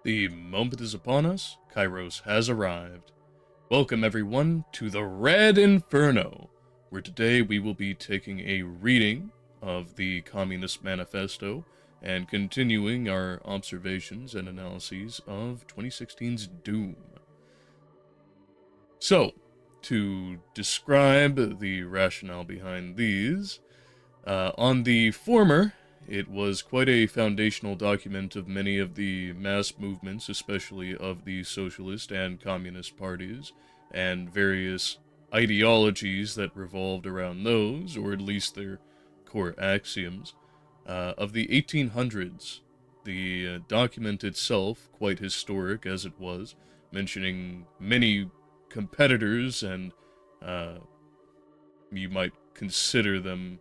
The moment is upon us. Kairos has arrived. Welcome, everyone, to the Red Inferno, where today we will be taking a reading of the Communist Manifesto and continuing our observations and analyses of 2016's Doom. So, to describe the rationale behind these, on the former, it was quite a foundational document of many of the mass movements, especially of the socialist and communist parties, and various ideologies that revolved around those, or at least their core axioms. Of the 1800s, the document itself, quite historic as it was, mentioning many competitors, and you might consider them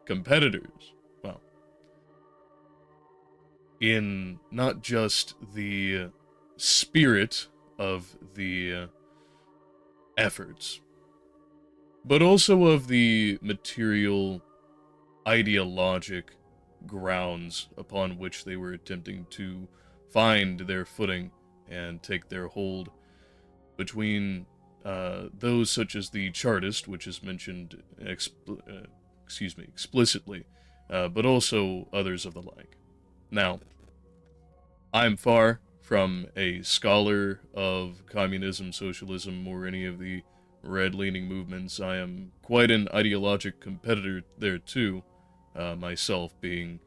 competitors. Well, in not just the spirit of the efforts, but also of the material ideologic grounds upon which they were attempting to find their footing and take their hold, between those such as the Chartist, which is mentioned explicitly, but also others of the like. Now, I'm far from a scholar of communism, socialism, or any of the red-leaning movements. I am quite an ideologic competitor there too, myself being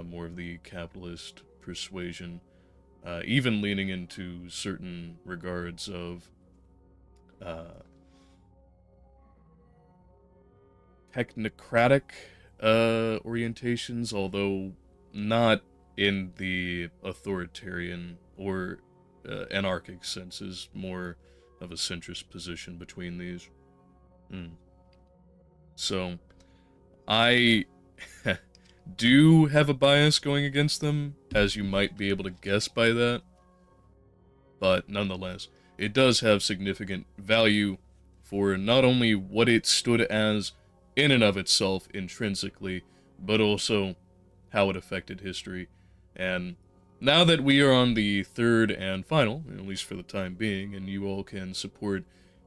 more of the capitalist persuasion, even leaning into certain regards of technocratic orientations, although not in the authoritarian or anarchic senses, more of a centrist position between these. So, I do have a bias going against them, as you might be able to guess by that, but nonetheless, it does have significant value for not only what it stood as in and of itself intrinsically, but also how it affected history. And now that we are on the third and final, at least for the time being, and you all can support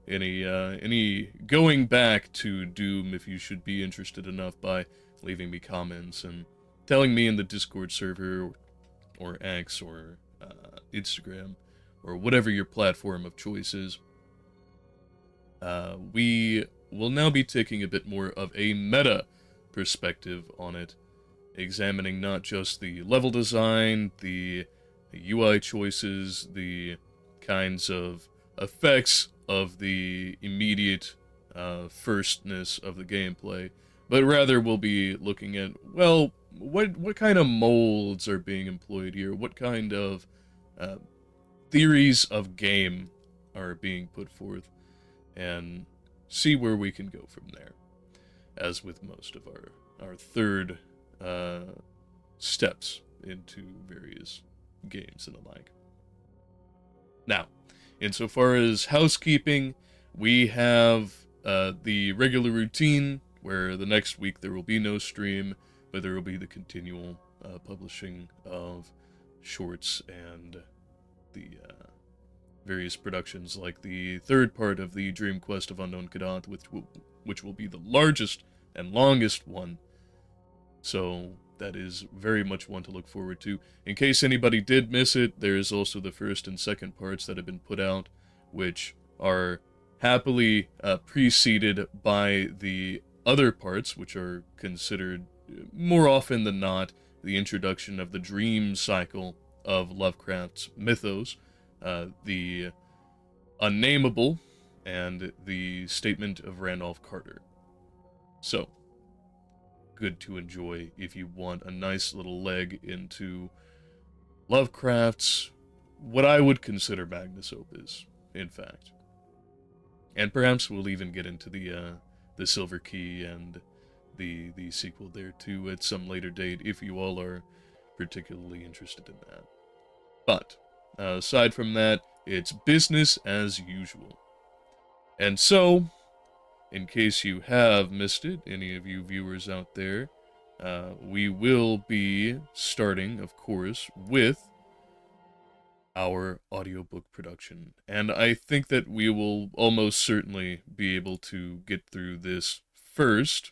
any going back to Doom if you should be interested enough by leaving me comments and telling me in the Discord server or X or Instagram or whatever your platform of choice is. We will now be taking a bit more of a meta perspective on it, examining not just the level design, the UI choices, the kinds of effects of the immediate firstness of the gameplay, but rather we'll be looking at, well, what kind of molds are being employed here? What kind of theories of game are being put forth, and see where we can go from there, as with most of our third steps into various games and the like. Now, insofar as housekeeping, we have the regular routine, where the next week there will be no stream, but there will be the continual publishing of shorts and the various productions, like the third part of the Dream Quest of Unknown Cadet, which will be the largest and longest one. So that is very much one to look forward to. In case anybody did miss it, there is also the first and second parts that have been put out, which are happily preceded by the other parts, which are considered, more often than not, the introduction of the dream cycle of Lovecraft's mythos, the Unnameable, and the Statement of Randolph Carter. So, good to enjoy if you want a nice little leg into Lovecraft's, what I would consider magnus opus, in fact. And perhaps we'll even get into the Silver Key and the sequel there too at some later date, if you all are particularly interested in that. But aside from that, it's business as usual. And so, in case you have missed it, any of you viewers out there, we will be starting, of course, with our audiobook production. And I think that we will almost certainly be able to get through this first,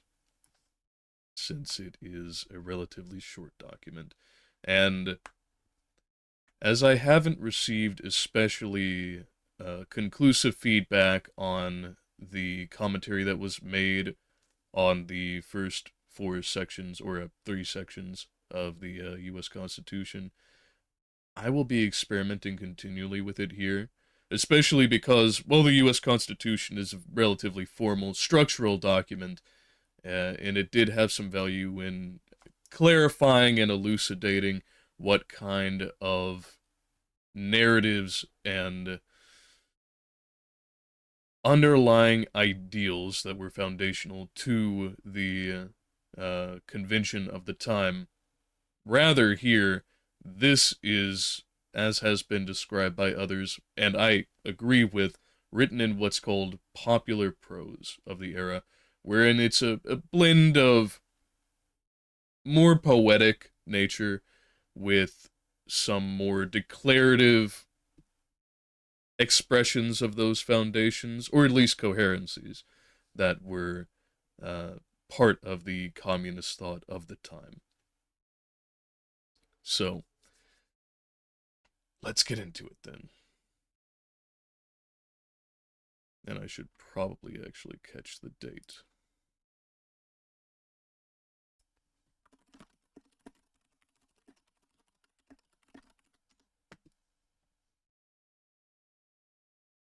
since it is a relatively short document. And as I haven't received especially conclusive feedback on the commentary that was made on the first four sections, or three sections of the U.S. Constitution, I will be experimenting continually with it here, especially because, well, the U.S. Constitution is a relatively formal structural document, and it did have some value in clarifying and elucidating what kind of narratives and underlying ideals that were foundational to the convention of the time. Rather, here, this is, as has been described by others, and I agree with, written in what's called popular prose of the era, wherein it's a blend of more poetic nature with some more declarative expressions of those foundations, or at least coherencies, that were part of the communist thought of the time. So, let's get into it then. And I should probably actually catch the date.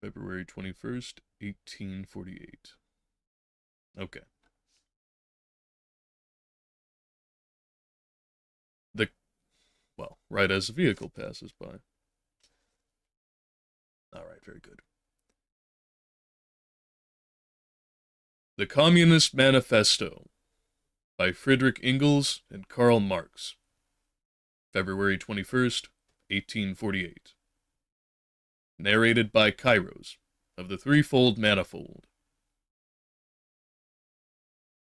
February 21st, 1848. Okay. Well, right as the vehicle passes by. Alright, very good. The Communist Manifesto by Friedrich Engels and Karl Marx. February 21st, 1848. Narrated by Kairos of the Threefold Manifold.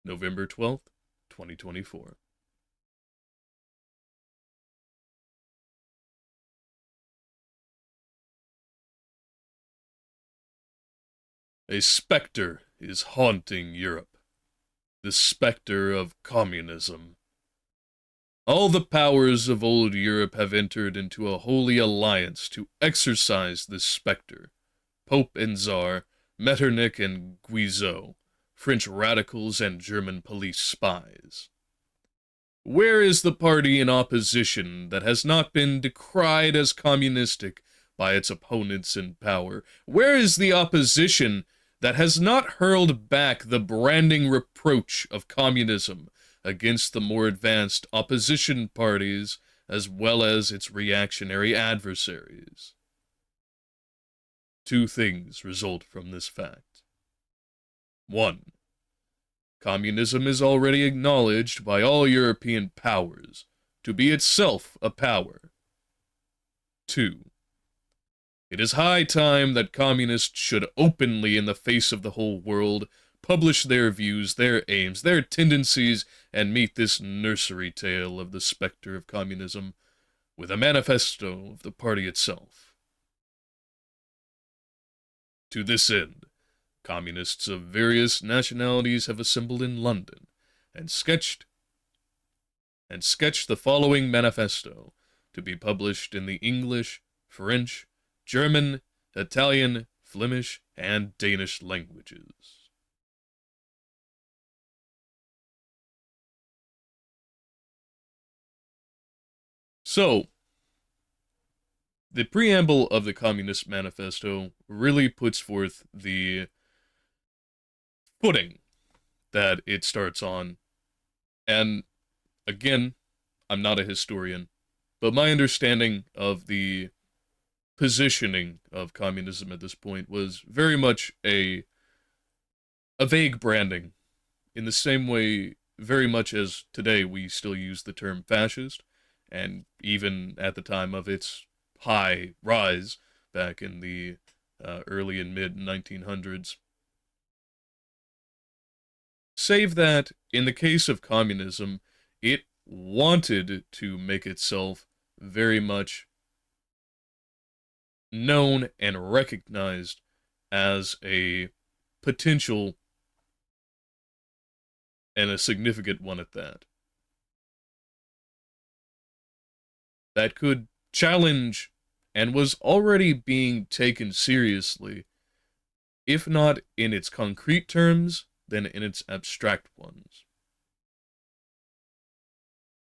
November 12th, 2024. A specter is haunting Europe. The specter of communism. All the powers of old Europe have entered into a holy alliance to exorcise this specter. Pope and Tsar, Metternich and Guizot, French radicals and German police spies. Where is the party in opposition that has not been decried as communistic by its opponents in power? Where is the opposition that has not hurled back the branding reproach of communism against the more advanced opposition parties as well as its reactionary adversaries? Two things result from this fact. 1. Communism is already acknowledged by all European powers to be itself a power. 2. It is high time that communists should openly, in the face of the whole world, publish their views, their aims, their tendencies, and meet this nursery tale of the specter of communism with a manifesto of the party itself. To this end, communists of various nationalities have assembled in London and sketched the following manifesto to be published in the English, French, German, Italian, Flemish, and Danish languages. So, the preamble of the Communist Manifesto really puts forth the footing that it starts on. And, again, I'm not a historian, but my understanding of the positioning of communism at this point was very much a vague branding, in the same way very much as today we still use the term fascist, and even at the time of its high rise back in the early and mid 1900s. Save that, in the case of communism, it wanted to make itself very much known and recognized as a potential and a significant one at that. That could challenge and was already being taken seriously, if not in its concrete terms, then in its abstract ones.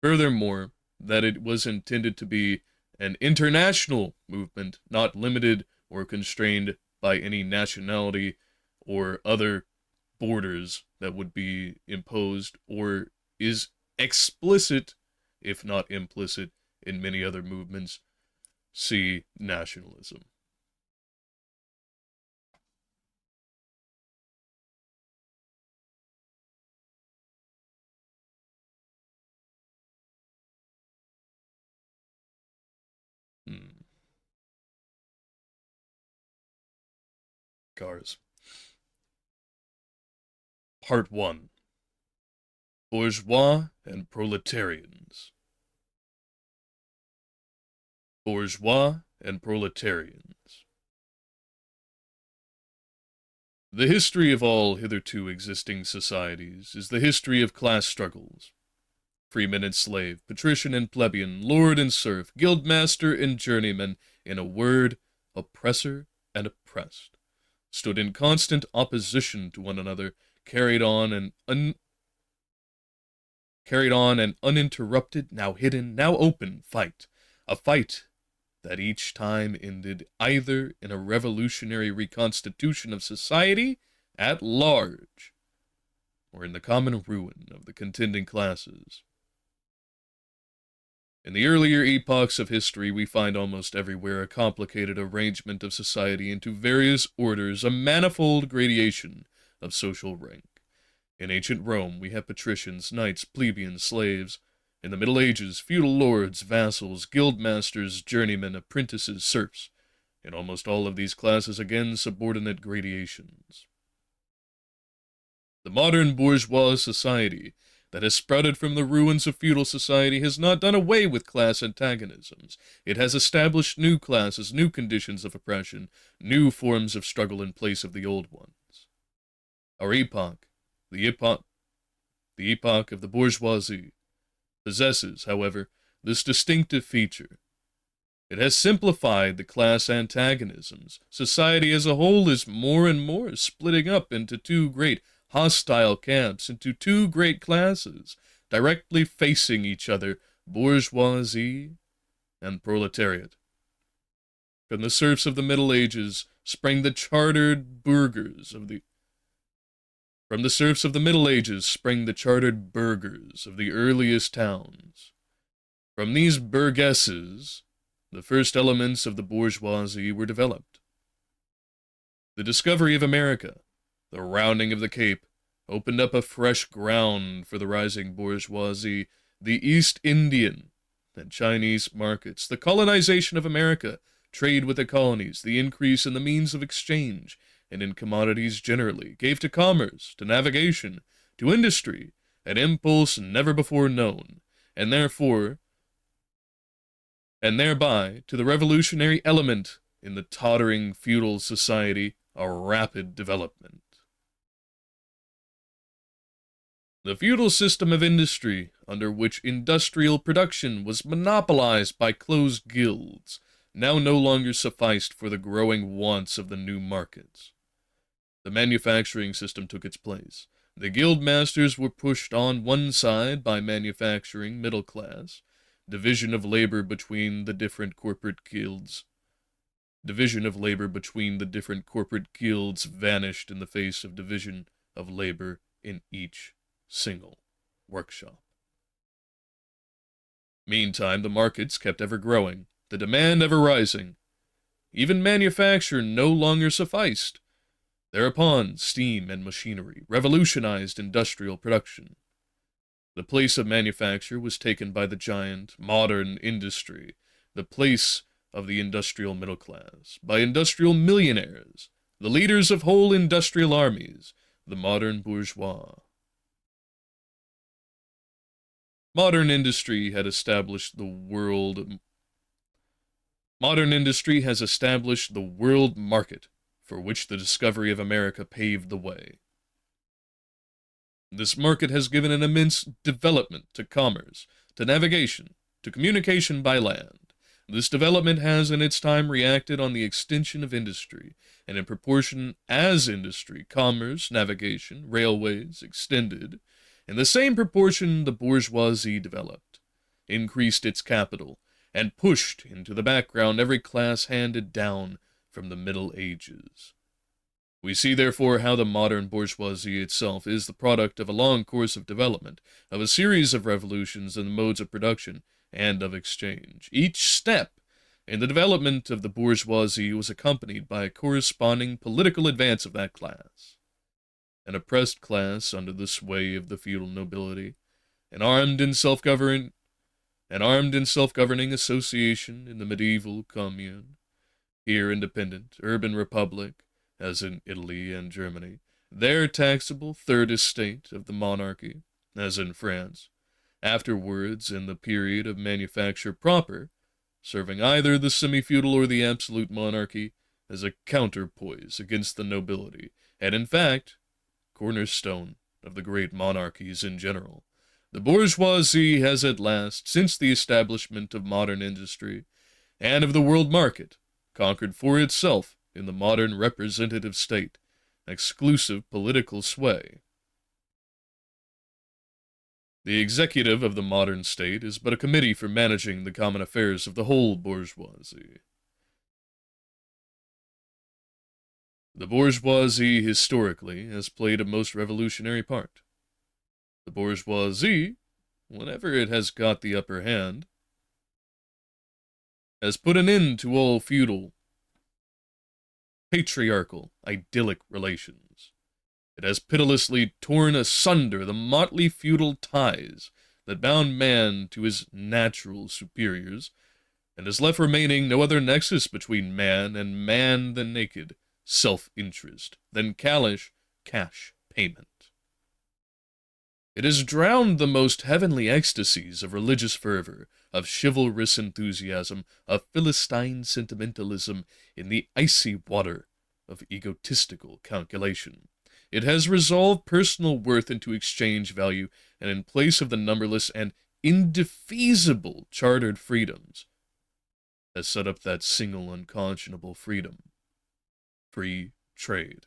Furthermore, that it was intended to be an international movement, not limited or constrained by any nationality or other borders that would be imposed, or is explicit, if not implicit, in many other movements. See nationalism. Hmm. Cars. Part 1. Bourgeois and Proletarians. Bourgeois and Proletarians. The history of all hitherto existing societies is the history of class struggles. Freeman and slave, patrician and plebeian, lord and serf, guildmaster and journeyman, in a word, oppressor and oppressed, stood in constant opposition to one another, carried on an uninterrupted, now hidden, now open fight, a fight that each time ended either in a revolutionary reconstitution of society at large, or in the common ruin of the contending classes. In the earlier epochs of history, we find almost everywhere a complicated arrangement of society into various orders, a manifold gradation of social rank. In ancient Rome, we have patricians, knights, plebeians, slaves. In the Middle Ages, feudal lords, vassals, guildmasters, journeymen, apprentices, serfs. In almost all of these classes, again, subordinate gradations. The modern bourgeois society that has sprouted from the ruins of feudal society has not done away with class antagonisms. It has established new classes, new conditions of oppression, new forms of struggle in place of the old ones. Our epoch, the epoch of the bourgeoisie, possesses, however, this distinctive feature. It has simplified the class antagonisms. Society as a whole is more and more splitting up into two great hostile camps, into two great classes, directly facing each other, bourgeoisie and proletariat. From the serfs of the Middle Ages sprang the chartered burghers of the From the serfs of the Middle Ages sprang the chartered burghers of the earliest towns. From these burgesses, the first elements of the bourgeoisie were developed. The discovery of America, the rounding of the Cape, opened up a fresh ground for the rising bourgeoisie. The East Indian and Chinese markets, the colonization of America, trade with the colonies, the increase in the means of exchange, and in commodities generally, gave to commerce, to navigation, to industry, an impulse never before known, and thereby to the revolutionary element in the tottering feudal society, a rapid development. The feudal system of industry, under which industrial production was monopolized by closed guilds, now no longer sufficed for the growing wants of the new markets. The manufacturing system took its place. The guild masters were pushed on one side by manufacturing middle class. Division of labor between the different corporate guilds. Division of labor between the different corporate guilds vanished in the face of division of labor in each single workshop. Meantime, the markets kept ever growing, the demand ever rising. Even manufacture no longer sufficed. Thereupon, steam and machinery revolutionized industrial production. The place of manufacture was taken by the giant, modern industry, the place of the industrial middle class, by industrial millionaires, the leaders of whole industrial armies, the modern bourgeois. Modern industry had established the world Modern industry has established the world market, for which the discovery of America paved the way. This market has given an immense development to commerce, to navigation, to communication by land. This development has in its time reacted on the extension of industry, and in proportion as industry, commerce, navigation, railways extended, in the same proportion the bourgeoisie developed, increased its capital, and pushed into the background every class handed down from the Middle Ages. We see, therefore, how the modern bourgeoisie itself is the product of a long course of development, of a series of revolutions in the modes of production and of exchange. Each step in the development of the bourgeoisie was accompanied by a corresponding political advance of that class. An oppressed class under the sway of the feudal nobility, an armed and self-governing association in the medieval commune, here independent, urban republic, as in Italy and Germany, there taxable third estate of the monarchy, as in France, afterwards in the period of manufacture proper, serving either the semi-feudal or the absolute monarchy as a counterpoise against the nobility, and in fact, cornerstone of the great monarchies in general. The bourgeoisie has at last, since the establishment of modern industry and of the world market, conquered for itself, in the modern representative state, exclusive political sway. The executive of the modern state is but a committee for managing the common affairs of the whole bourgeoisie. The bourgeoisie, historically, has played a most revolutionary part. The bourgeoisie, whenever it has got the upper hand, has put an end to all feudal, patriarchal, idyllic relations. It has pitilessly torn asunder the motley feudal ties that bound man to his natural superiors, and has left remaining no other nexus between man and man than naked self-interest, than callous cash payment. It has drowned the most heavenly ecstasies of religious fervor, of chivalrous enthusiasm, of Philistine sentimentalism in the icy water of egotistical calculation. It has resolved personal worth into exchange value, and in place of the numberless and indefeasible chartered freedoms, has set up that single unconscionable freedom, free trade.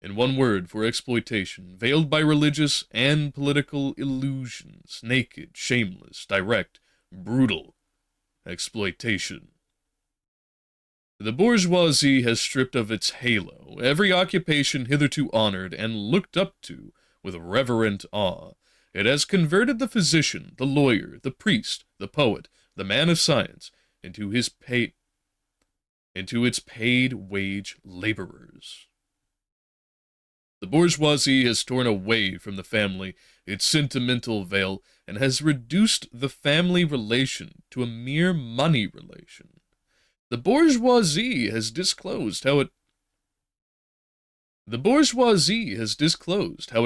In one word, for exploitation, veiled by religious and political illusions, naked, shameless, direct, brutal exploitation. The bourgeoisie has stripped of its halo every occupation hitherto honored and looked up to with reverent awe. It has converted the physician, the lawyer, the priest, the poet, the man of science, into its paid wage laborers. The bourgeoisie has torn away from the family its sentimental veil, and has reduced the family relation to a mere money relation. The bourgeoisie has disclosed how it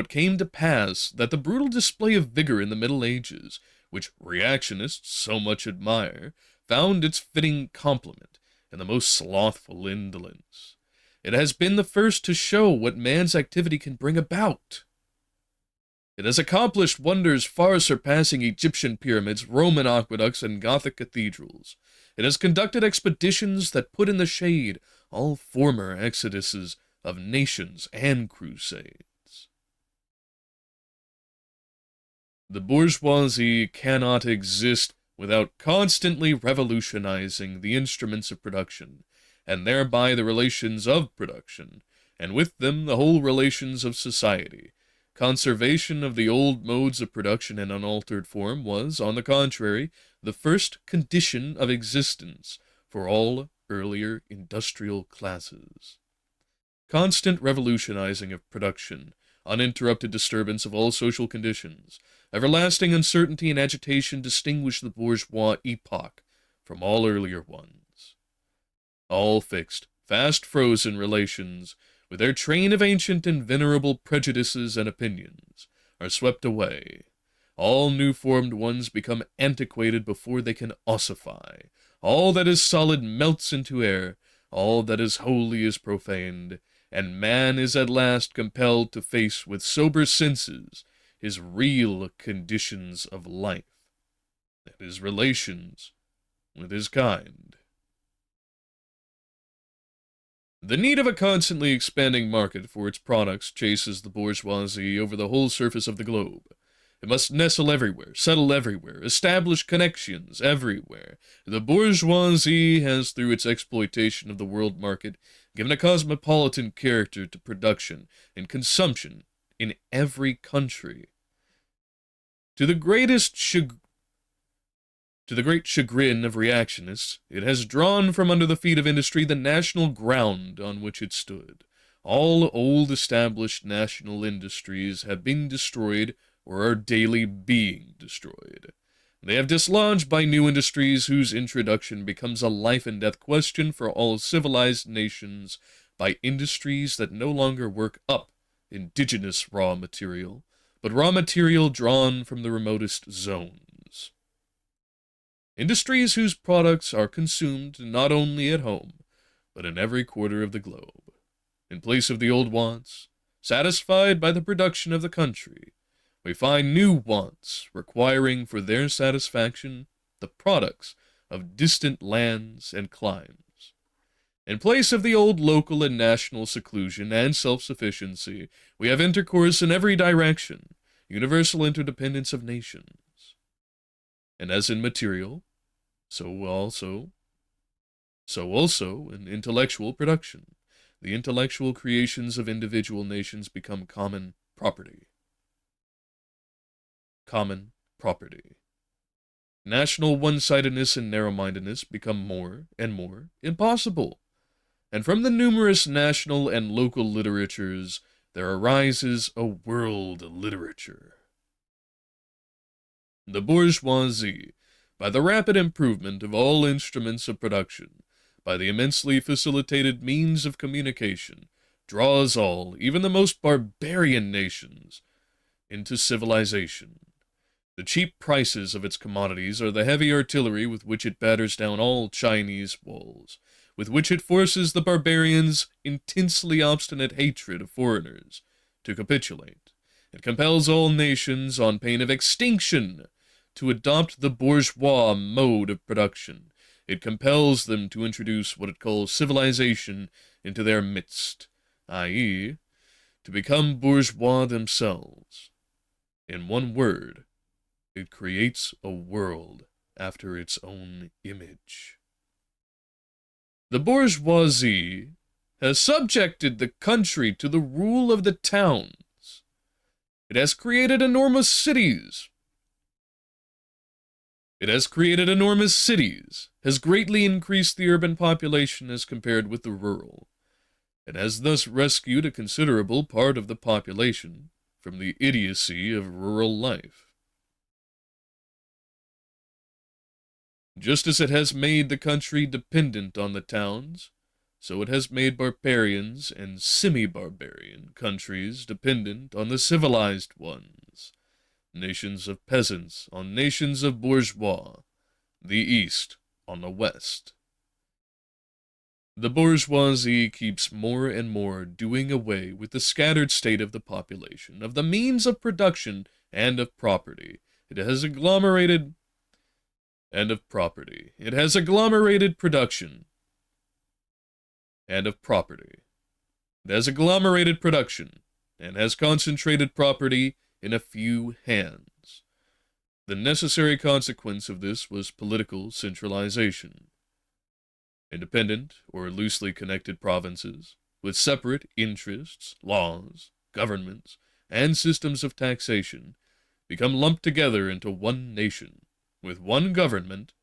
came to pass that the brutal display of vigor in the Middle Ages, which reactionists so much admire, found its fitting complement in the most slothful indolence. It has been the first to show what man's activity can bring about. It has accomplished wonders far surpassing Egyptian pyramids, Roman aqueducts, and Gothic cathedrals. It has conducted expeditions that put in the shade all former exoduses of nations and crusades. The bourgeoisie cannot exist without constantly revolutionizing the instruments of production, and thereby the relations of production, and with them the whole relations of society. Conservation of the old modes of production in unaltered form was, on the contrary, the first condition of existence for all earlier industrial classes. Constant revolutionizing of production, uninterrupted disturbance of all social conditions, everlasting uncertainty and agitation distinguish the bourgeois epoch from all earlier ones. All fixed, fast frozen relations, with their train of ancient and venerable prejudices and opinions, are swept away. All new-formed ones become antiquated before they can ossify. All that is solid melts into air, all that is holy is profaned, and man is at last compelled to face with sober senses his real conditions of life, and his relations with his kind. The need of a constantly expanding market for its products chases the bourgeoisie over the whole surface of the globe. It must nestle everywhere, settle everywhere, establish connections everywhere. The bourgeoisie has, through its exploitation of the world market, given a cosmopolitan character to production and consumption in every country. To the great chagrin of reactionists, it has drawn from under the feet of industry the national ground on which it stood. All old established national industries have been destroyed or are daily being destroyed. They have dislodged by new industries whose introduction becomes a life-and-death question for all civilized nations, by industries that no longer work up indigenous raw material, but raw material drawn from the remotest zones. Industries whose products are consumed not only at home, but in every quarter of the globe. In place of the old wants, satisfied by the production of the country, we find new wants requiring for their satisfaction the products of distant lands and climes. In place of the old local and national seclusion and self-sufficiency, we have intercourse in every direction, universal interdependence of nations. And as in material, so also in intellectual production, the intellectual creations of individual nations become common property. Common property. National one-sidedness and narrow-mindedness become more and more impossible. And from the numerous national and local literatures, there arises a world literature. The bourgeoisie, by the rapid improvement of all instruments of production, by the immensely facilitated means of communication, draws all, even the most barbarian nations, into civilization. The cheap prices of its commodities are the heavy artillery with which it batters down all Chinese walls, with which it forces the barbarians' intensely obstinate hatred of foreigners to capitulate. It compels all nations, on pain of extinction, to adopt the bourgeois mode of production. It compels them to introduce what it calls civilization into their midst, i.e., to become bourgeois themselves. In one word, it creates a world after its own image. The bourgeoisie has subjected the country to the rule of the towns. It has created enormous cities. Has greatly increased the urban population as compared with the rural. It has thus rescued a considerable part of the population from the idiocy of rural life. Just as it has made the country dependent on the towns, so it has made barbarians and semi-barbarian countries dependent on the civilized ones. Nations of peasants on nations of bourgeois, the East on the West. The bourgeoisie keeps more and more doing away with the scattered state of the population, of the means of production and of property. It has agglomerated production and of property. It has agglomerated production and has concentrated property in a few hands. The necessary consequence of this was political centralization. Independent or loosely connected provinces, with separate interests, laws, governments, and systems of taxation, become lumped together into one nation, with one government,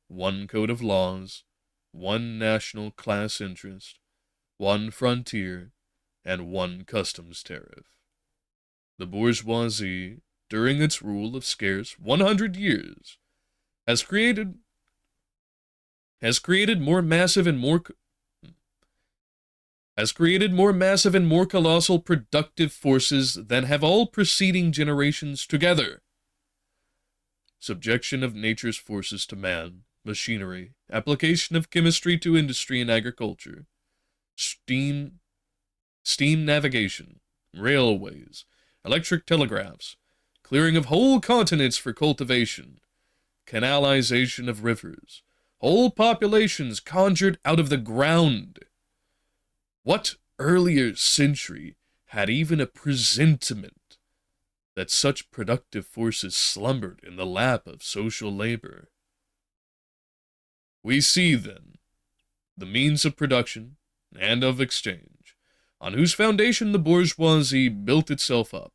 one code of laws, one national class interest, one frontier, and one customs tariff. The bourgeoisie, during its rule of scarce 100 years, has created more massive and more colossal productive forces than have all preceding generations together. subjection of nature's forces to man, machinery, application of chemistry to industry and agriculture, steam navigation, railways, electric telegraphs, clearing of whole continents for cultivation, canalization of rivers, whole populations conjured out of the ground. What earlier century had even a presentiment that such productive forces slumbered in the lap of social labor? We see, then, the means of production and of exchange, on whose foundation the bourgeoisie built itself up,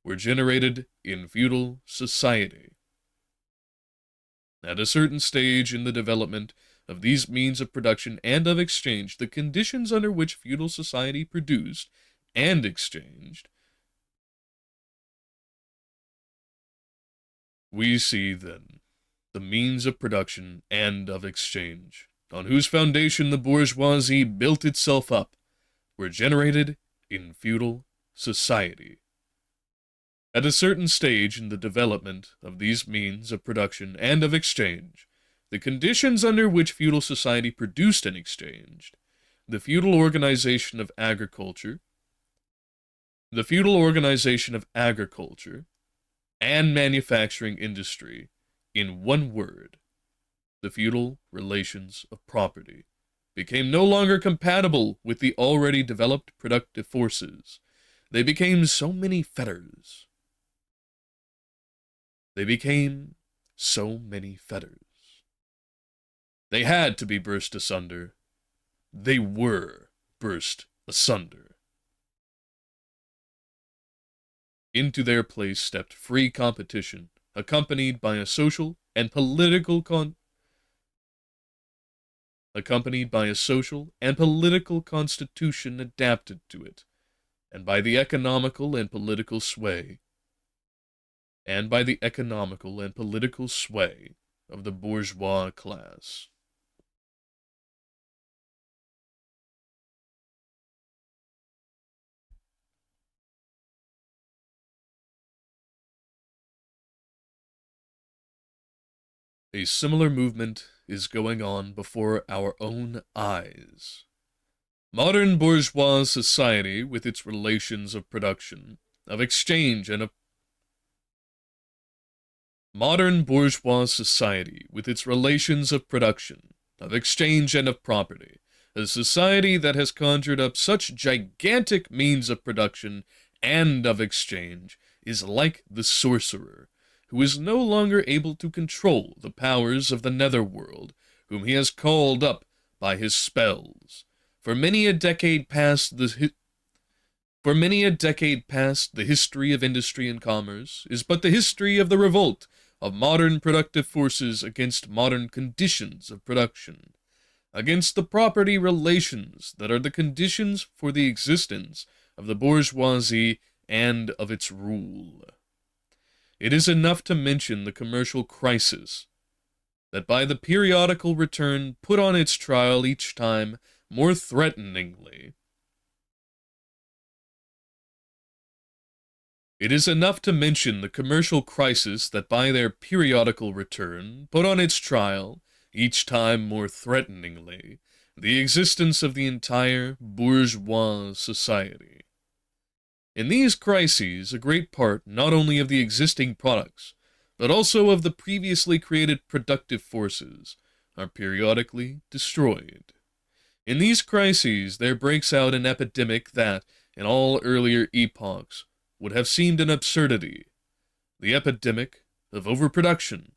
were generated in feudal society. At a certain stage in the development of these means of production and of exchange, the conditions under which feudal society produced and exchanged, we see, then, the means of production and of exchange, on whose foundation the bourgeoisie built itself up, were generated in feudal society. At a certain stage in the development of these means of production and of exchange, the conditions under which feudal society produced and exchanged, the feudal organization of agriculture and manufacturing industry, in one word, the feudal relations of property, became no longer compatible with the already developed productive forces. They became so many fetters. They had to be burst asunder. They were burst asunder. Into their place stepped free competition, accompanied by a social and political constitution adapted to it, and by the economical and political sway of the bourgeois class. A similar movement is going on before our own eyes. Modern bourgeois society, with its relations of production, of exchange, and of property, a society that has conjured up such gigantic means of production and of exchange, is like the sorcerer, who is no longer able to control the powers of the netherworld, whom he has called up by his spells. For many a decade past, the history of industry and commerce is but the history of the revolt of modern productive forces against modern conditions of production, against the property relations that are the conditions for the existence of the bourgeoisie and of its rule. It is enough to mention the commercial crisis that by the periodical return put on its trial each time more threateningly. It is enough to mention the commercial crisis that by their periodical return put on its trial, each time more threateningly, the existence of the entire bourgeois society. In these crises, a great part not only of the existing products, but also of the previously created productive forces, are periodically destroyed. In these crises, there breaks out an epidemic that, in all earlier epochs, would have seemed an absurdity, the epidemic of overproduction.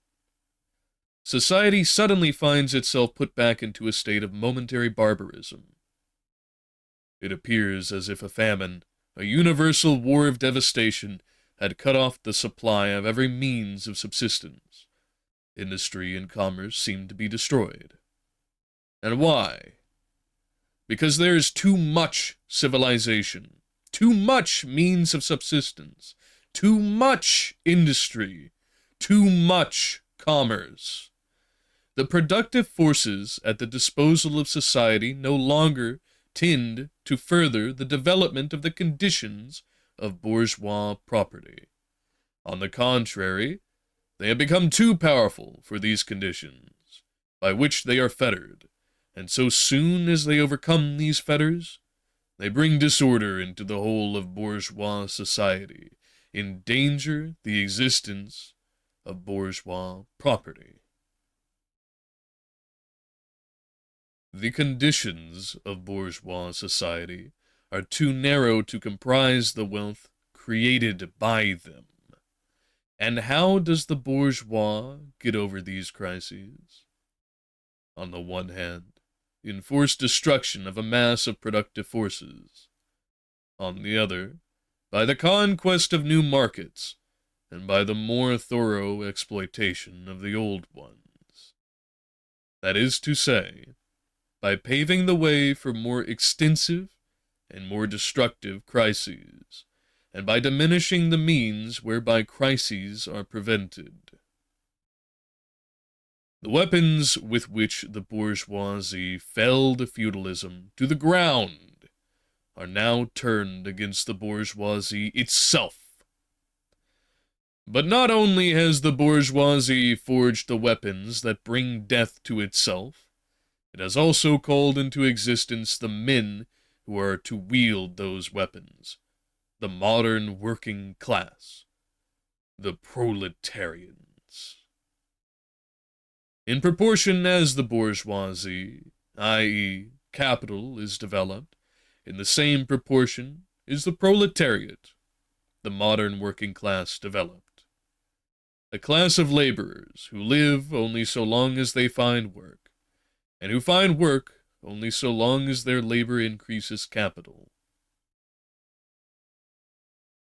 Society suddenly finds itself put back into a state of momentary barbarism. It appears as if a famine, a universal war of devastation, had cut off the supply of every means of subsistence. Industry and commerce seemed to be destroyed. And why? Because there is too much civilization, too much means of subsistence, too much industry, too much commerce. The productive forces at the disposal of society no longer tend to further the development of the conditions of bourgeois property. On the contrary, They have become too powerful for these conditions, by which they are fettered, and so soon as they overcome these fetters, they bring disorder into the whole of bourgeois society, endanger the existence of bourgeois property. The conditions of bourgeois society are too narrow to comprise the wealth created by them. And how does the bourgeois get over these crises? On the one hand, the enforced destruction of a mass of productive forces. On the other, by the conquest of new markets, and by the more thorough exploitation of the old ones. That is to say, by paving the way for more extensive and more destructive crises, and by diminishing the means whereby crises are prevented. The weapons with which the bourgeoisie felled feudalism to the ground are now turned against the bourgeoisie itself. But not only has the bourgeoisie forged the weapons that bring death to itself, it has also called into existence the men who are to wield those weapons, the modern working class, the proletarians. In proportion as the bourgeoisie, i.e., capital, is developed, in the same proportion is the proletariat, the modern working class, developed. A class of laborers who live only so long as they find work, and who find work only so long as their labor increases capital.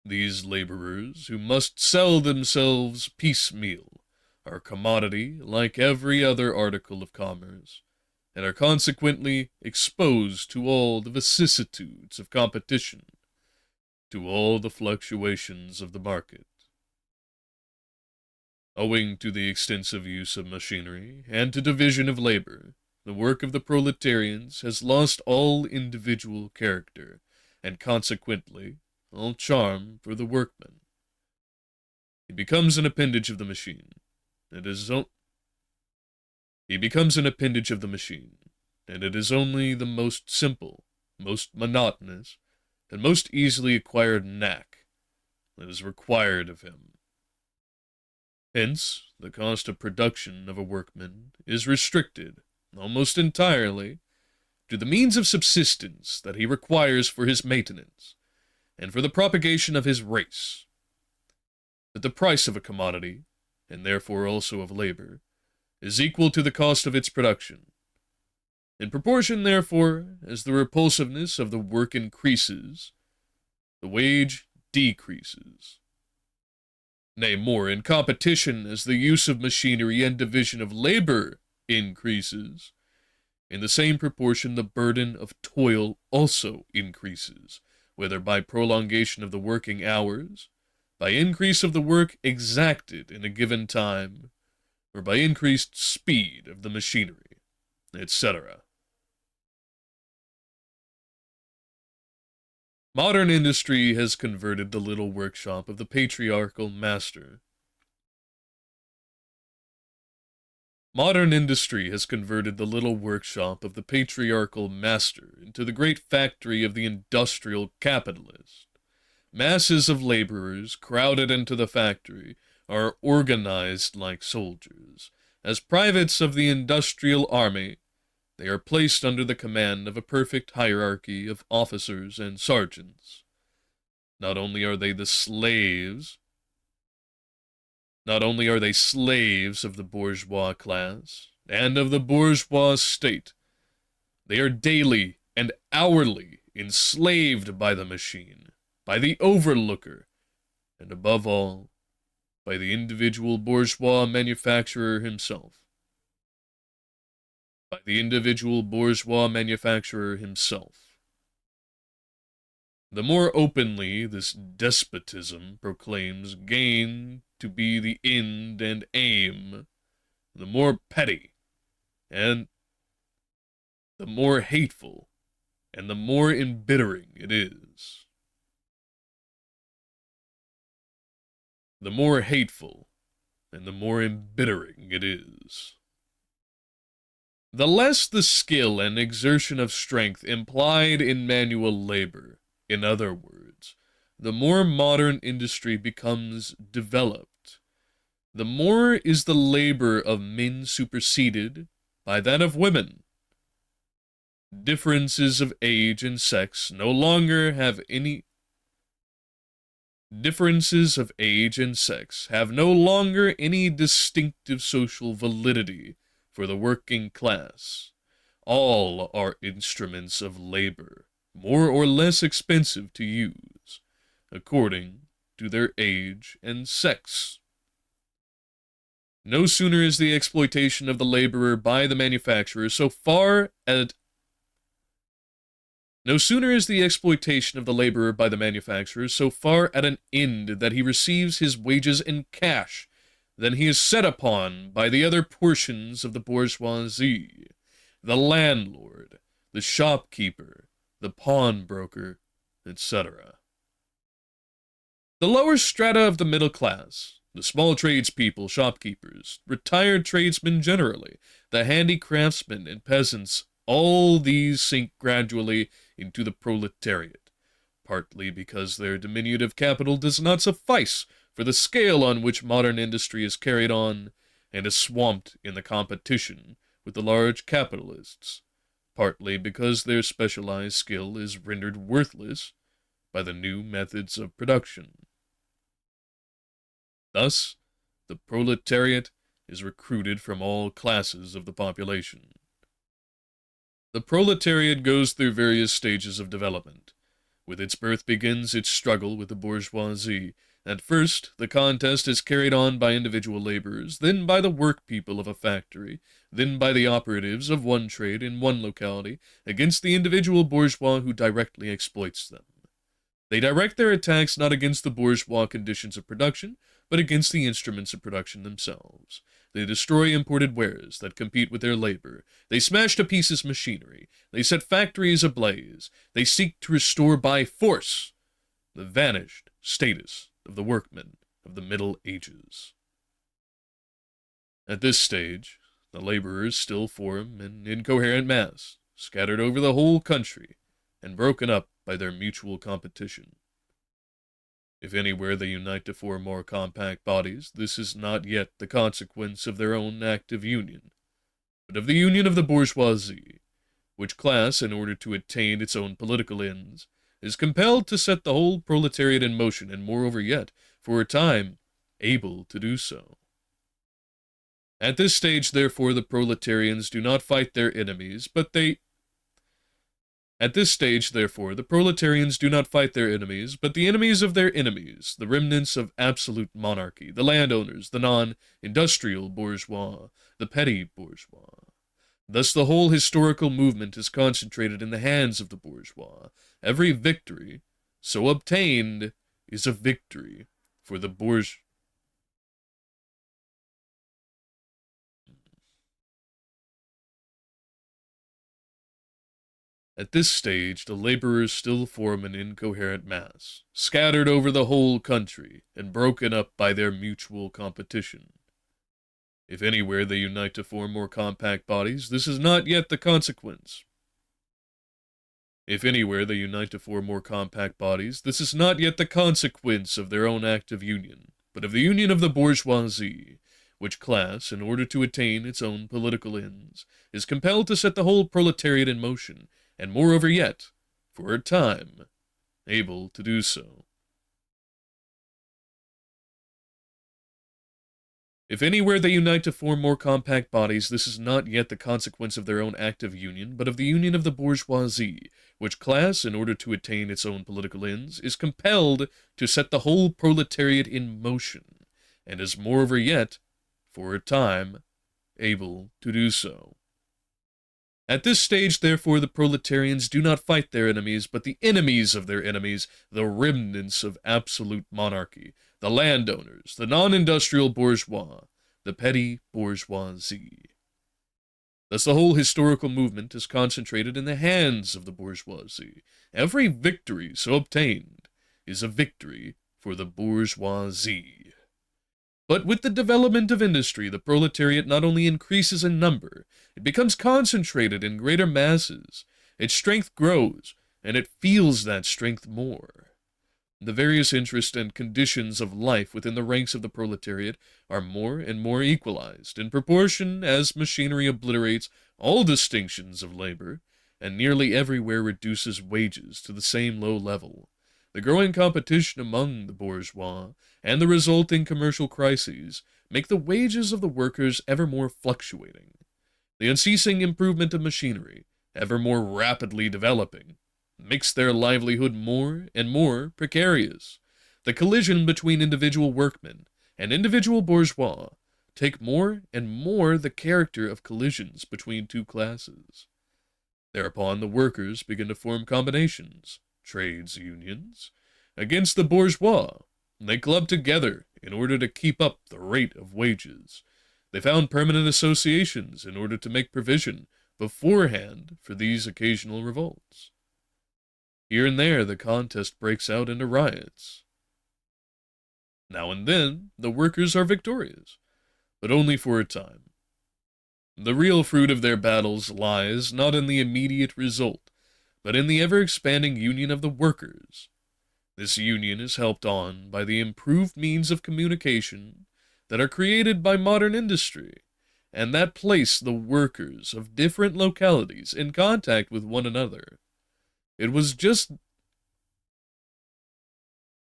These laborers, who must sell themselves piecemeal, are a commodity like every other article of commerce, and are consequently exposed to all the vicissitudes of competition, to all the fluctuations of the market. Owing to the extensive use of machinery and to division of labor, the work of the proletarians has lost all individual character, and consequently all charm for the workman. He becomes an appendage of the machine. He becomes an appendage of the machine, and it is only the most simple, most monotonous, and most easily acquired knack that is required of him. Hence, the cost of production of a workman is restricted, almost entirely, to the means of subsistence that he requires for his maintenance, and for the propagation of his race. That the price of a commodity, and therefore also of labor, is equal to the cost of its production. In proportion, therefore, as the repulsiveness of the work increases, the wage decreases. Nay, more, in competition as the use of machinery and division of labor increases, in the same proportion the burden of toil also increases, whether by prolongation of the working hours, by increase of the work exacted in a given time, or by increased speed of the machinery, etc. Modern industry has converted the little workshop of the patriarchal master. Modern industry has converted the little workshop of the patriarchal master into the great factory of the industrial capitalist. Masses of laborers crowded into the factory are organized like soldiers. As privates of the industrial army, they are placed under the command of a perfect hierarchy of officers and sergeants. Not only are they slaves of the bourgeois class and of the bourgeois state, they are daily and hourly enslaved by the machine, by the overlooker, and above all, by the individual bourgeois manufacturer himself. The more openly this despotism proclaims gain to be the end and aim, the more petty, and the more hateful, and the more embittering it is. The more hateful, and the more embittering it is. The less the skill and exertion of strength implied in manual labor, in other words, the more modern industry becomes developed, the more is the labor of men superseded by that of women. Differences of age and sex no longer have any Differences of age and sex have no longer any distinctive social validity for the working class. All are instruments of labor, more or less expensive to use, according to their age and sex. No sooner is the exploitation of the laborer by the manufacturer so far at No sooner is the exploitation of the laborer by the manufacturer so far at an end that he receives his wages in cash than he is set upon by the other portions of the bourgeoisie, the landlord, the shopkeeper, the pawnbroker, etc. The lower strata of the middle class, the small tradespeople, shopkeepers, retired tradesmen generally, the handicraftsmen and peasants, all these sink gradually into the proletariat, partly because their diminutive capital does not suffice for the scale on which modern industry is carried on, and is swamped in the competition with the large capitalists, partly because their specialized skill is rendered worthless by the new methods of production. Thus, the proletariat is recruited from all classes of the population. The proletariat goes through various stages of development. With its birth begins its struggle with the bourgeoisie. At first, the contest is carried on by individual laborers, then by the workpeople of a factory, then by the operatives of one trade in one locality, against the individual bourgeois who directly exploits them. They direct their attacks not against the bourgeois conditions of production, but against the instruments of production themselves. They destroy imported wares that compete with their labor. They smash to pieces machinery. They set factories ablaze. They seek to restore by force the vanished status of the workmen of the Middle Ages. At this stage, the laborers still form an incoherent mass, scattered over the whole country, and broken up by their mutual competition. If anywhere they unite to form more compact bodies, this is not yet the consequence of their own active union, but of the union of the bourgeoisie, which class, in order to attain its own political ends, is compelled to set the whole proletariat in motion, and moreover yet, for a time, able to do so. At this stage, therefore, the proletarians do not fight their enemies, but the enemies of their enemies, the remnants of absolute monarchy, the landowners, the non-industrial bourgeois, the petty bourgeois. Thus the whole historical movement is concentrated in the hands of the bourgeois. Every victory so obtained is a victory for the bourgeois. At this stage, the laborers still form an incoherent mass, scattered over the whole country, and broken up by their mutual competition. If anywhere they unite to form more compact bodies, this is not yet the consequence. If anywhere they unite to form more compact bodies, this is not yet the consequence of their own active union, but of the union of the bourgeoisie, which class, in order to attain its own political ends, is compelled to set the whole proletariat in motion, and moreover yet, for a time, able to do so. If anywhere they unite to form more compact bodies, this is not yet the consequence of their own active union, but of the union of the bourgeoisie, which class, in order to attain its own political ends, is compelled to set the whole proletariat in motion, and is moreover yet, for a time, able to do so. At this stage, therefore, the proletarians do not fight their enemies, but the enemies of their enemies, the remnants of absolute monarchy, the landowners, the non-industrial bourgeois, the petty bourgeoisie. Thus the whole historical movement is concentrated in the hands of the bourgeoisie. Every victory so obtained is a victory for the bourgeoisie. But with the development of industry, the proletariat not only increases in number, it becomes concentrated in greater masses. Its strength grows, and it feels that strength more. The various interests and conditions of life within the ranks of the proletariat are more and more equalized in proportion as machinery obliterates all distinctions of labor, and nearly everywhere reduces wages to the same low level. The growing competition among the bourgeois and the resulting commercial crises make the wages of the workers ever more fluctuating. The unceasing improvement of machinery, ever more rapidly developing, makes their livelihood more and more precarious. The collision between individual workmen and individual bourgeois take more and more the character of collisions between two classes. Thereupon the workers begin to form combinations, trades unions, against the bourgeois. They club together in order to keep up the rate of wages. They found permanent associations in order to make provision beforehand for these occasional revolts. Here and there the contest breaks out into riots. Now and then the workers are victorious, but only for a time. The real fruit of their battles lies not in the immediate result, but in the ever-expanding union of the workers. This union is helped on by the improved means of communication that are created by modern industry, and that place the workers of different localities in contact with one another.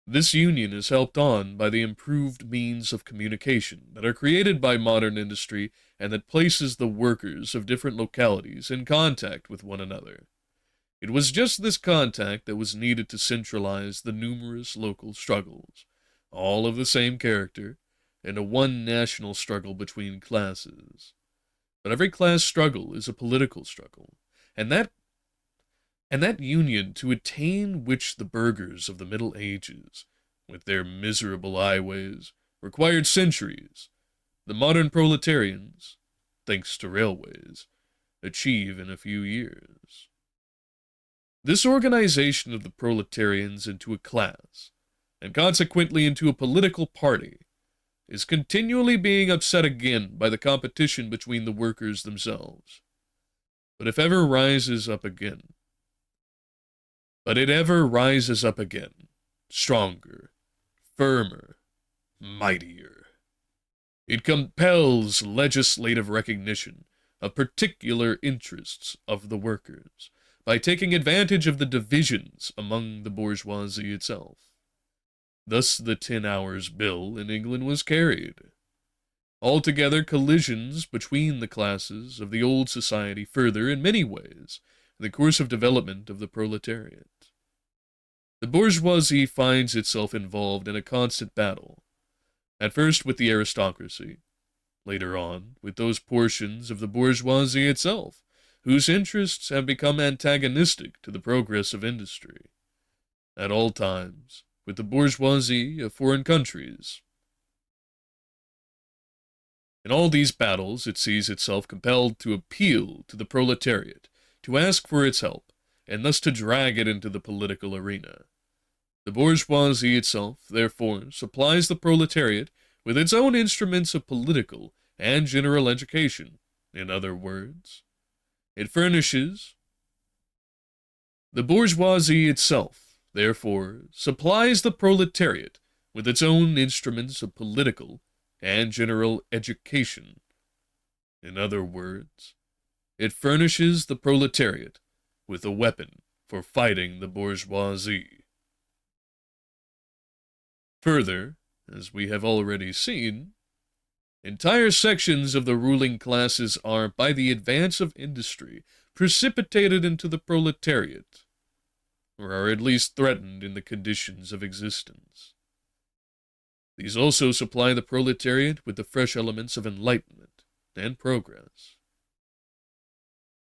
This union is helped on by the improved means of communication that are created by modern industry and that places the workers of different localities in contact with one another. It was just this contact that was needed to centralize the numerous local struggles, all of the same character, into one national struggle between classes. But every class struggle is a political struggle, and that union to attain which the burghers of the Middle Ages, with their miserable highways, required centuries, the modern proletarians, thanks to railways, achieve in a few years. This organization of the proletarians into a class, and consequently into a political party, is continually being upset again by the competition between the workers themselves. But it ever rises up again, stronger, firmer, mightier. It compels legislative recognition of particular interests of the workers, by taking advantage of the divisions among the bourgeoisie itself. Thus the 10 Hours Bill in England was carried. Altogether, collisions between the classes of the old society further, in many ways, the course of development of the proletariat. The bourgeoisie finds itself involved in a constant battle, at first with the aristocracy, later on with those portions of the bourgeoisie itself, whose interests have become antagonistic to the progress of industry, at all times with the bourgeoisie of foreign countries. In all these battles it sees itself compelled to appeal to the proletariat, to ask for its help, and thus to drag it into the political arena. The bourgeoisie itself, therefore, supplies the proletariat with its own instruments of political and general education. In other words, it furnishes. The bourgeoisie itself, therefore, supplies the proletariat with its own instruments of political and general education. In other words, it furnishes the proletariat with a weapon for fighting the bourgeoisie. Further, as we have already seen, entire sections of the ruling classes are, by the advance of industry, precipitated into the proletariat, or are at least threatened in the conditions of existence. These also supply the proletariat with the fresh elements of enlightenment and progress.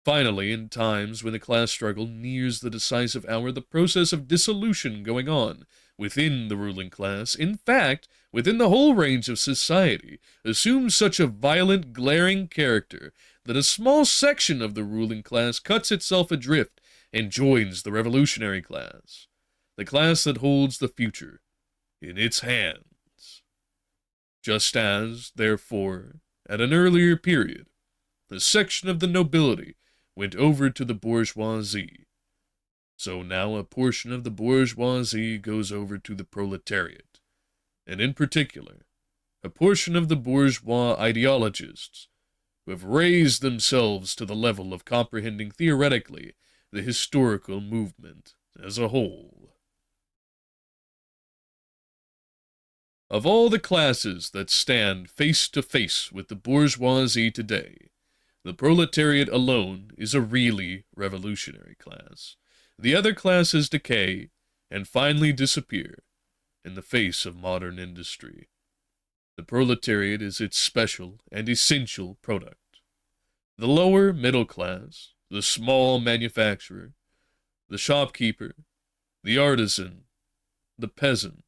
Finally, in times when the class struggle nears the decisive hour, the process of dissolution going on within the ruling class, in fact, within the whole range of society, assumes such a violent, glaring character that a small section of the ruling class cuts itself adrift and joins the revolutionary class, the class that holds the future in its hands. Just as, therefore, at an earlier period, a section of the nobility went over to the bourgeoisie, so now a portion of the bourgeoisie goes over to the proletariat, and in particular, a portion of the bourgeois ideologists who have raised themselves to the level of comprehending theoretically the historical movement as a whole. Of all the classes that stand face to face with the bourgeoisie today, the proletariat alone is a really revolutionary class. The other classes decay and finally disappear in the face of modern industry. The proletariat is its special and essential product. The lower middle class, the small manufacturer, the shopkeeper, the artisan, the peasant,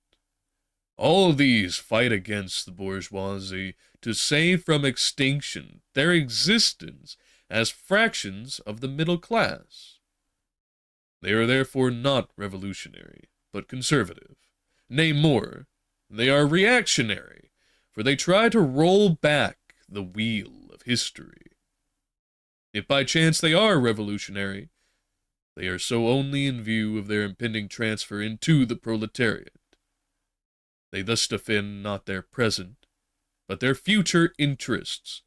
all these fight against the bourgeoisie to save from extinction their existence as fractions of the middle class. They are therefore not revolutionary, but conservative. Nay, more, they are reactionary, for they try to roll back the wheel of history. If by chance they are revolutionary, they are so only in view of their impending transfer into the proletariat. They thus defend not their present, but their future interests.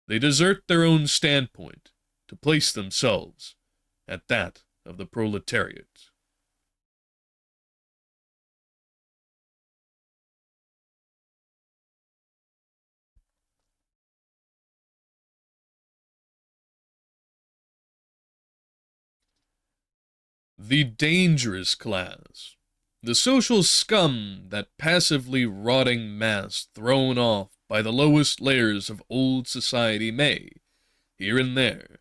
They desert their own standpoint to place themselves at that of the proletariat. The dangerous class. The social scum, that passively rotting mass thrown off by the lowest layers of old society may, here and there,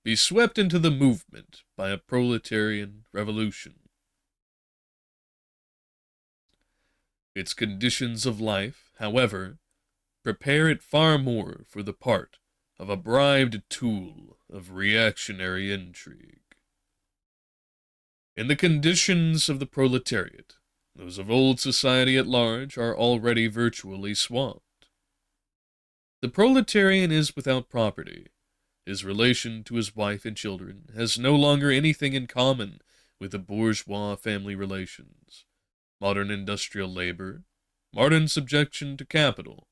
be swept into the movement by a proletarian revolution. Its conditions of life, however, prepare it far more for the part of a bribed tool of reactionary intrigue. In the conditions of the proletariat, those of old society at large are already virtually swamped. The proletarian is without property. His relation to his wife and children has no longer anything in common with the bourgeois family relations. Modern industrial labor, modern subjection to capital,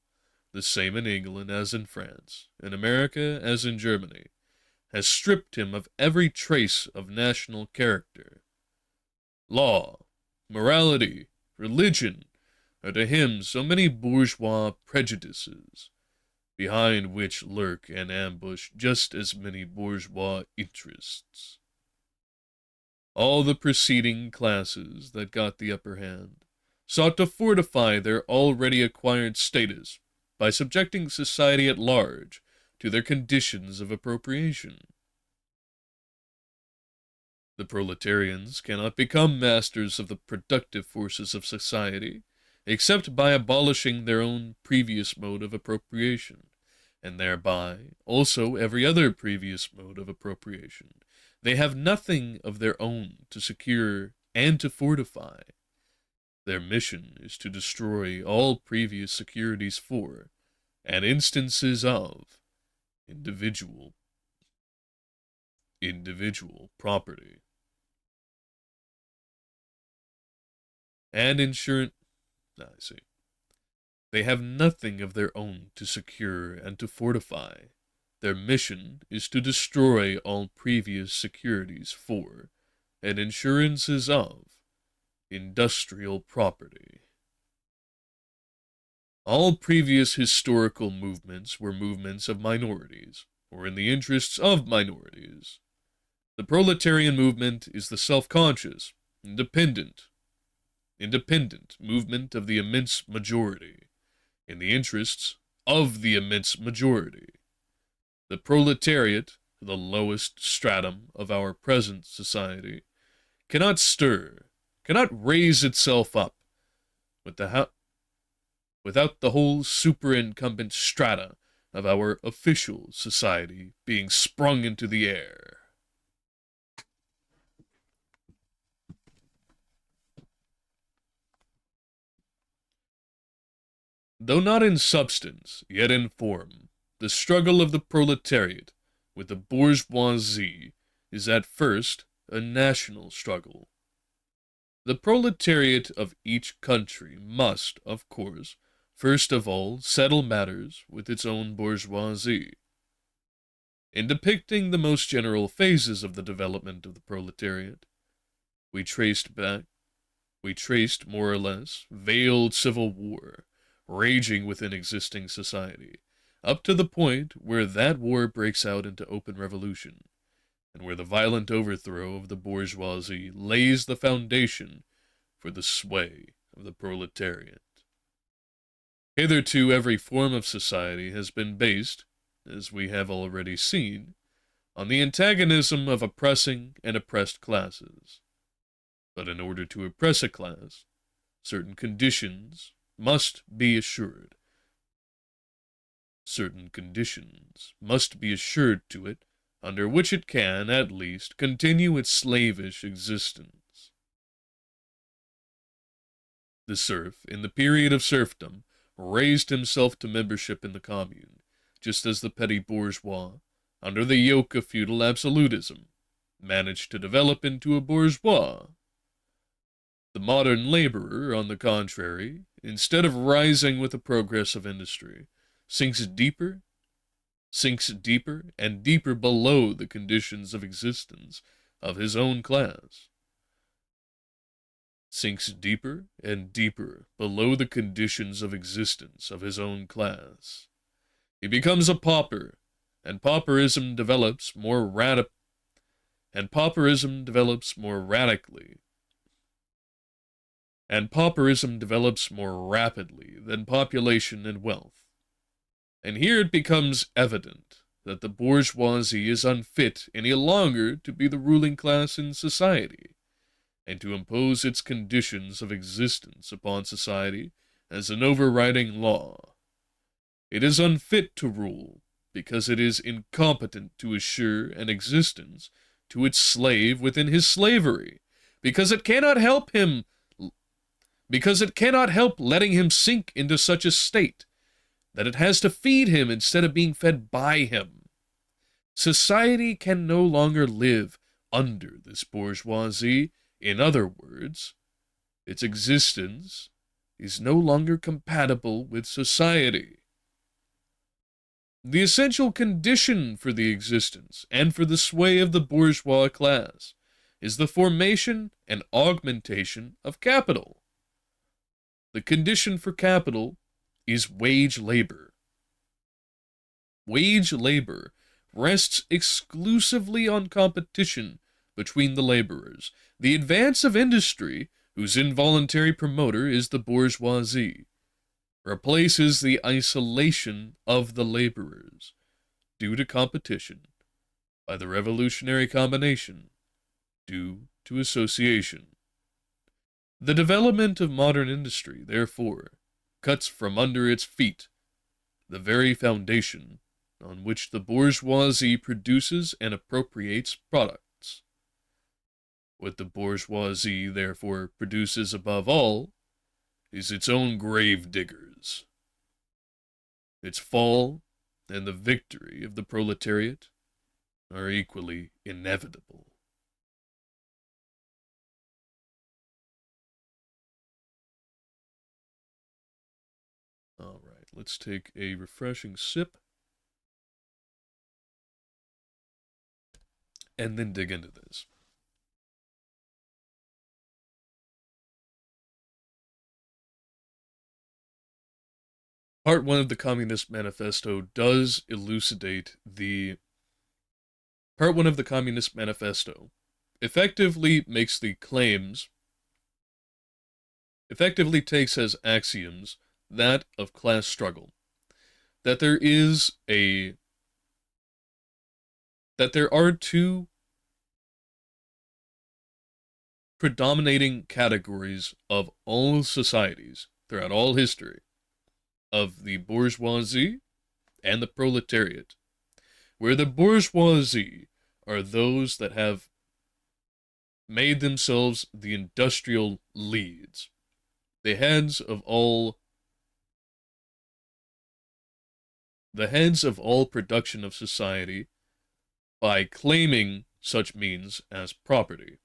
the same in England as in France, in America as in Germany, has stripped him of every trace of national character. Law, morality, religion are to him so many bourgeois prejudices, behind which lurk and ambush just as many bourgeois interests. All the preceding classes that got the upper hand sought to fortify their already acquired status by subjecting society at large to their conditions of appropriation. The proletarians cannot become masters of the productive forces of society, except by abolishing their own previous mode of appropriation, and thereby also every other previous mode of appropriation. They have nothing of their own to secure and to fortify. Their mission is to destroy all previous securities for, and instances of, individual property. And insurance. I see. They have nothing of their own to secure and to fortify. Their mission is to destroy all previous securities for, and insurances of, industrial property. All previous historical movements were movements of minorities, or in the interests of minorities. The proletarian movement is the self-conscious, independent movement of the immense majority, in the interests of the immense majority. The proletariat, the lowest stratum of our present society, cannot stir, cannot raise itself up without the whole superincumbent strata of our official society being sprung into the air. Though not in substance, yet in form, the struggle of the proletariat with the bourgeoisie is at first a national struggle. The proletariat of each country must, of course, first of all settle matters with its own bourgeoisie. In depicting the most general phases of the development of the proletariat, we traced more or less veiled civil war raging within existing society, up to the point where that war breaks out into open revolution, and where the violent overthrow of the bourgeoisie lays the foundation for the sway of the proletariat. Hitherto, every form of society has been based, as we have already seen, on the antagonism of oppressing and oppressed classes. But in order to oppress a class, certain conditions must be assured. Certain conditions must be assured to it under which it can, at least, continue its slavish existence. The serf, in the period of serfdom, raised himself to membership in the commune, just as the petty bourgeois, under the yoke of feudal absolutism, managed to develop into a bourgeois. The modern laborer, on the contrary, instead of rising with the progress of industry, sinks deeper and deeper below the conditions of existence of his own class. Sinks deeper and deeper below the conditions of existence of his own class. He becomes a pauper, and pauperism develops more radically than population and wealth. And here it becomes evident that the bourgeoisie is unfit any longer to be the ruling class in society, and to impose its conditions of existence upon society as an overriding law. It is unfit to rule because it is incompetent to assure an existence to its slave within his slavery, because it cannot help letting him sink into such a state that it has to feed him instead of being fed by him. Society can no longer live under this bourgeoisie. In other words, its existence is no longer compatible with society. The essential condition for the existence and for the sway of the bourgeois class is the formation and augmentation of capital. The condition for capital is wage labor. Wage labor rests exclusively on competition between the laborers. The advance of industry, whose involuntary promoter is the bourgeoisie, replaces the isolation of the laborers, due to competition, by the revolutionary combination, due to association. The development of modern industry, therefore, cuts from under its feet the very foundation on which the bourgeoisie produces and appropriates products. What the bourgeoisie, therefore, produces above all is its own grave diggers. Its fall and the victory of the proletariat are equally inevitable. All right, let's take a refreshing sip and then dig into this. Part 1 of the Communist Manifesto does elucidate the... Part 1 of the Communist Manifesto effectively makes the claims, effectively takes as axioms that of class struggle, that there are two predominating categories of all societies throughout all history, of the bourgeoisie and the proletariat, where the bourgeoisie are those that have made themselves the industrial leads, the heads of all the heads of all production of society by claiming such means as property.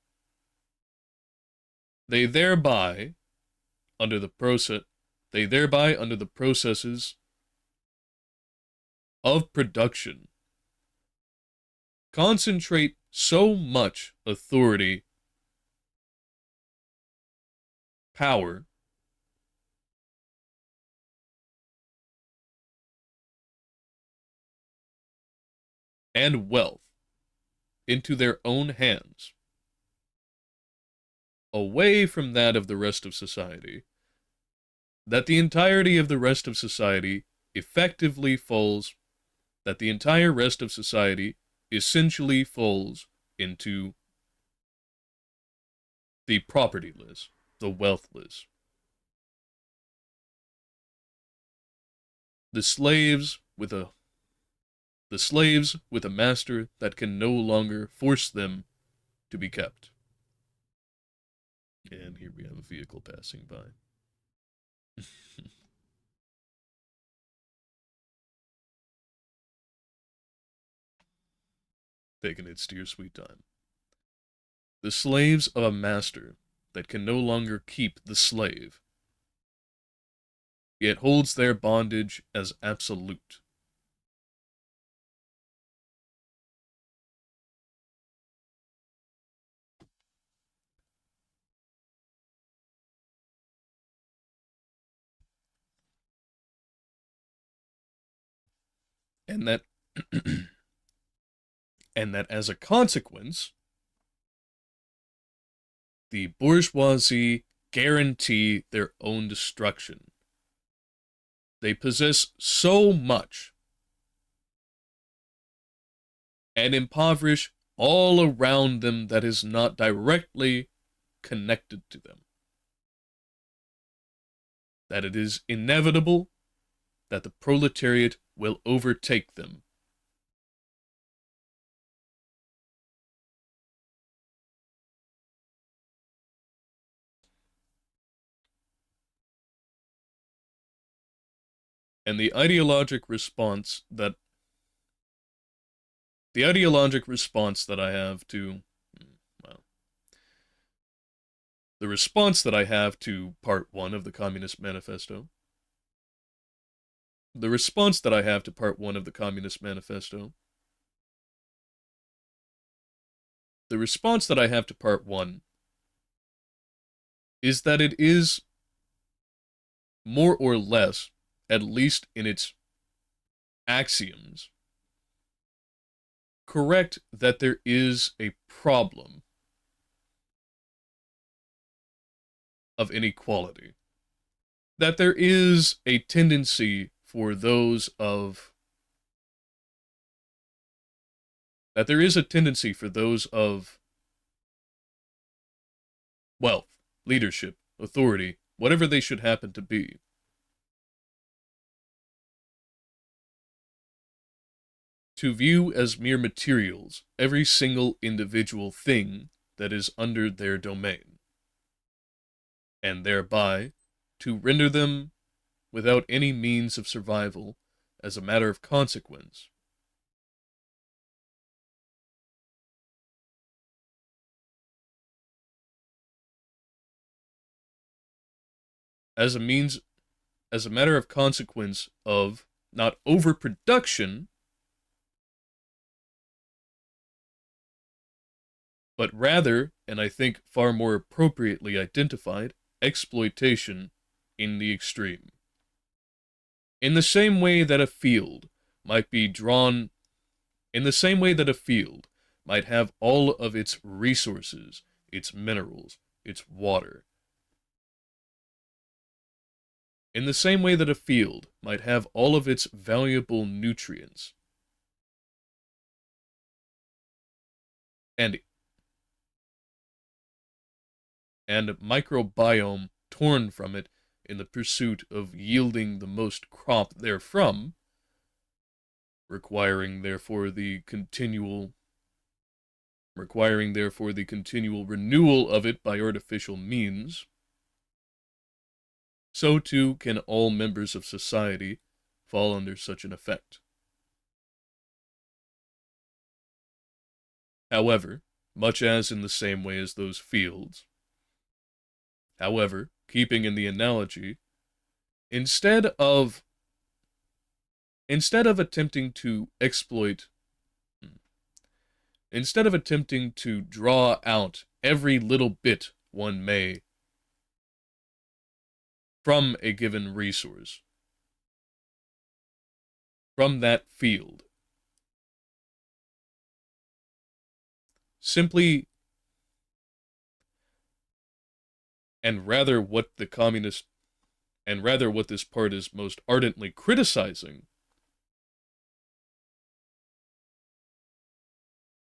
They thereby, under the processes of production, concentrate so much authority, power, and wealth into their own hands, away from that of the rest of society, that the entirety of the rest of society effectively falls, that the entire rest of society essentially falls into the propertyless, the wealthless. The slaves with a master that can no longer force them to be kept. And here we have a vehicle passing by. Taking its dear sweet time. The slaves of a master that can no longer keep the slave, yet holds their bondage as absolute. And that and that as a consequence, the bourgeoisie guarantee their own destruction. They possess so much and impoverish all around them that is not directly connected to them, that it is inevitable that the proletariat will overtake them. And the ideologic response that I have to, well, the response that I have to Part 1 of the Communist Manifesto, the response that I have to Part 1 of the Communist Manifesto, the response that I have to Part 1 is that it is more or less, at least in its axioms, correct that there is a problem of inequality, that there is a tendency for those of wealth, leadership, authority, whatever they should happen to be, to view as mere materials every single individual thing that is under their domain, and thereby to render them without any means of survival as a matter of consequence. As a matter of consequence of not overproduction, but rather, and I think far more appropriately identified, exploitation in the extreme. In the same way that a field might have all of its resources, its minerals, its water. In the same way that a field might have all of its valuable nutrients, and microbiome torn from it in the pursuit of yielding the most crop therefrom, requiring therefore the continual renewal of it by artificial means, so too can all members of society fall under such an effect. However, much as in the same way as those fields, however, keeping in the analogy, instead of attempting to exploit, instead of attempting to draw out every little bit one may from a given resource, from that field, simply, and rather what this part is most ardently criticizing,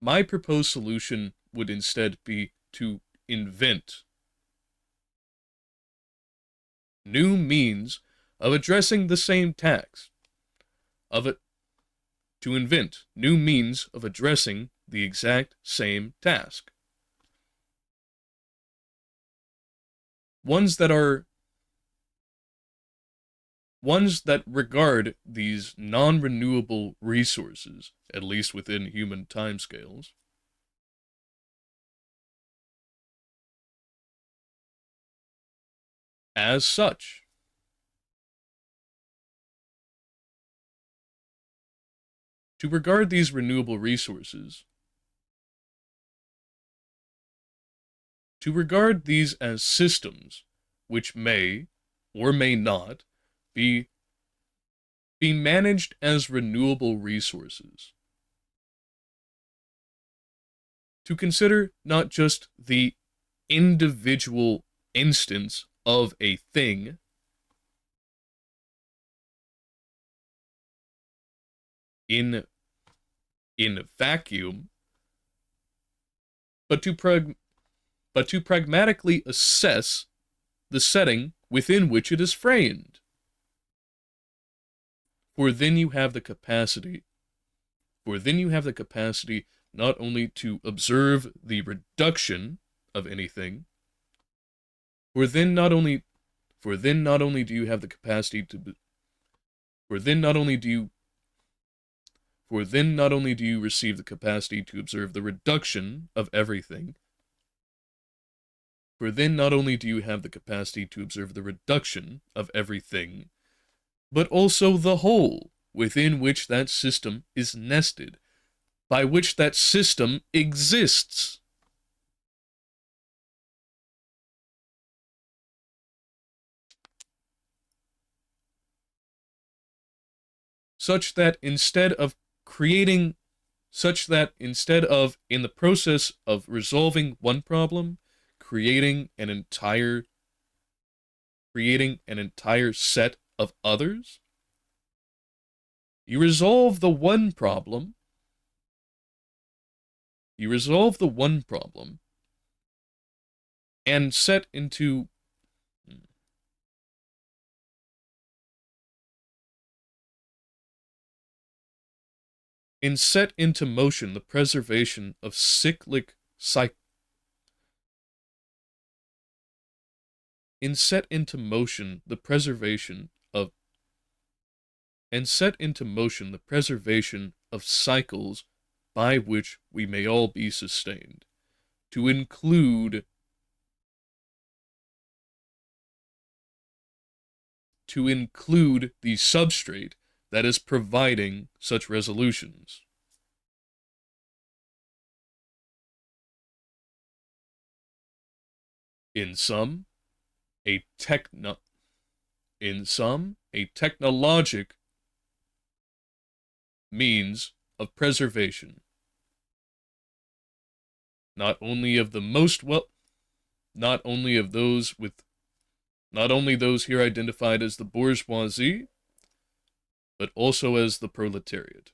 my proposed solution would instead be to invent new means of addressing the same task, to invent new means of addressing the exact same task. Ones that regard these non-renewable resources, at least within human timescales, as such. To regard these renewable resources, to regard these as systems which may or may not be managed as renewable resources. To consider not just the individual instance of a thing, in vacuum, but to pragmatically assess the setting within which it is framed. For then you have the capacity not only to observe the reduction of anything, for then not only do you have the capacity to receive the capacity to observe the reduction of everything, for then not only do you have the capacity to observe the reduction of everything, but also the whole within which that system is nested, by which that system exists. Such that instead of, in the process of resolving one problem, creating an entire set of others, you resolve the one problem, and set into motion the preservation of cyclic cycles. And set into motion the preservation of cycles by which we may all be sustained, to include the substrate that is providing such resolutions. In sum, a technologic means of preservation, not only of those here identified as the bourgeoisie, but also as the proletariat.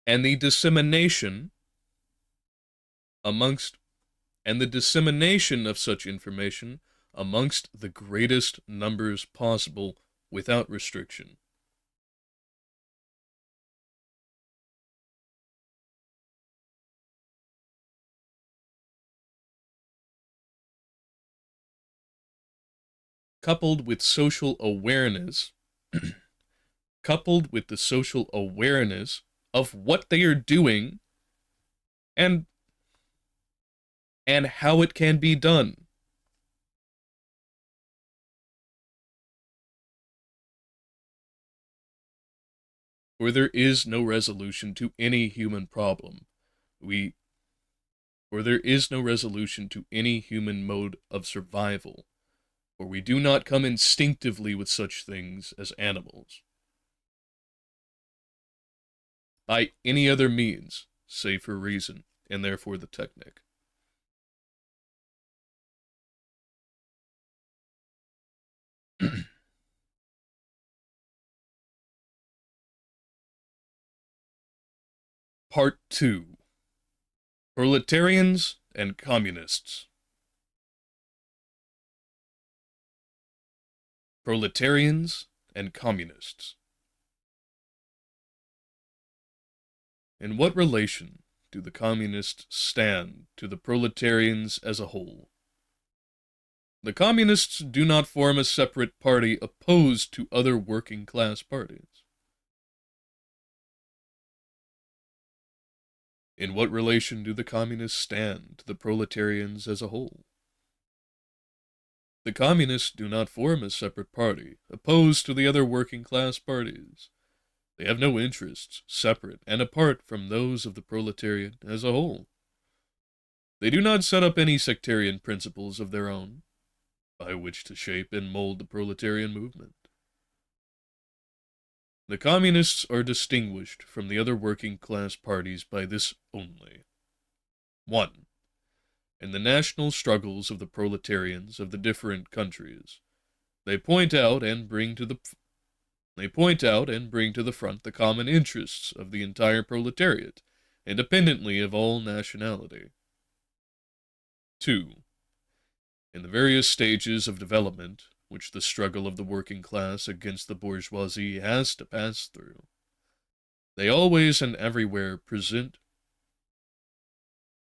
And the dissemination of such information amongst the greatest numbers possible without restriction. coupled with social awareness, coupled with the social awareness of what they are doing and how it can be done. For there is no resolution to any human problem. For there is no resolution to any human mode of survival, for we do not come instinctively with such things as animals. By any other means, save for reason, and therefore the technic. Part 2. Proletarians and Communists. Proletarians and Communists. In what relation do the Communists stand to the proletarians as a whole? The Communists do not form a separate party opposed to other working class parties. In what relation do the Communists stand to the proletarians as a whole? The Communists do not form a separate party opposed to the other working class parties. They have no interests separate and apart from those of the proletariat as a whole. They do not set up any sectarian principles of their own, by which to shape and mold the proletarian movement. The Communists are distinguished from the other working class parties by this only. 1. In the national struggles of the proletarians of the different countries, they point out and bring to the front the common interests of the entire proletariat, independently of all nationality. 2. In the various stages of development which the struggle of the working class against the bourgeoisie has to pass through, they always and everywhere represent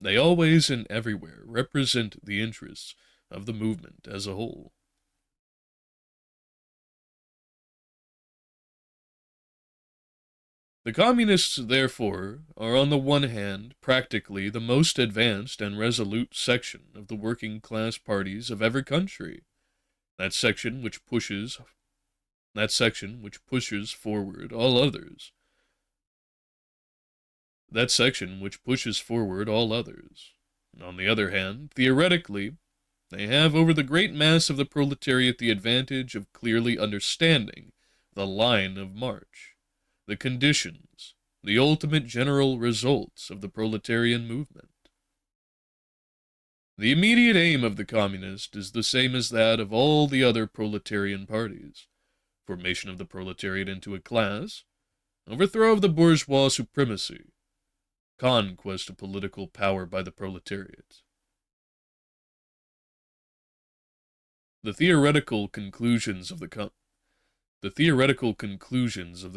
the interests of the movement as a whole. The Communists, therefore, are on the one hand practically the most advanced and resolute section of the working class parties of every country, that section which pushes forward all others. On the other hand, theoretically, they have over the great mass of the proletariat the advantage of clearly understanding the line of march, the conditions, the ultimate general results of the proletarian movement. The immediate aim of the communist is the same as that of all the other proletarian parties: formation of the proletariat into a class, overthrow of the bourgeois supremacy, conquest of political power by the proletariat. The theoretical conclusions of the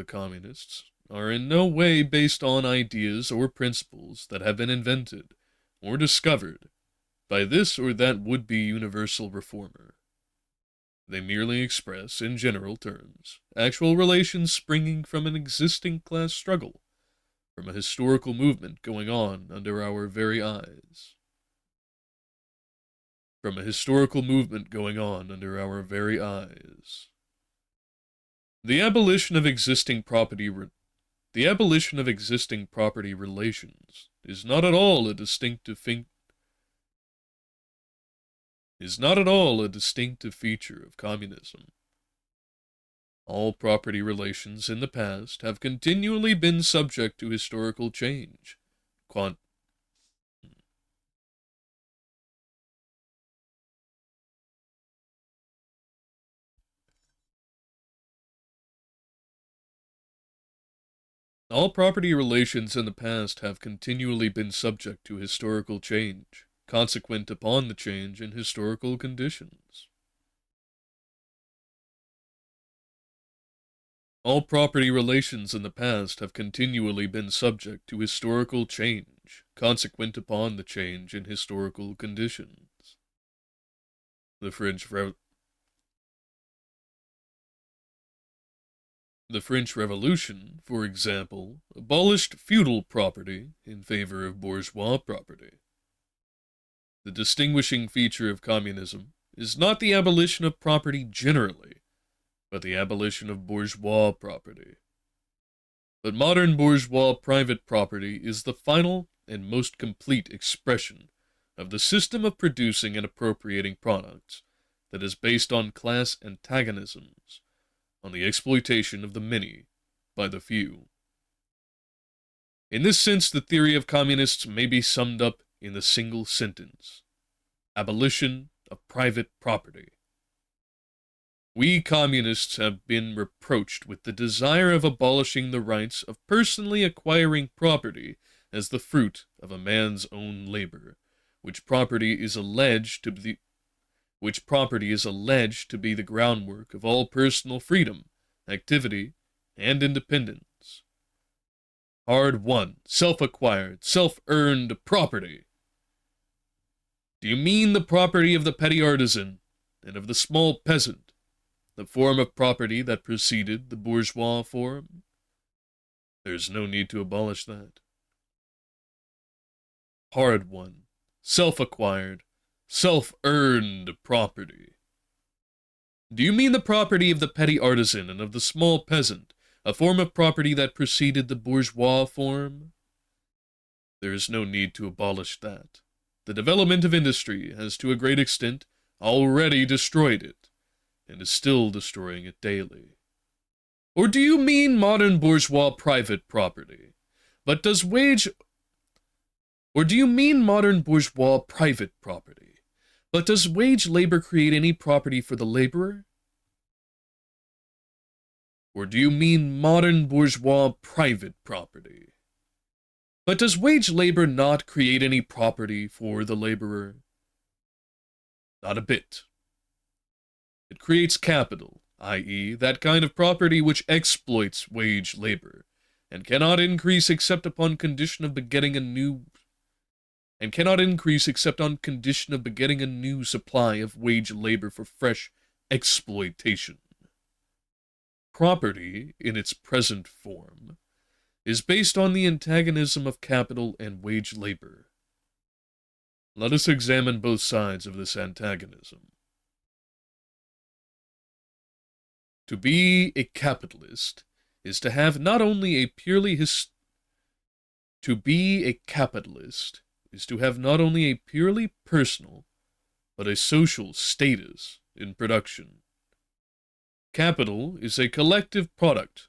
communists are in no way based on ideas or principles that have been invented or discovered by this or that would-be universal reformer. They merely express, in general terms, actual relations springing from an existing class struggle, from a historical movement going on under our very eyes. The abolition of existing property relations is not at all a distinctive feature of communism. All property relations in the past have continually been subject to historical change. All property relations in the past have continually been subject to historical change, consequent upon the change in historical conditions. All property relations in the past have continually been subject to historical change, consequent upon the change in historical conditions. The French The French Revolution, for example, abolished feudal property in favor of bourgeois property. The distinguishing feature of communism is not the abolition of property generally, but the abolition of bourgeois property. But modern bourgeois private property is the final and most complete expression of the system of producing and appropriating products that is based on class antagonisms, on the exploitation of the many by the few. In this sense, the theory of communists may be summed up in the single sentence: abolition of private property. We communists have been reproached with the desire of abolishing the rights of personally acquiring property as the fruit of a man's own labor, which property is alleged to be the groundwork of all personal freedom, activity, and independence. Hard-won, self-acquired, self-earned property. Do you mean the property of the petty artisan and of the small peasant, the form of property that preceded the bourgeois form? There's no need to abolish that. Hard-won, self-acquired, self-earned property. Do you mean the property of the petty artisan and of the small peasant, a form of property that preceded the bourgeois form? There is no need to abolish that. The development of industry has to a great extent already destroyed it, and is still destroying it daily. Or do you mean modern bourgeois private property? Or do you mean modern bourgeois private property? But does wage labor create any property for the laborer? Or do you mean modern bourgeois private property? But does wage labor not create any property for the laborer? Not a bit. It creates capital, i.e., that kind of property which exploits wage labor, and cannot increase except upon condition of begetting a new supply of wage labor for fresh exploitation. Property, in its present form, is based on the antagonism of capital and wage labor. Let us examine both sides of this antagonism. To be a capitalist is to have not only a purely personal, but a social status in production. Capital is a collective product,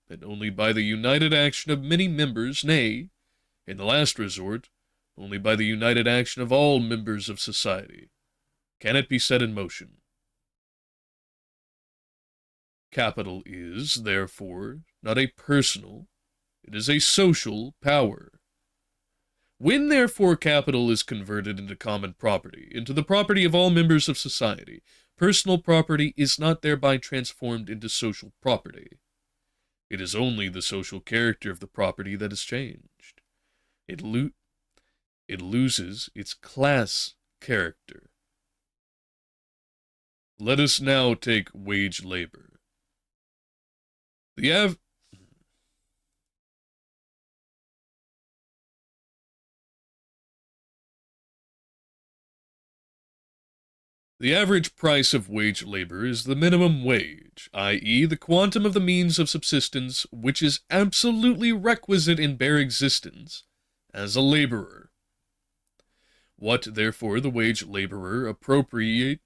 and only by the united action of many members, nay, in the last resort, only by the united action of all members of society, can it be set in motion. Capital is, therefore, not a personal, it is a social power. When, therefore, capital is converted into common property, into the property of all members of society, personal property is not thereby transformed into social property. It is only the social character of the property that is changed. It loses its class character. Let us now take wage labor. The average price of wage labor is the minimum wage, i.e., the quantum of the means of subsistence which is absolutely requisite in bare existence as a laborer. What, therefore, the wage laborer appropriates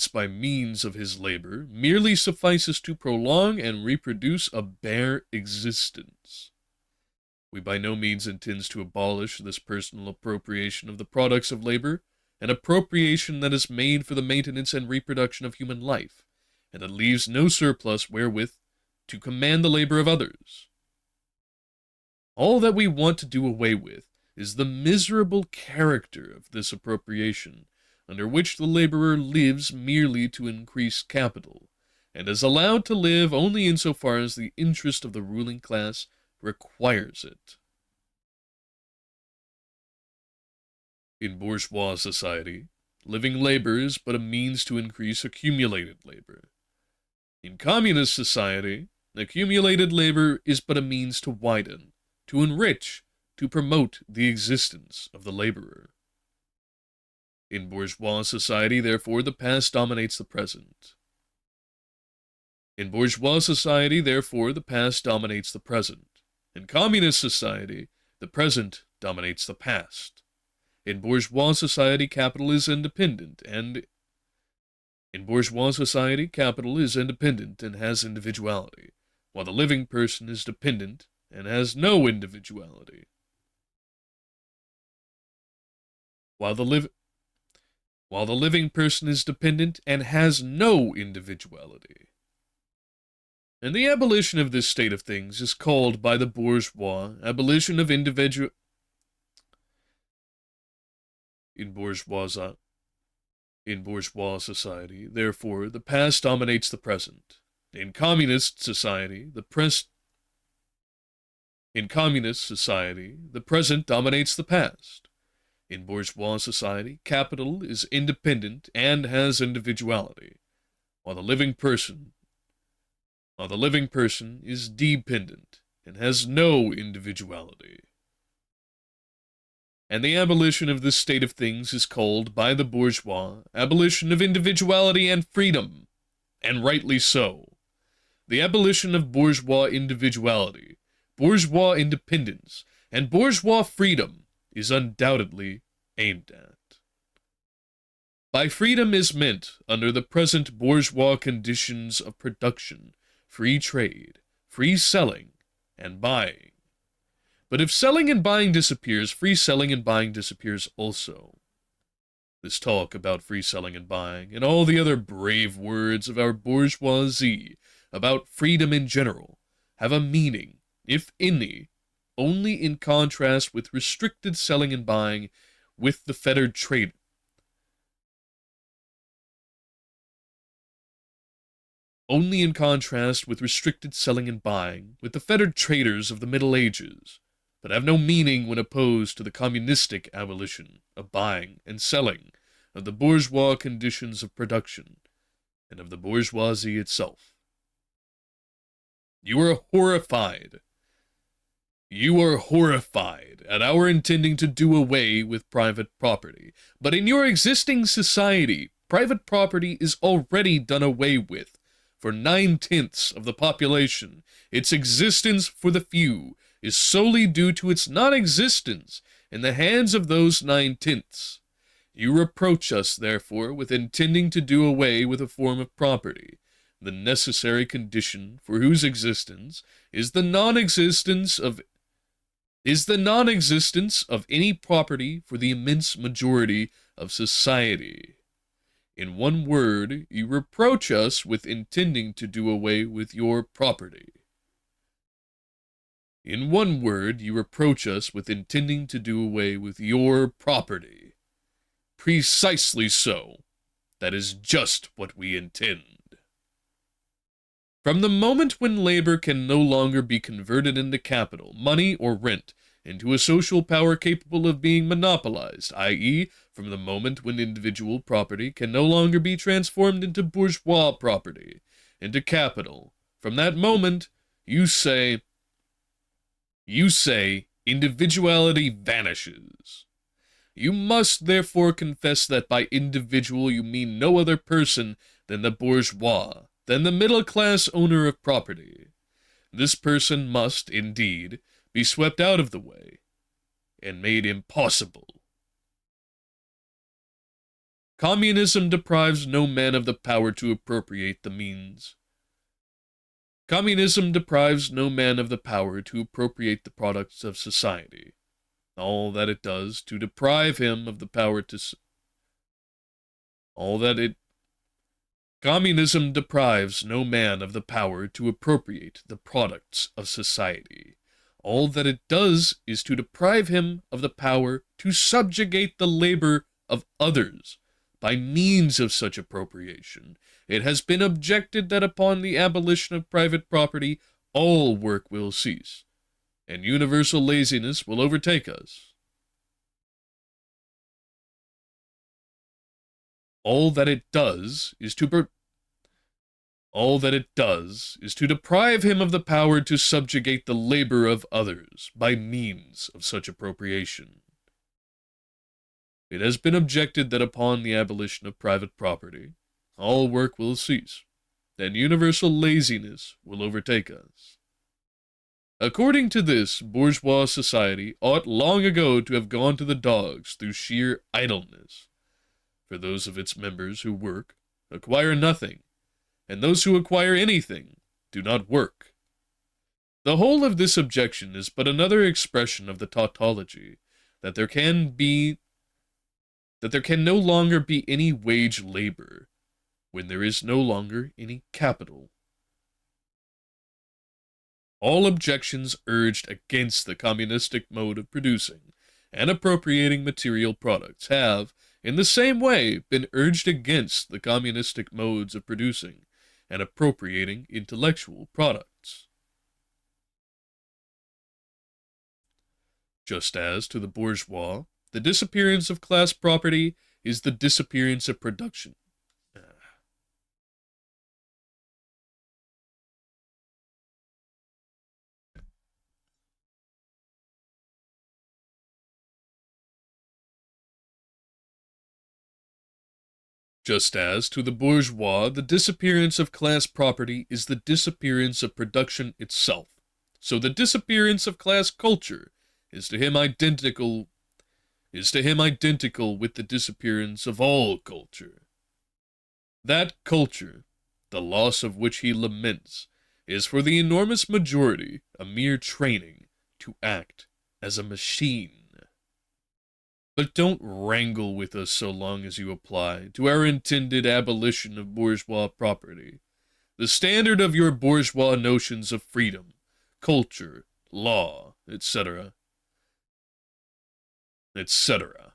by means of his labor merely suffices to prolong and reproduce a bare existence. We by no means intend to abolish this personal appropriation of the products of labor, an appropriation that is made for the maintenance and reproduction of human life, and that leaves no surplus wherewith to command the labor of others. All that we want to do away with is the miserable character of this appropriation, under which the laborer lives merely to increase capital, and is allowed to live only insofar as the interest of the ruling class requires it. In bourgeois society, living labor is but a means to increase accumulated labor, In communist society, accumulated labor is but a means to widen, to enrich, to promote the existence of the laborer. In bourgeois society, therefore, the past dominates the present. In bourgeois society, therefore, the past dominates the present. In communist society, the present dominates the past. In bourgeois society, capital is independent, and in bourgeois society, capital is independent and has individuality, while the living person is dependent and has no individuality. While the living person is dependent and has no individuality. And the abolition of this state of things is called by the bourgeois abolition of individual. In bourgeois society, therefore, the past dominates the present. In communist society, the present dominates the past. In bourgeois society, capital is independent and has individuality, while the living person is dependent and has no individuality. And the abolition of this state of things is called by the bourgeois abolition of individuality and freedom, and rightly so. The abolition of bourgeois individuality, bourgeois independence, and bourgeois freedom is undoubtedly aimed at. By freedom is meant, under the present bourgeois conditions of production, free trade, free selling, and buying. But if selling and buying disappears, free selling and buying disappears also. This talk about free selling and buying, and all the other brave words of our bourgeoisie about freedom in general, have a meaning, if any, only in contrast with restricted selling and buying with the fettered trade. Only in contrast with restricted selling and buying with the fettered traders of the Middle Ages, but have no meaning when opposed to the communistic abolition of buying and selling, of the bourgeois conditions of production, and of the bourgeoisie itself. You are horrified at our intending to do away with private property. But in your existing society, private property is already done away with. For 9/10 of the population, its existence for the few is solely due to its non-existence in the hands of those 9/10. You reproach us, therefore, with intending to do away with a form of property, the necessary condition for whose existence is the non-existence of any property for the immense majority of society. In one word, you reproach us with intending to do away with your property. In one word, you reproach us with intending to do away with your property. Precisely so. That is just what we intend. From the moment when labor can no longer be converted into capital, money, or rent, into a social power capable of being monopolized, i.e., from the moment when individual property can no longer be transformed into bourgeois property, into capital, from that moment, you say, individuality vanishes. You must therefore confess that by individual you mean no other person than the bourgeois, than the middle-class owner of property. This person must, indeed, be swept out of the way and made impossible. Communism deprives no man of the power to appropriate the means. Communism deprives no man of the power to appropriate the products of society. All that it does to deprive him of the power to... Communism deprives no man of the power to appropriate the products of society. All that it does is to deprive him of the power to subjugate the labor of others. By means of such appropriation, it has been objected that upon the abolition of private property, all work will cease, and universal laziness will overtake us. All that it does is to All that it does is to deprive him of the power to subjugate the labor of others by means of such appropriation. It has been objected that upon the abolition of private property, all work will cease, and universal laziness will overtake us. According to this, bourgeois society ought long ago to have gone to the dogs through sheer idleness, for those of its members who work acquire nothing, and those who acquire anything do not work. The whole of this objection is but another expression of the tautology that there can no longer be any wage labor when there is no longer any capital. All objections urged against the communistic mode of producing and appropriating material products have, in the same way, been urged against the communistic modes of producing and appropriating intellectual products. Just as, to the bourgeois, the disappearance of class property is the disappearance of production. Just as, to the bourgeois, the disappearance of class property is the disappearance of production itself, so the disappearance of class culture is to him identical with the disappearance of all culture. That culture, the loss of which he laments, is for the enormous majority a mere training to act as a machine. But don't wrangle with us so long as you apply to our intended abolition of bourgeois property the standard of your bourgeois notions of freedom, culture, law, etc., etc.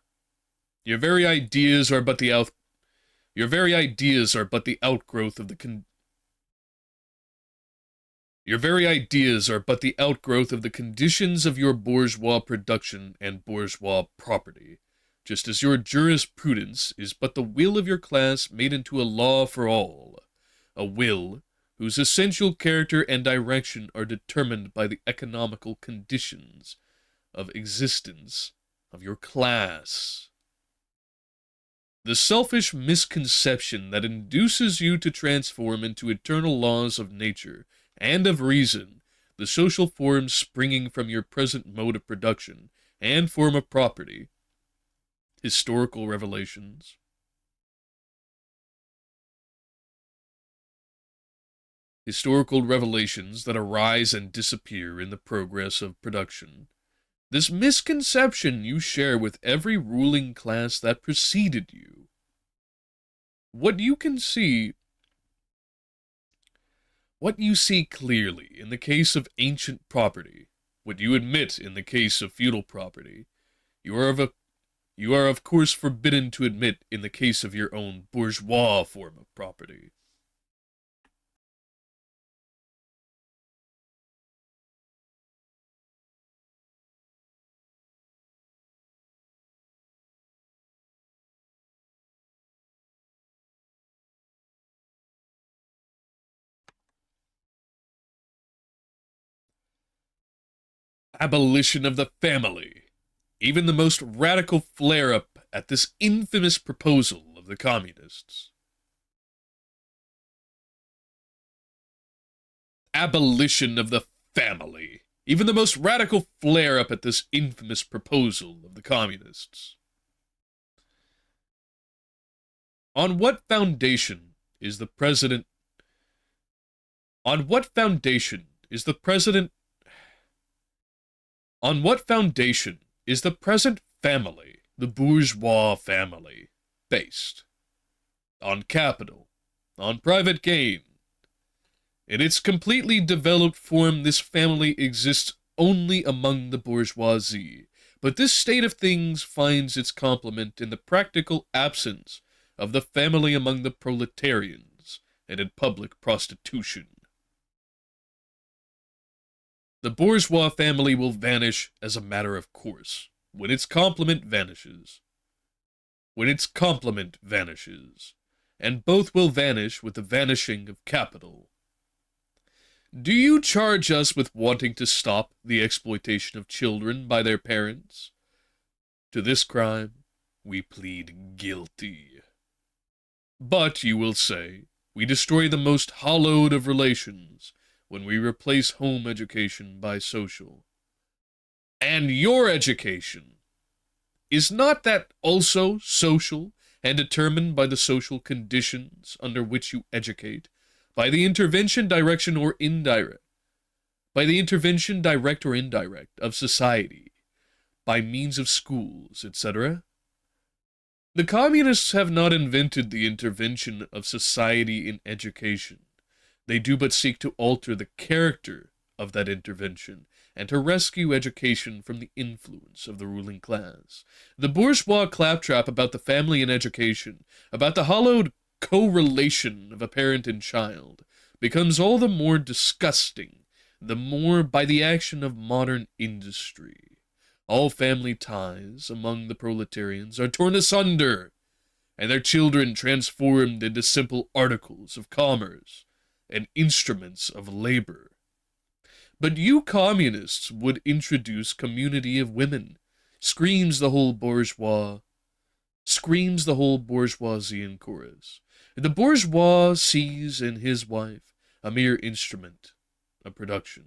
Your very ideas are but the outgrowth of the conditions of your bourgeois production and bourgeois property, just as your jurisprudence is but the will of your class made into a law for all, a will whose essential character and direction are determined by the economical conditions of existence of your class. The selfish misconception that induces you to transform into eternal laws of nature and of reason the social forms springing from your present mode of production and form of property, historical revelations that arise and disappear in the progress of production. This misconception you share with every ruling class that preceded you. What you see clearly in the case of ancient property, what you admit in the case of feudal property, you are of course forbidden to admit in the case of your own bourgeois form of property. Abolition of the family. Even the most radical flare-up at this infamous proposal of the communists. Abolition of the family. Even the most radical flare-up at this infamous proposal of the communists. On what foundation is the present family, the bourgeois family, based? On capital, on private gain. In its completely developed form, this family exists only among the bourgeoisie, but this state of things finds its complement in the practical absence of the family among the proletarians and in public prostitution. The bourgeois family will vanish as a matter of course, when its complement vanishes. and both will vanish with the vanishing of capital. Do you charge us with wanting to stop the exploitation of children by their parents? To this crime, we plead guilty. But, you will say, we destroy the most hallowed of relations when we replace home education by social. And your education, is not that also social and determined by the social conditions under which you educate, by the intervention, direction, or indirect, by the intervention, direct or indirect, of society, by means of schools, etc.? The communists have not invented the intervention of society in education. They do but seek to alter the character of that intervention, and to rescue education from the influence of the ruling class. The bourgeois claptrap about the family and education, about the hollowed correlation of a parent and child, becomes all the more disgusting, the more by the action of modern industry. All family ties among the proletarians are torn asunder, and their children transformed into simple articles of commerce and instruments of labor. But you communists would introduce community of women, screams the whole bourgeoisie in chorus. The bourgeois sees in his wife a mere instrument of production.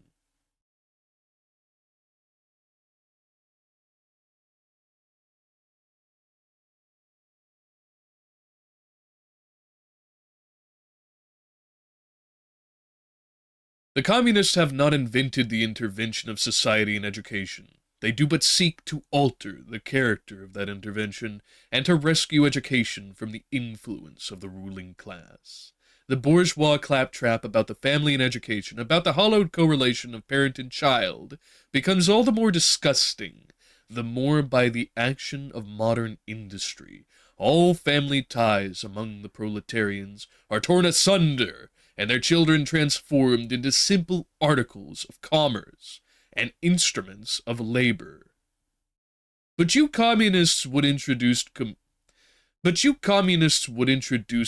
The communists have not invented the intervention of society in education. They do but seek to alter the character of that intervention, and to rescue education from the influence of the ruling class. The bourgeois claptrap about the family and education, about the hollowed correlation of parent and child, becomes all the more disgusting, the more by the action of modern industry. All family ties among the proletarians are torn asunder, and their children transformed into simple articles of commerce and instruments of labor. But you communists would introduce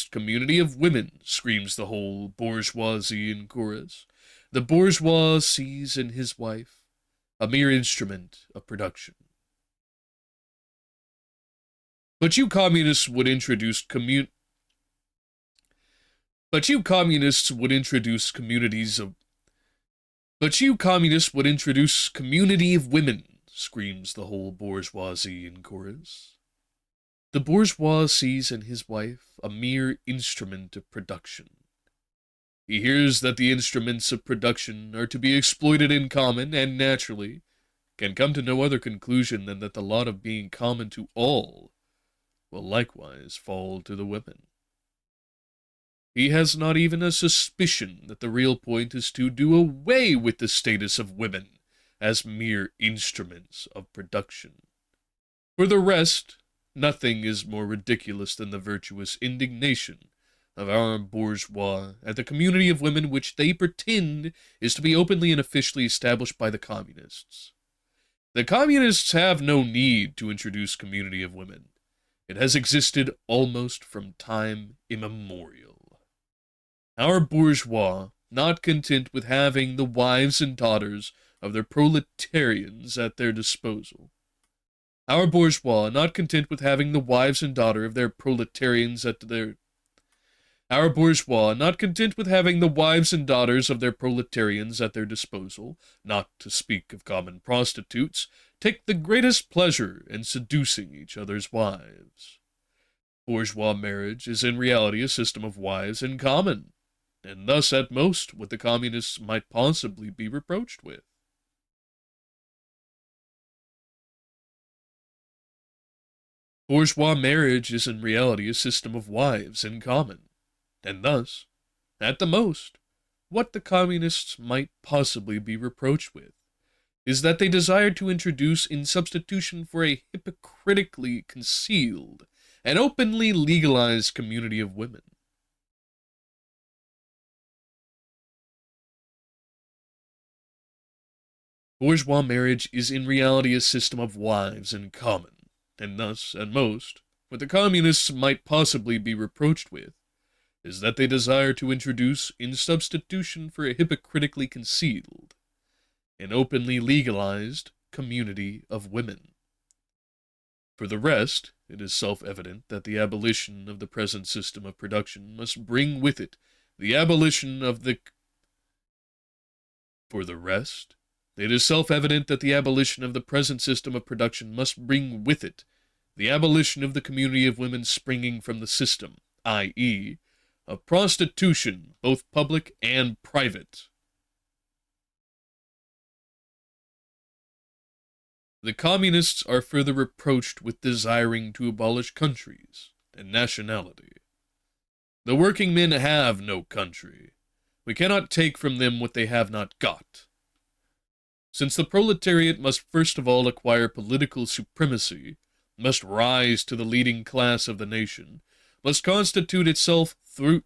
community of women, screams the whole bourgeoisie in chorus. The bourgeois sees in his wife a mere instrument of production. But you communists would introduce communities of community of women, screams the whole bourgeoisie in chorus. The bourgeois sees in his wife a mere instrument of production. He hears that the instruments of production are to be exploited in common, and naturally can come to no other conclusion than that the lot of being common to all will likewise fall to the women. He has not even a suspicion that the real point is to do away with the status of women as mere instruments of production. For the rest, nothing is more ridiculous than the virtuous indignation of our bourgeois at the community of women which they pretend is to be openly and officially established by the communists. The communists have no need to introduce community of women. It has existed almost from time immemorial. Our bourgeois, not content with having the wives and daughters of their proletarians at their disposal, take the greatest pleasure in seducing each other's wives. Bourgeois marriage is in reality a system of wives in common, and thus at most what the communists might possibly be reproached with. Bourgeois marriage is in reality a system of wives in common, and thus, at the most, what the communists might possibly be reproached with is that they desired to introduce in substitution for a hypocritically concealed and openly legalized community of women. Bourgeois marriage is in reality a system of wives in common, and thus, at most, what the communists might possibly be reproached with is that they desire to introduce, in substitution for a hypocritically concealed and openly legalized community of women. For the rest, it is self-evident that the abolition of the present system of production must bring with it the abolition of the... For the rest, it is self-evident that the abolition of the present system of production must bring with it the abolition of the community of women springing from the system, i.e., of prostitution, both public and private. The communists are further reproached with desiring to abolish countries and nationality. The working men have no country. We cannot take from them what they have not got. Since the proletariat must first of all acquire political supremacy, must rise to the leading class of the nation, must constitute itself the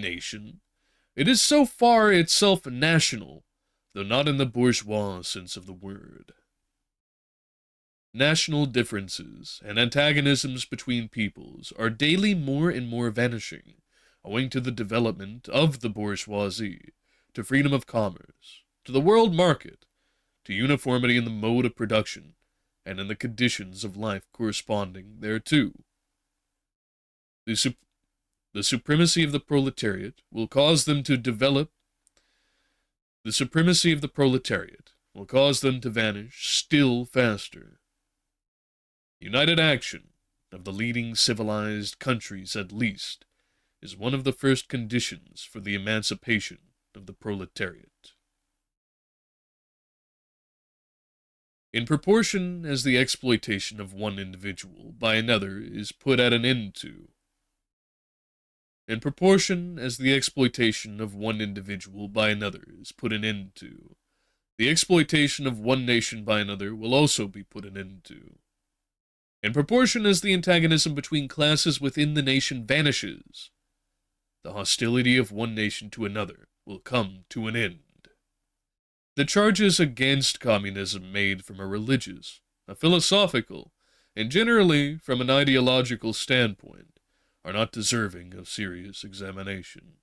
nation, it is so far itself national, though not in the bourgeois sense of the word. National differences and antagonisms between peoples are daily more and more vanishing, owing to the development of the bourgeoisie, to freedom of commerce, to the world market, to uniformity in the mode of production, and in the conditions of life corresponding thereto. The supremacy of the proletariat will cause them to develop. The supremacy of the proletariat will cause them to vanish still faster. United action of the leading civilized countries, at least, is one of the first conditions for the emancipation of the proletariat. In proportion as the exploitation of one individual by another is put at an end to, in proportion as the exploitation of one individual by another is put an end to, the exploitation of one nation by another will also be put an end to. In proportion as the antagonism between classes within the nation vanishes, the hostility of one nation to another will come to an end. The charges against communism made from a religious, a philosophical, and generally from an ideological standpoint are not deserving of serious examination.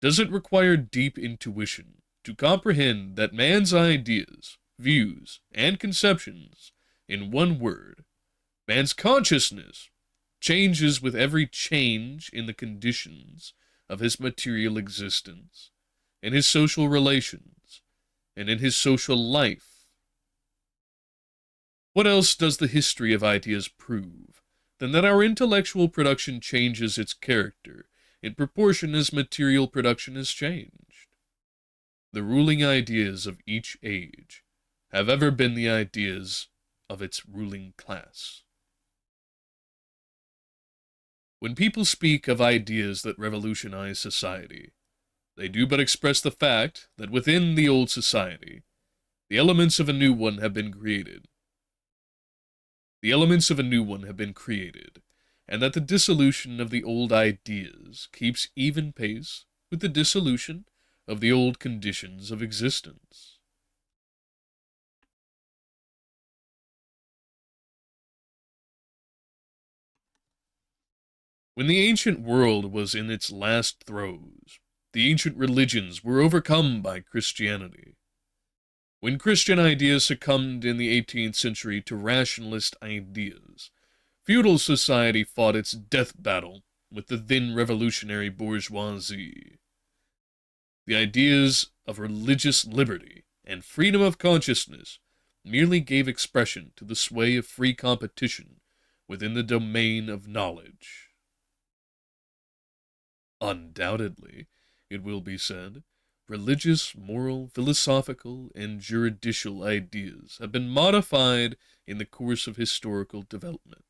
Does it require deep intuition to comprehend that man's ideas, views, and conceptions, in one word, man's consciousness, changes with every change in the conditions of his material existence, in his social relations, and in his social life? What else does the history of ideas prove than that our intellectual production changes its character in proportion as material production has changed? The ruling ideas of each age have ever been the ideas of its ruling class. When people speak of ideas that revolutionize society, they do but express the fact that within the old society, the elements of a new one have been created. And that the dissolution of the old ideas keeps even pace with the dissolution of the old conditions of existence. When the ancient world was in its last throes, the ancient religions were overcome by Christianity. When Christian ideas succumbed in the 18th century to rationalist ideas, feudal society fought its death battle with the then revolutionary bourgeoisie. The ideas of religious liberty and freedom of consciousness merely gave expression to the sway of free competition within the domain of knowledge. Undoubtedly, it will be said, religious, moral, philosophical, and juridical ideas have been modified in the course of historical development.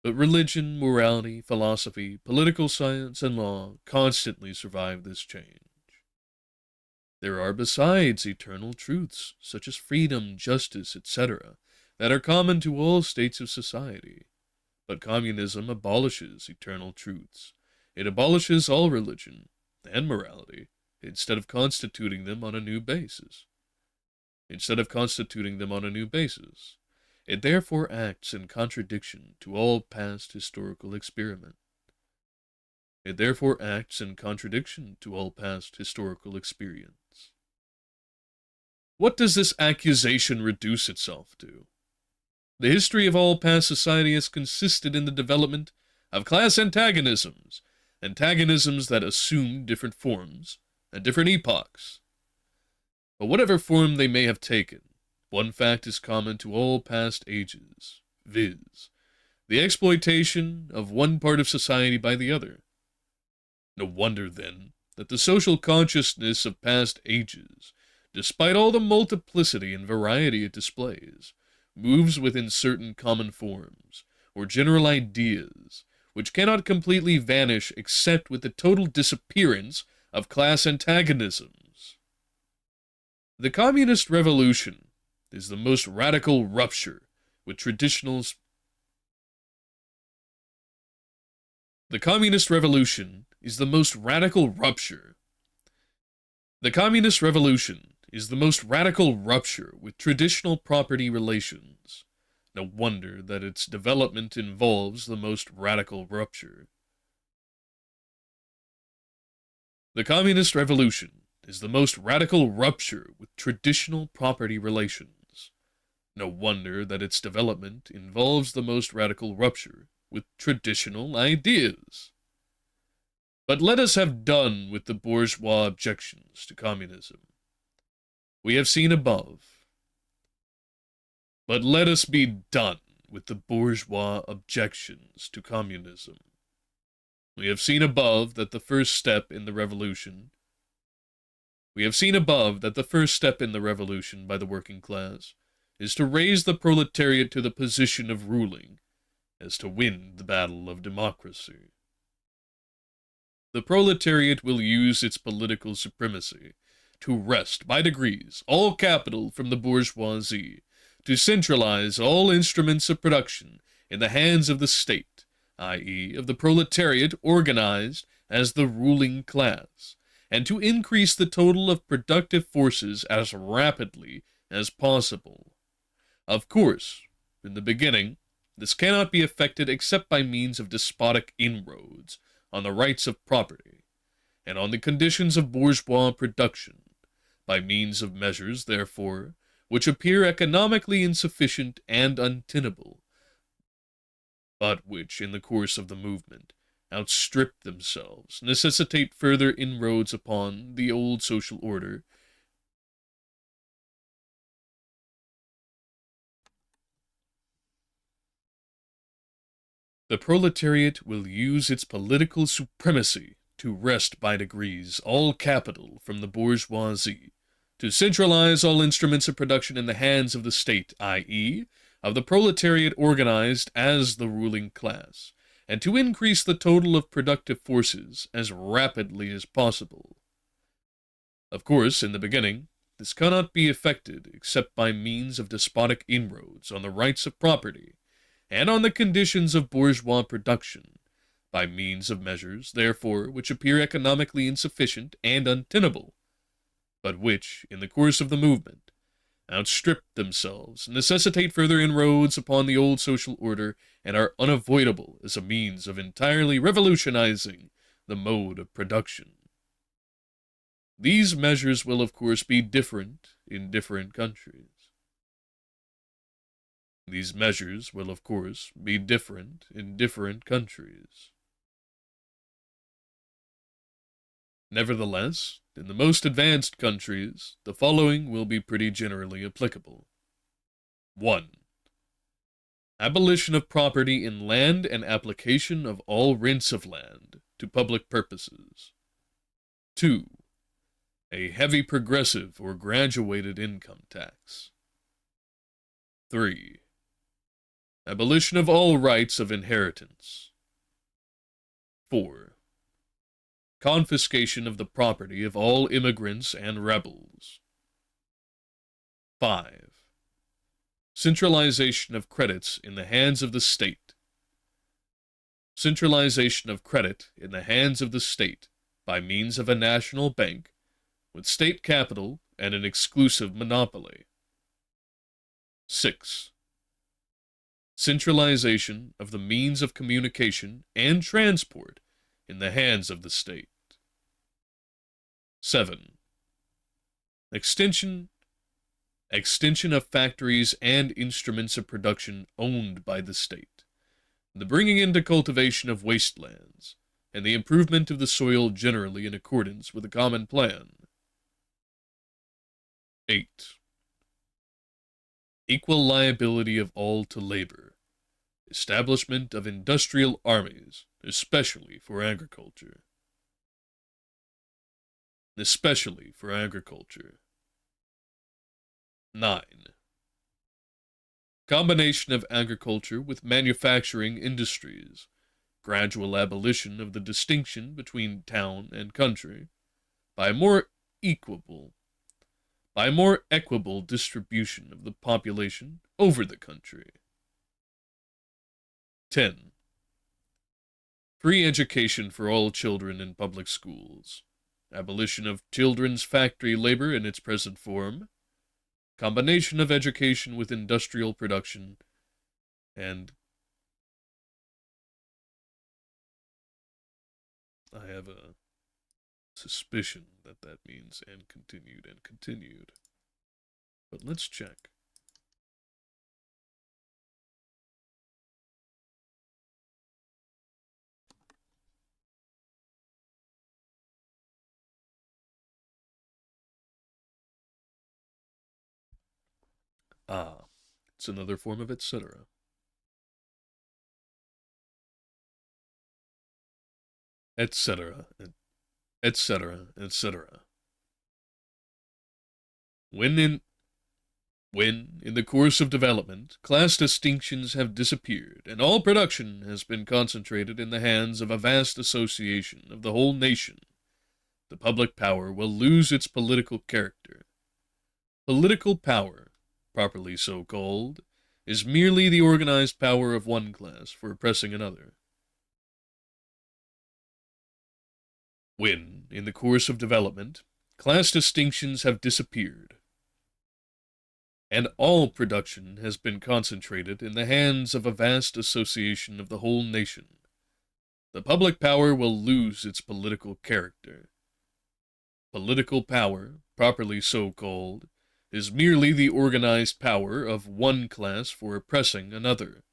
But religion, morality, philosophy, political science, and law constantly survive this change. There are besides eternal truths, such as freedom, justice, etc., that are common to all states of society. But communism abolishes eternal truths. It abolishes all religion and morality, instead of constituting them on a new basis. instead of constituting them on a new basis. It therefore acts in contradiction to all past historical experiment. It therefore acts in contradiction to all past historical experience. What does this accusation reduce itself to? The history of all past society has consisted in the development of class antagonisms, antagonisms that assume different forms at different epochs. But whatever form they may have taken, one fact is common to all past ages, viz., the exploitation of one part of society by the other. No wonder, then, that the social consciousness of past ages, despite all the multiplicity and variety it displays, moves within certain common forms, or general ideas, which cannot completely vanish except with the total disappearance of class antagonisms. The Communist Revolution is the most radical rupture with traditionals. The Communist Revolution is the most radical rupture. The Communist Revolution is the most radical rupture with traditional property relations. No wonder that its development involves the most radical rupture. The Communist Revolution is the most radical rupture with traditional property relations. No wonder that its development involves the most radical rupture with traditional ideas. But let us have done with the bourgeois objections to communism. We have seen above. But let us be done with the bourgeois objections to communism. We have seen above that the first step in the revolution by the working class is to raise the proletariat to the position of ruling, as to win the battle of democracy. The proletariat will use its political supremacy to wrest by degrees all capital from the bourgeoisie, to centralize all instruments of production in the hands of the state, i.e., of the proletariat organized as the ruling class, and to increase the total of productive forces as rapidly as possible. Of course, in the beginning, this cannot be effected except by means of despotic inroads on the rights of property, and on the conditions of bourgeois production, by means of measures, therefore, which appear economically insufficient and untenable, but which, in the course of the movement, outstrip themselves, necessitate further inroads upon the old social order, The proletariat will use its political supremacy to wrest by degrees all capital from the bourgeoisie, to centralize all instruments of production in the hands of the state, i.e., of the proletariat organized as the ruling class, and to increase the total of productive forces as rapidly as possible. Of course, in the beginning, this cannot be effected except by means of despotic inroads on the rights of property, and on the conditions of bourgeois production, by means of measures, therefore, which appear economically insufficient and untenable, but which, in the course of the movement, outstrip themselves, necessitate further inroads upon the old social order, and are unavoidable as a means of entirely revolutionizing the mode of production. These measures will, of course, be different in different countries. These measures will, of course, be different in different countries. Nevertheless, in the most advanced countries, the following will be pretty generally applicable. 1. Abolition of property in land and application of all rents of land to public purposes. 2. A heavy progressive or graduated income tax. 3. Abolition of all rights of inheritance. 4. Confiscation of the property of all immigrants and rebels. 5. Centralization of credits in the hands of the state. Centralization of credit in the hands of the state by means of a national bank with state capital and an exclusive monopoly. 6. Centralization of the means of communication and transport in the hands of the state. 7. Extension of factories and instruments of production owned by the state, the bringing into cultivation of wastelands, and the improvement of the soil generally in accordance with a common plan. 8. Equal liability of all to labor, establishment of industrial armies, especially for agriculture. 9. Combination of agriculture with manufacturing industries, gradual abolition of the distinction between town and country, by more equitable distribution of the population over the country. 10. Free education for all children in public schools, abolition of children's factory labor in its present form, combination of education with industrial production, and I have a suspicion that that means and continued. But let's check. Ah, it's another form of etc. Etc. Etc. Etc. When in the course of development, class distinctions have disappeared, and all production has been concentrated in the hands of a vast association of the whole nation, the public power will lose its political character. Political power, properly so called, is merely the organized power of one class for oppressing another. When, in the course of development, class distinctions have disappeared, and all production has been concentrated in the hands of a vast association of the whole nation, the public power will lose its political character. Political power, properly so called, is merely the organized power of one class for oppressing another.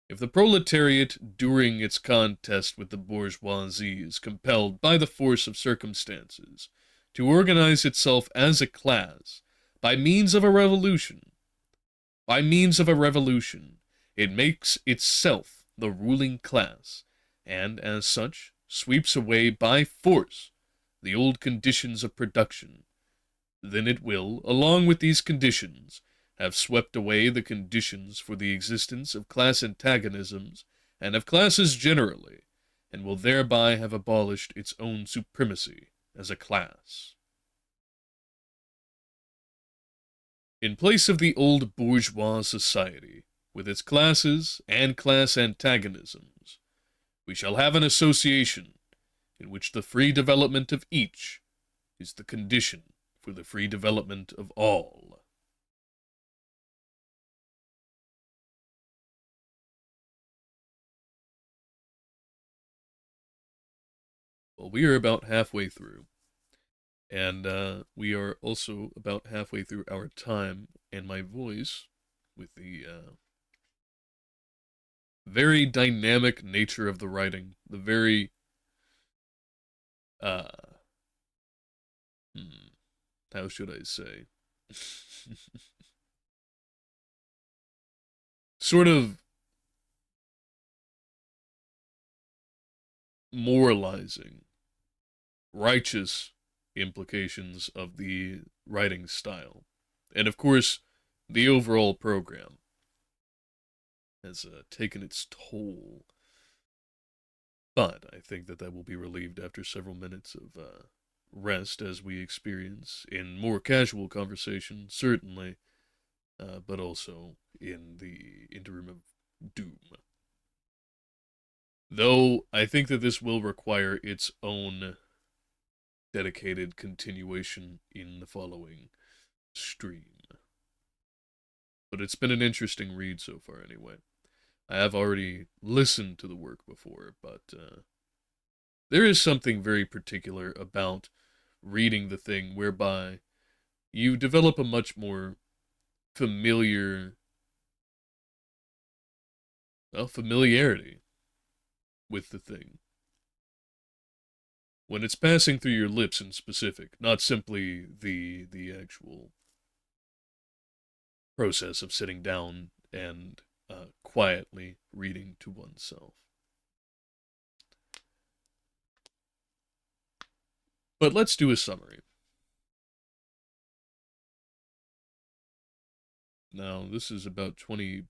If the proletariat during its contest with the bourgeoisie is compelled by the force of circumstances to organize itself as a class by means of a revolution, it makes itself the ruling class, and as such sweeps away by force the old conditions of production. Then it will, along with these conditions, have swept away the conditions for the existence of class antagonisms and of classes generally, and will thereby have abolished its own supremacy as a class. In place of the old bourgeois society, with its classes and class antagonisms, we shall have an association in which the free development of each is the condition for the free development of all. Well, we are about halfway through, and we are also about halfway through our time, and my voice, with the very dynamic nature of the writing, the very uh, how should I say, sort of moralizing, righteous implications of the writing style. And of course, the overall program has taken its toll. But I think that that will be relieved after several minutes of rest as we experience in more casual conversation, certainly, but also in the interim of doom. Though I think that this will require its own dedicated continuation in the following stream. but it's been an interesting read so far anyway. I have already listened to the work before, but there is something very particular about reading the thing whereby you develop a much more familiar, well, familiarity with the thing. When it's passing through your lips in specific, not simply the actual process of sitting down and quietly reading to oneself. But let's do a summary. Now, this is about 20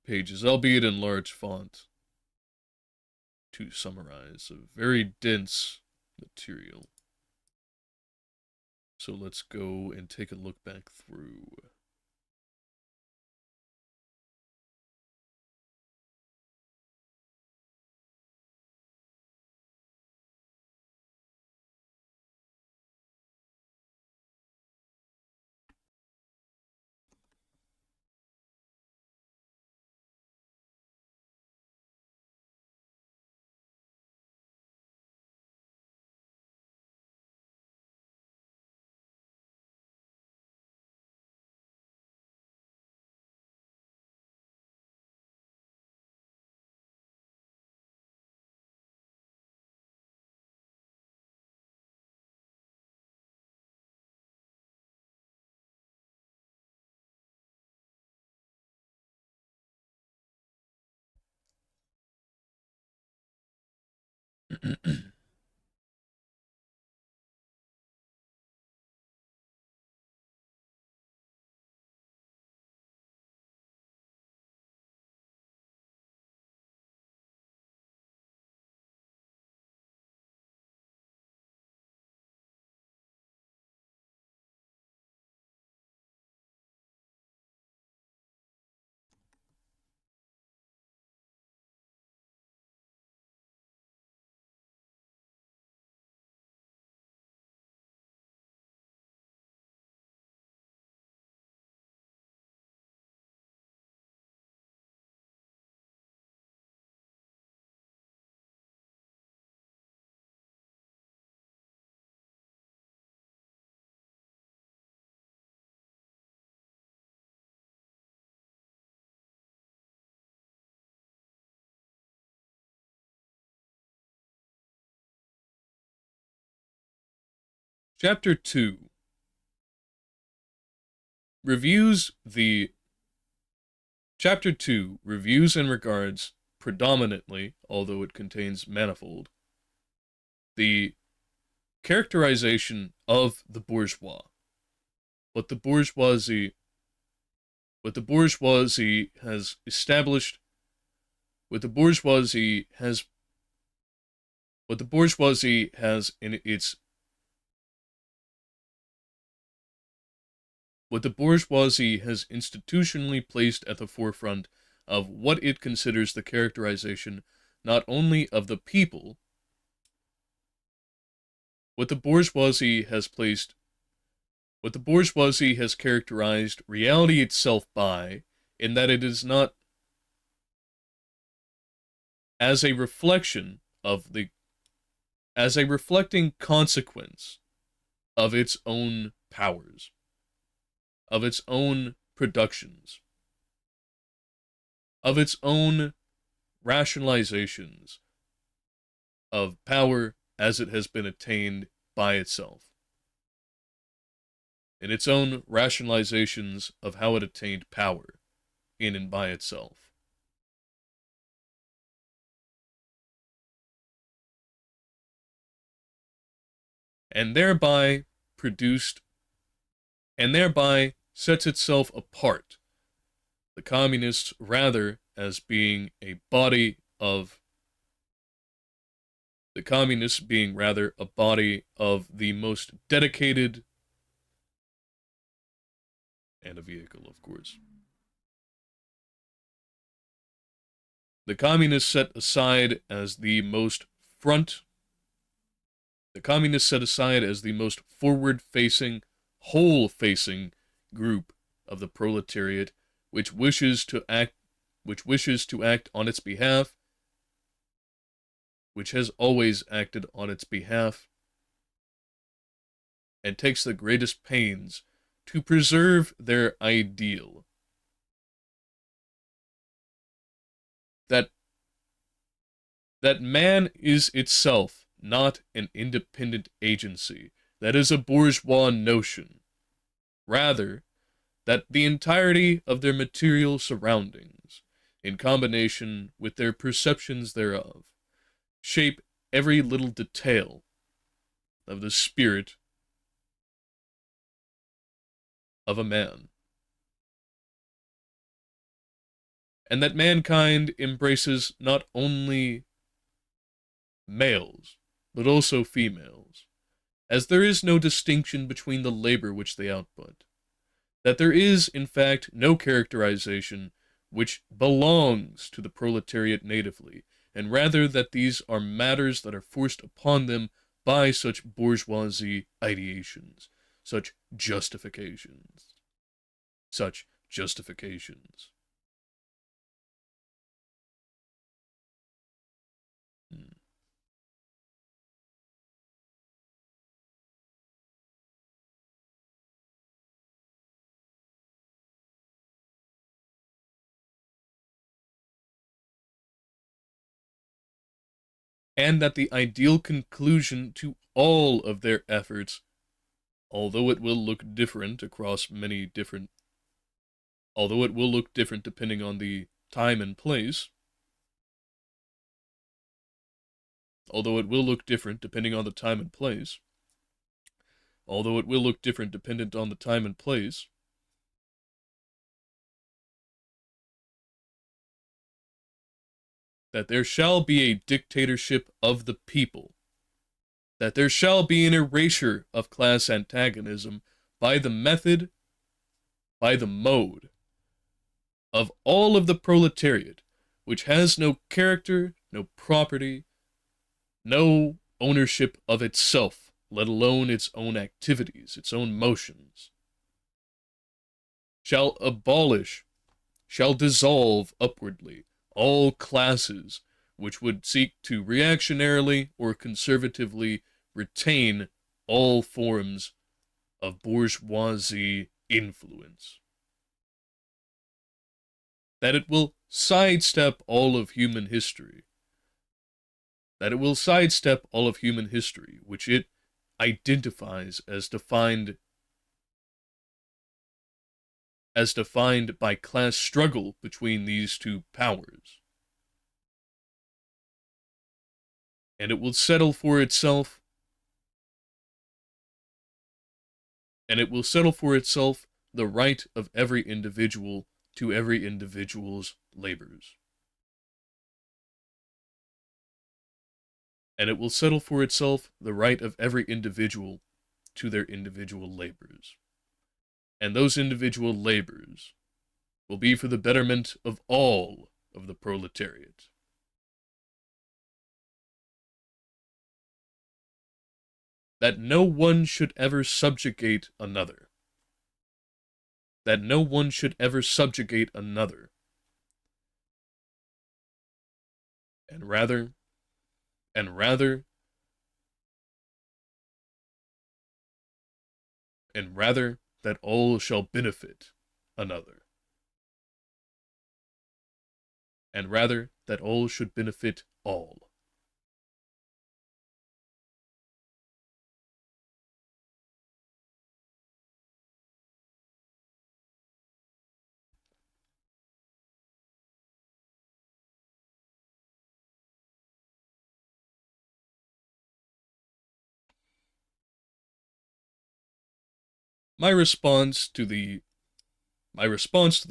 pages, albeit in large font, to summarize a very dense material. So let's go and take a look back through. Chapter 2 reviews the Chapter 2 reviews and regards predominantly, although it contains manifold, the characterization of the bourgeois. What the bourgeoisie has established, what the bourgeoisie has in its what the bourgeoisie has institutionally placed at the forefront of what it considers the characterization not only of the people, what the bourgeoisie has characterized reality itself by, in that it is not as a reflecting consequence of its own powers, of its own productions, of its own rationalizations of power as it has been attained by itself, in its own rationalizations of how it attained power in and by itself. And thereby sets itself apart, the communists rather as being a body of the most dedicated, and a vehicle, of course. The communists set aside as the most forward-facing, whole-facing group of the proletariat, which wishes to act on its behalf, which has always acted on its behalf, and takes the greatest pains to preserve their ideal. That man is itself not an independent agency. That is a bourgeois notion. Rather, that the entirety of their material surroundings, in combination with their perceptions thereof, shape every little detail of the spirit of a man. And that mankind embraces not only males, but also females, as there is no distinction between the labor which they output, that there is, in fact, no characterization which belongs to the proletariat natively, and rather that these are matters that are forced upon them by such bourgeoisie ideations, such justifications. And that the ideal conclusion to all of their efforts, although it will look different depending on the time and place, although it will look different dependent on the time and place, that there shall be a dictatorship of the people, that there shall be an erasure of class antagonism by the mode of all of the proletariat, which has no character, no property, no ownership of itself, let alone its own activities, its own motions, shall dissolve upwardly all classes which would seek to reactionarily or conservatively retain all forms of bourgeoisie influence. That it will sidestep all of human history. Which it identifies as defined by class struggle between these two powers. And it will settle for itself the right of every individual to every individual's labors. And it will settle for itself the right of every individual to their individual labors. And those individual labors will be for the betterment of all of the proletariat. That no one should ever subjugate another. And rather that all shall benefit another. And rather that all should benefit all. My response to the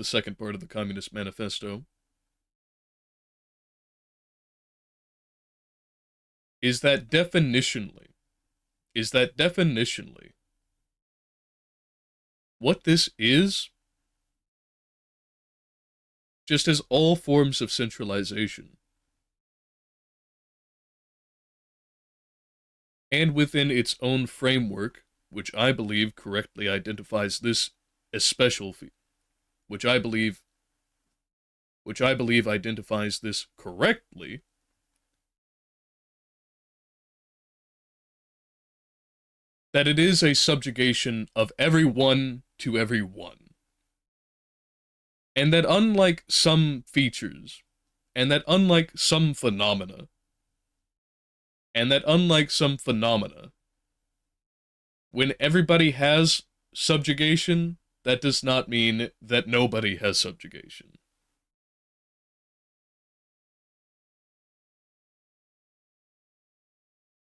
second part of the Communist Manifesto is that definitionally, what this is, just as all forms of centralization, and within its own framework, which I believe correctly identifies this as special, which I believe which I believe identifies this correctly, that it is a subjugation of everyone to everyone. And that unlike some features, and that unlike some phenomena, and that unlike some phenomena, when everybody has subjugation, that does not mean that nobody has subjugation.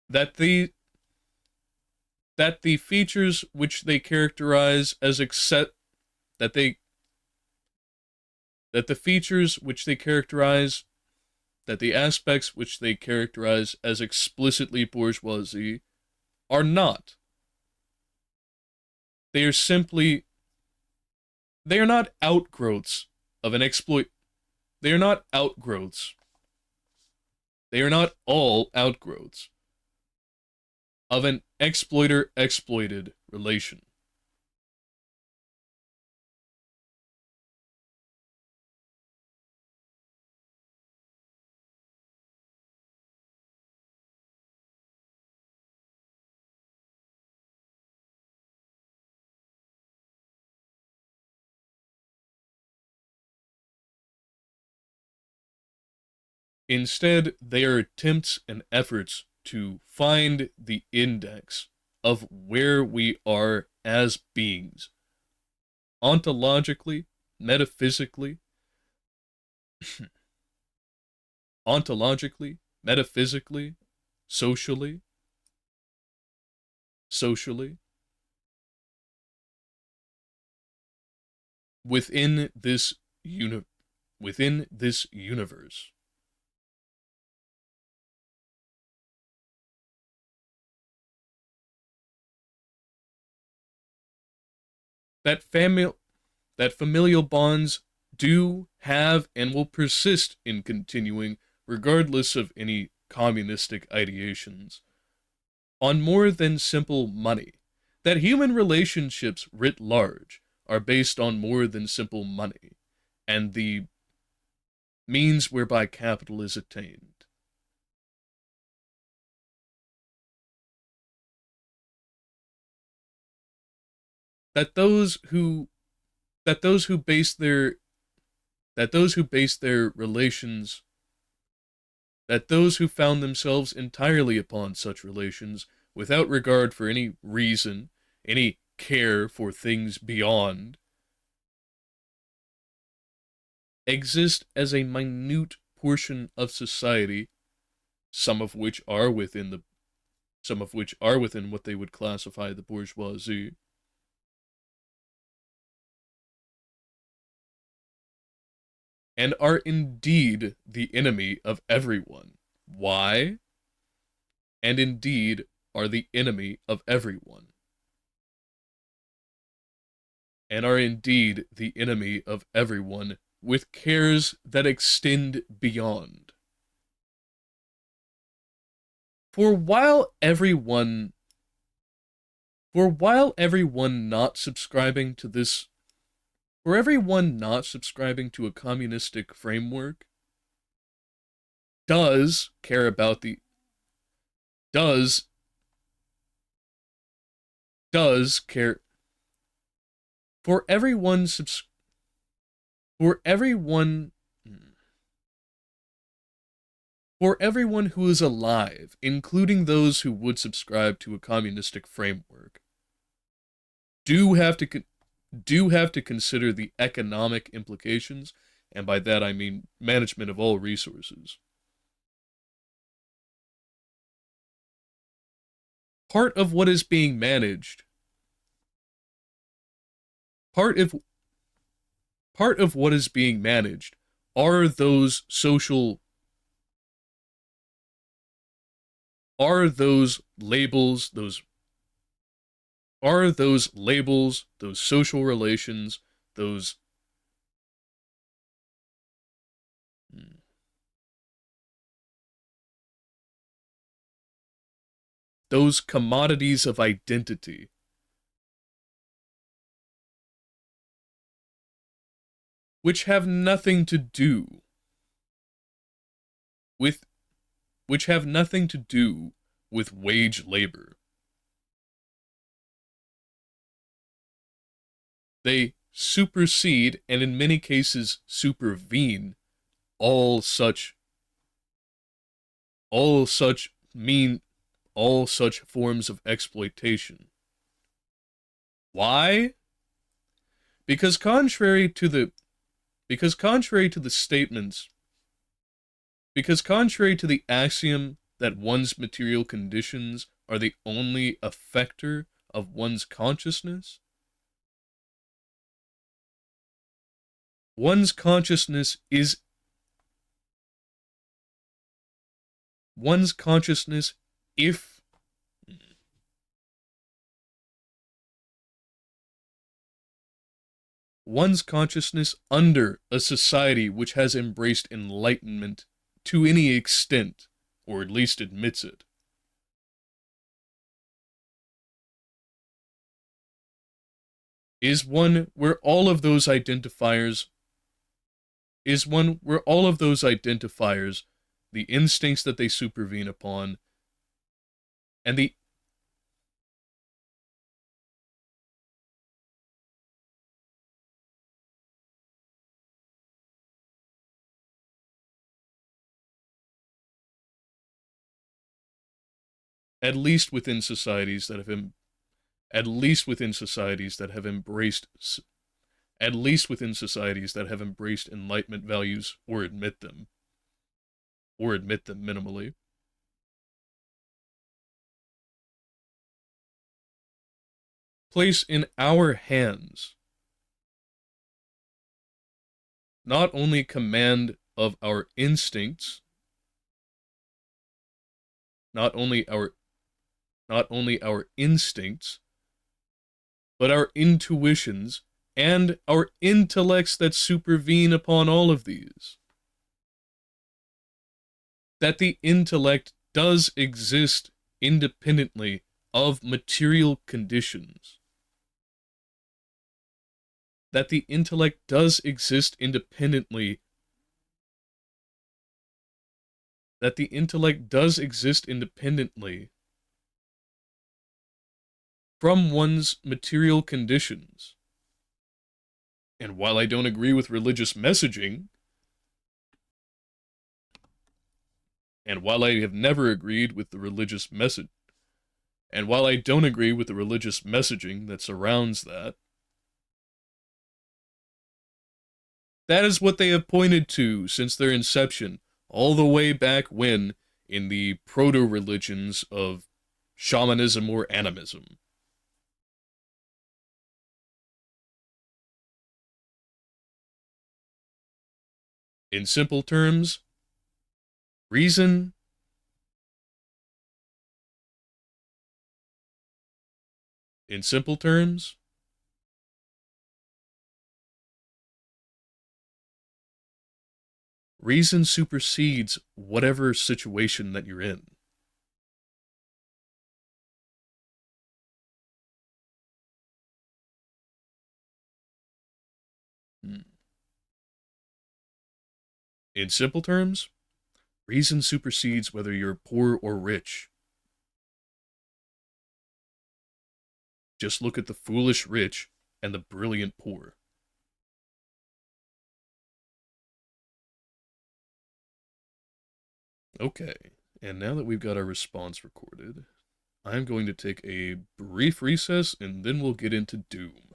That the features which they characterize as that they that the features which they characterize that the aspects which they characterize as explicitly bourgeoisie are not. They are simply they are not outgrowths of an exploit. They are not outgrowths. They are not all outgrowths of an exploiter-exploited relation. Instead, they are attempts and efforts to find the index of where we are as beings, ontologically, metaphysically, metaphysically, socially, socially, within this within this universe. That familial bonds do, have, and will persist in continuing regardless of any communistic ideations, on more than simple money. That human relationships writ large are based on more than simple money, and the means whereby capital is attained. That those who base their relations, that those who found themselves entirely upon such relations, without regard for any reason, any care for things beyond, exist as a minute portion of society, some of which are within what they would classify the bourgeoisie, and are indeed the enemy of everyone. Why? And indeed are the enemy of everyone. And are indeed the enemy of everyone, with cares that extend beyond. For while everyone not subscribing to this For everyone not subscribing to a communistic framework does care about the does care for everyone for everyone for everyone who is alive, including those who would subscribe to a communistic framework, do have to consider the economic implications, and by that I mean management of all resources. Part of what is being managed, part of what is being managed are those labels, those social relations, those commodities of identity, which have nothing to do with wage labor. They supersede and in many cases supervene all such mean all such forms of exploitation. Why? Because contrary to the statements, because contrary to the axiom that one's material conditions are the only effector of one's consciousness, one's consciousness if one's consciousness under a society which has embraced enlightenment to any extent, or at least admits it, is one where all of those identifiers, the instincts that they supervene upon, and the at least within societies that have enlightenment values or admit them minimally. Place in our hands not only command of our instincts, not only our instincts, but our intuitions and our intellects that supervene upon all of these. That the intellect does exist independently of material conditions. That the intellect does exist independently. That the intellect does exist independently from one's material conditions. And while I don't agree with religious messaging, and while I have never agreed with the religious message, and while I don't agree with the religious messaging that surrounds that, that is what they have pointed to since their inception, all the way back when, in the proto-religions of shamanism or animism. In simple terms, reason supersedes whatever situation that you're in. In simple terms, reason supersedes whether you're poor or rich. Just look at the foolish rich and the brilliant poor. Okay, and now that we've got our response recorded, I'm going to take a brief recess and then we'll get into Doom.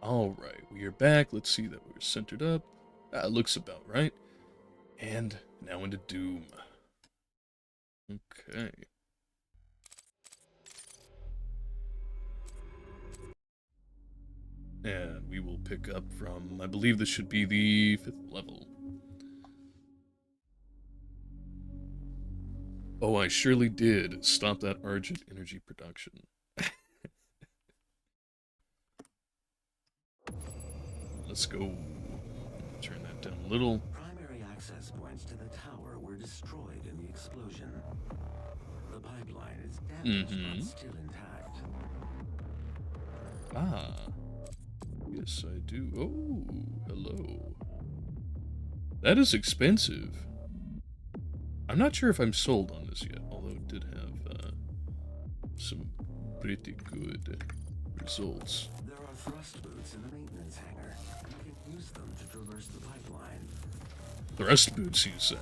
Alright, we are back. Let's see that we're centered up. Looks about right. And now into Doom. Okay. And we will pick up from, I believe this should be the 5th level. Oh, I surely did stop that urgent energy production. Let's go. Turn that down a little. Primary access points to the tower were destroyed in the explosion. The pipeline is damaged but still intact. Ah. Yes, I do. Oh, hello. That is expensive. I'm not sure if I'm sold on this yet, although it did have some pretty good results. There are thrust boots in the maintenance hangar. You can use them to traverse the pipeline. Thrust boots, you say?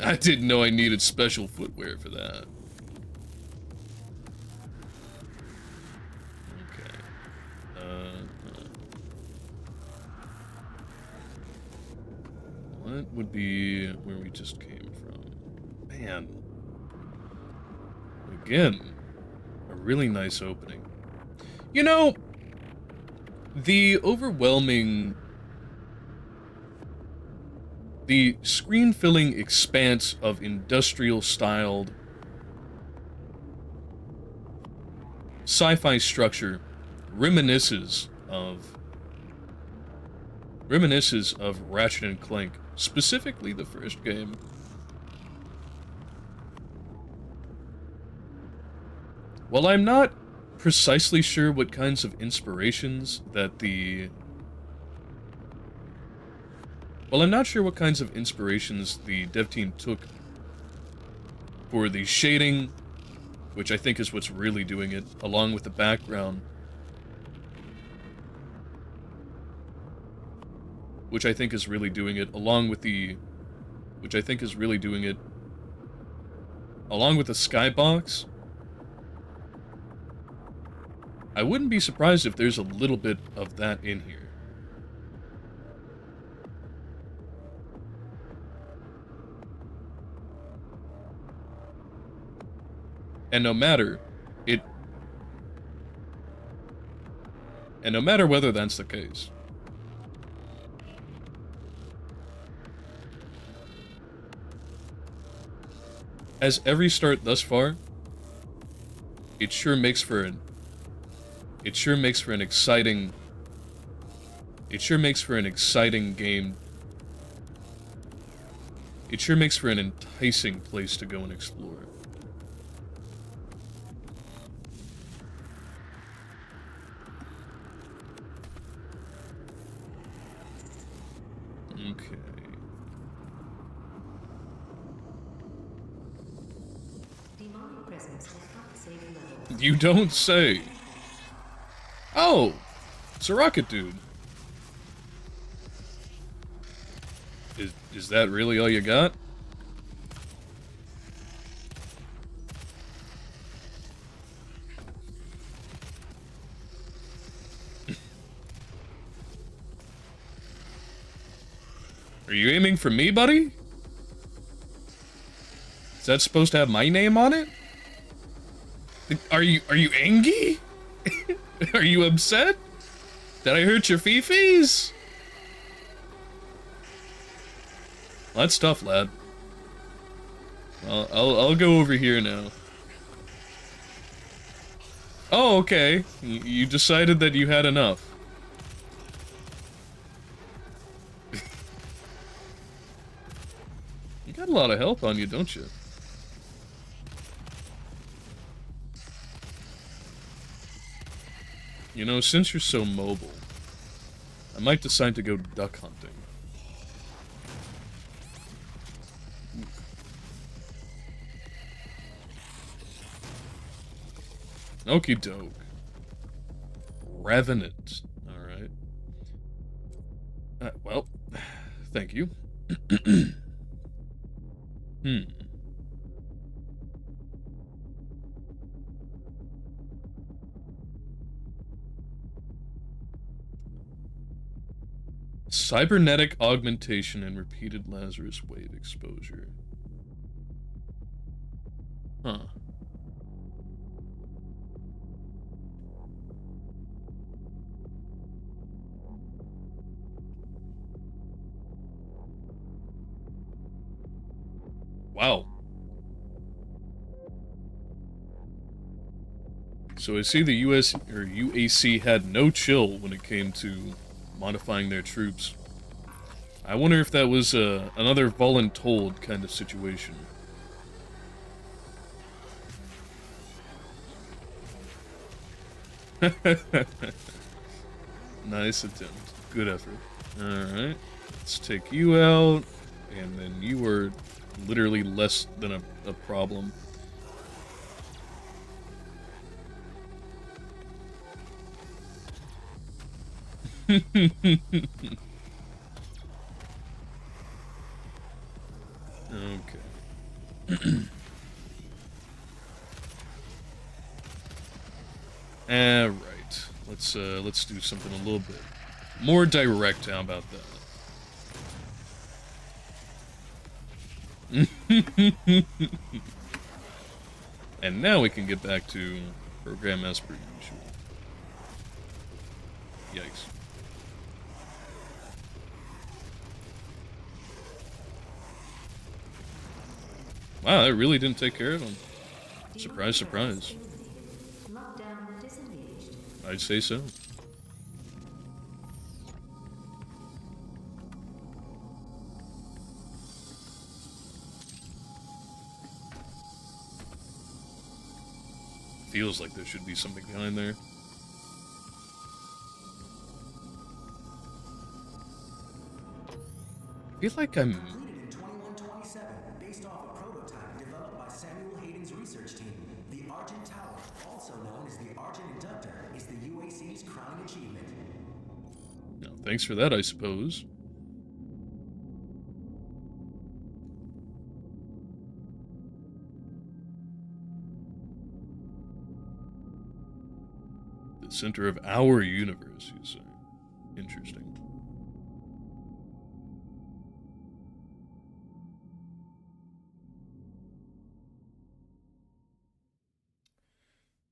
I didn't know I needed special footwear for that. Okay. What would be where we just came from? Man. Again, a really nice opening. You know, the screen-filling expanse of industrial-styled sci-fi structure reminisces of Ratchet and Clank, specifically the first game. While I'm not precisely sure what kinds of inspirations that the dev team took for the shading, which I think is what's really doing it, along with the background, which I think is really doing it, along with the skybox. I wouldn't be surprised if there's a little bit of that in here. And no matter whether that's the case, as every start thus far, it sure makes for an exciting game. It sure makes for an enticing place to go and explore. Okay. You don't say. Oh, it's a rocket dude. Is that really all you got? Are you aiming for me, buddy? Is that supposed to have my name on it? Are you angry? Are you upset? Did I hurt your fifis? Well, that's tough, lad. Well, I'll go over here now. Oh, okay. You decided that you had enough. You got a lot of health on you, don't you? You know, since you're so mobile, I might decide to go duck hunting. Okie doke. Revenant. Alright. Well, thank you. Cybernetic augmentation and repeated Lazarus wave exposure. Huh. Wow. So I see the US or UAC had no chill when it came to modifying their troops. I wonder if that was another voluntold kind of situation. Nice attempt. Good effort. Alright. Let's take you out. And then you are literally less than a problem. Okay. Alright. Let's do something a little bit more direct. How about that? And now we can get back to program as per usual. Yikes. Wow, that really didn't take care of him. Surprise, surprise. I'd say so. Feels like there should be something behind there. I feel like I'm... Completed in 2127, based off a prototype developed by Samuel Hayden's research team. The Argent Tower, also known as the Argent Inductor, is the UAC's crowning achievement. No, thanks for that, I suppose. The center of our universe, you say. Interesting.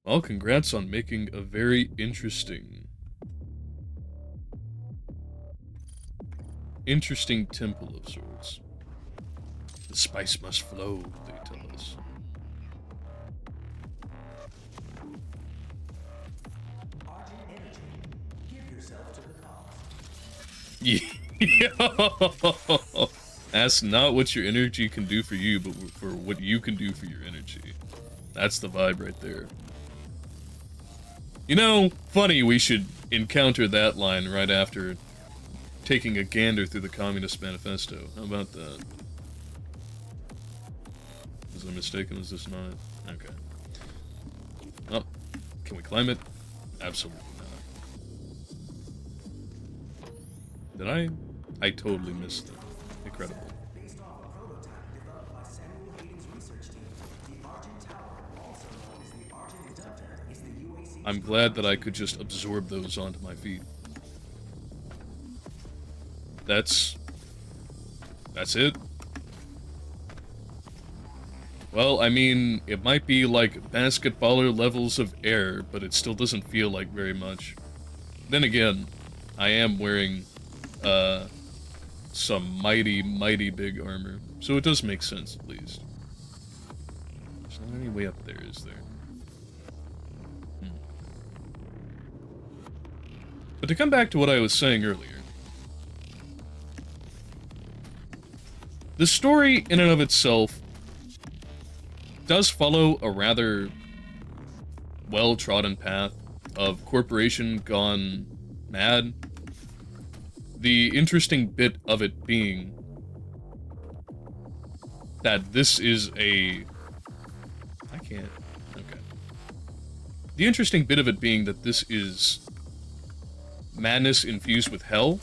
Well, congrats on making a very interesting temple of sorts. The spice must flow, they tell us. Argent energy. Give yourself to the cause. Yeah. Ask not what your energy can do for you, but for what you can do for your energy. That's the vibe right there. You know, funny we should encounter that line right after taking a gander through the Communist Manifesto. How about that? Was I mistaken? Is this not? Okay. Oh, can we climb it? Absolutely not. Did I? I totally missed that. Incredible. Based off a prototype developed by Samuel Hayden's research team, the Argent Tower, also known as the Argent Inductor, is the UAC's... I'm glad that I could just absorb those onto my feet. That's it. Well, I mean, it might be like basketballer levels of air, but it still doesn't feel like very much. Then again, I am wearing, some mighty, mighty big armor, so it does make sense, at least. There's not any way up there, is there? But to come back to what I was saying earlier, the story in and of itself does follow a rather well-trodden path of corporation gone mad. The interesting bit of it being that this is a... I can't... Okay. The interesting bit of it being that this is madness infused with hell.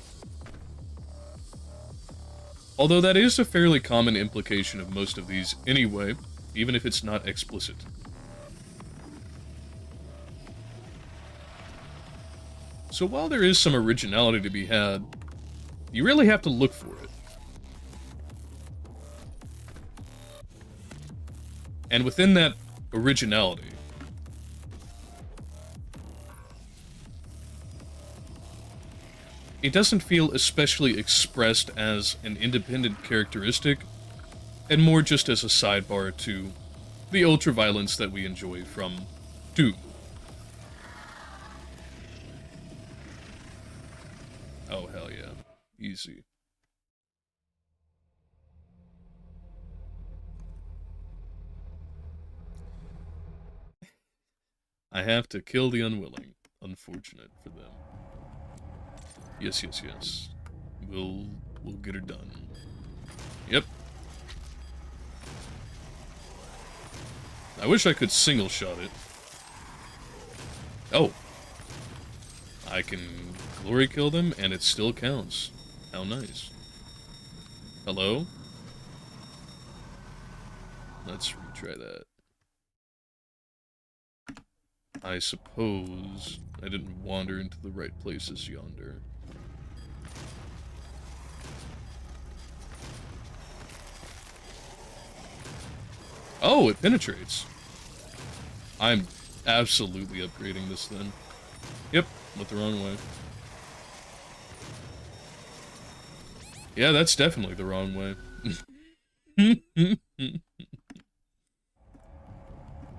Although that is a fairly common implication of most of these anyway, even if it's not explicit. So while there is some originality to be had, You really have to look for it. And within that originality, it doesn't feel especially expressed as an independent characteristic, and more just as a sidebar to the ultraviolence that we enjoy from Doom. Oh, hell yeah. Easy. I have to kill the unwilling. Unfortunate for them. Yes, yes, yes. We'll get her done. Yep. I wish I could single shot it. Oh. I can glory kill them and it still counts. How nice. Hello? Let's retry that. I suppose I didn't wander into the right places yonder. Oh, it penetrates. I'm absolutely upgrading this then. Yep, went the wrong way. Yeah, that's definitely the wrong way.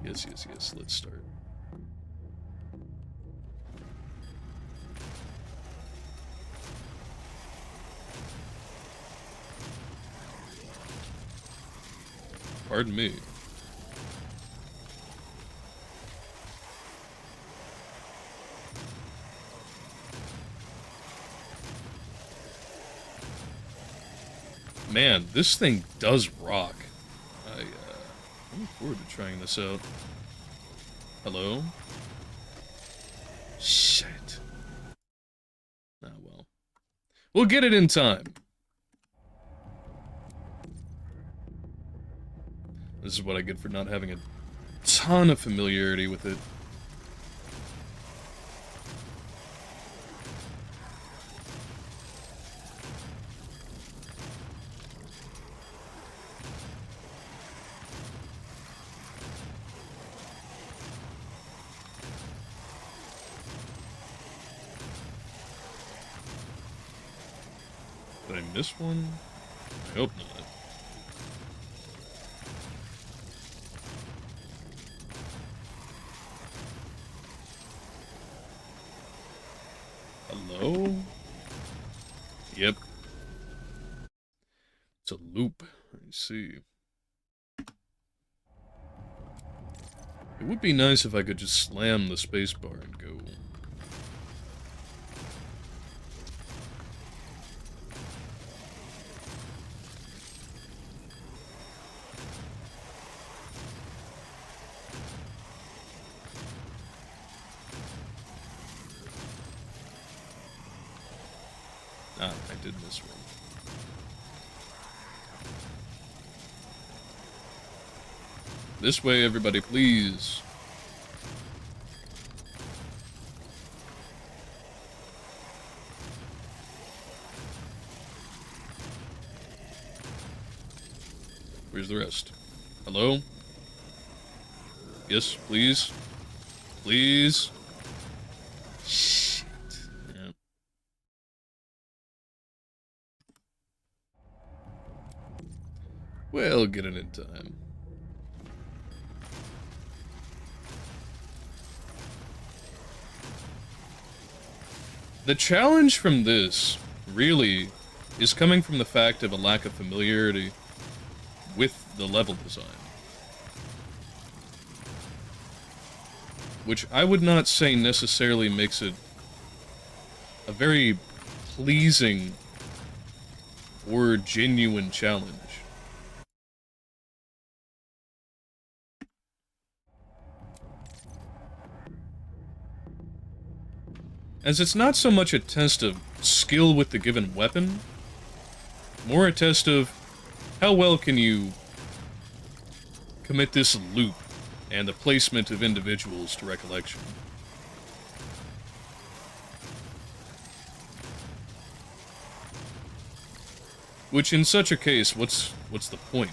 Yes, yes, yes, let's start. Pardon me. Man, this thing does rock. I'm looking forward to trying this out. Hello? Shit. Ah, well. We'll get it in time. This is what I get for not having a ton of familiarity with it. Did I miss one? I hope not. Hello? Yep. It's a loop. I see. It would be nice if I could just slam the spacebar and go. Ah, I did miss one. This way, everybody, please. Where's the rest? Hello? Yes, please? Please? Shit. Yeah. We'll get it in time. The challenge from this, really, is coming from the fact of a lack of familiarity with the level design. Which I would not say necessarily makes it a very pleasing or genuine challenge. As it's not so much a test of skill with the given weapon, more a test of how well can you commit this loop and the placement of individuals to recollection. Which, in such a case, what's the point?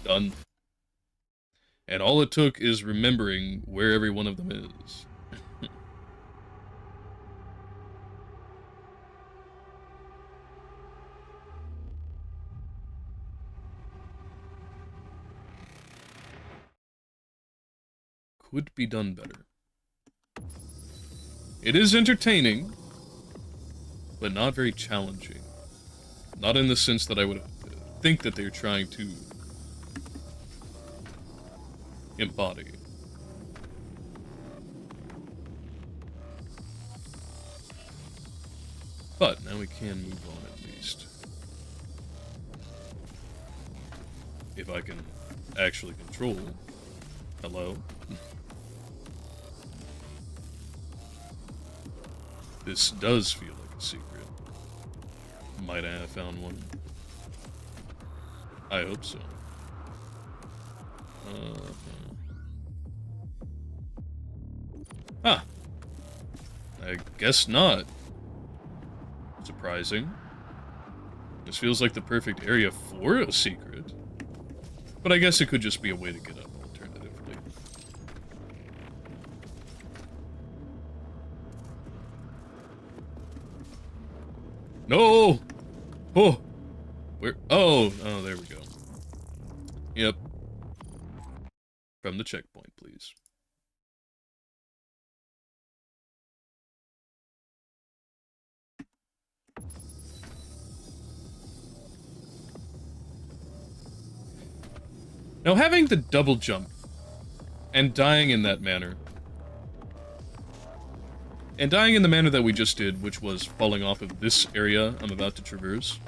Done. And all it took is remembering where every one of them is. Could be done better. It is entertaining, but not very challenging. Not in the sense that I would think that they're trying to embody. But now we can move on at least. If I can actually control. Hello? This does feel like a secret. Might I have found one? I hope so. Ah! I guess not. Surprising. This feels like the perfect area for a secret. But I guess it could just be a way to get up, alternatively. No! Oh! Where? Oh, there we go. Yep. From the checkpoint, please. Now, having the double jump and dying in that manner, and dying in the manner that we just did, which was falling off of this area I'm about to traverse.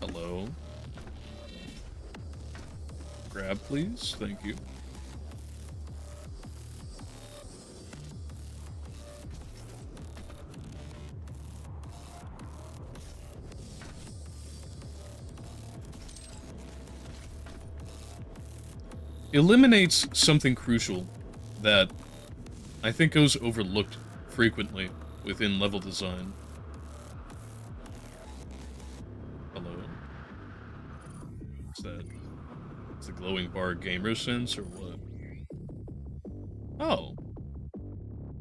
Hello? Grab, please. Thank you. Eliminates something crucial that I think goes overlooked frequently within level design. Hello? What's that? Is the glowing bar gamer sense or what? Oh.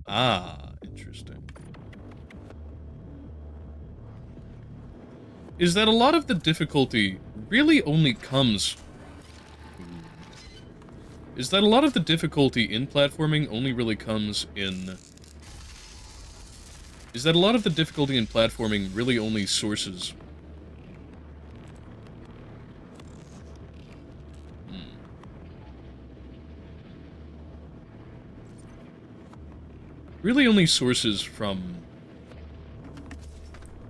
Ah, interesting. Is that a lot of the difficulty really only comes... Is that a lot of the difficulty in platforming only really comes in... Is that a lot of the difficulty in platforming really only sources... Really only sources from...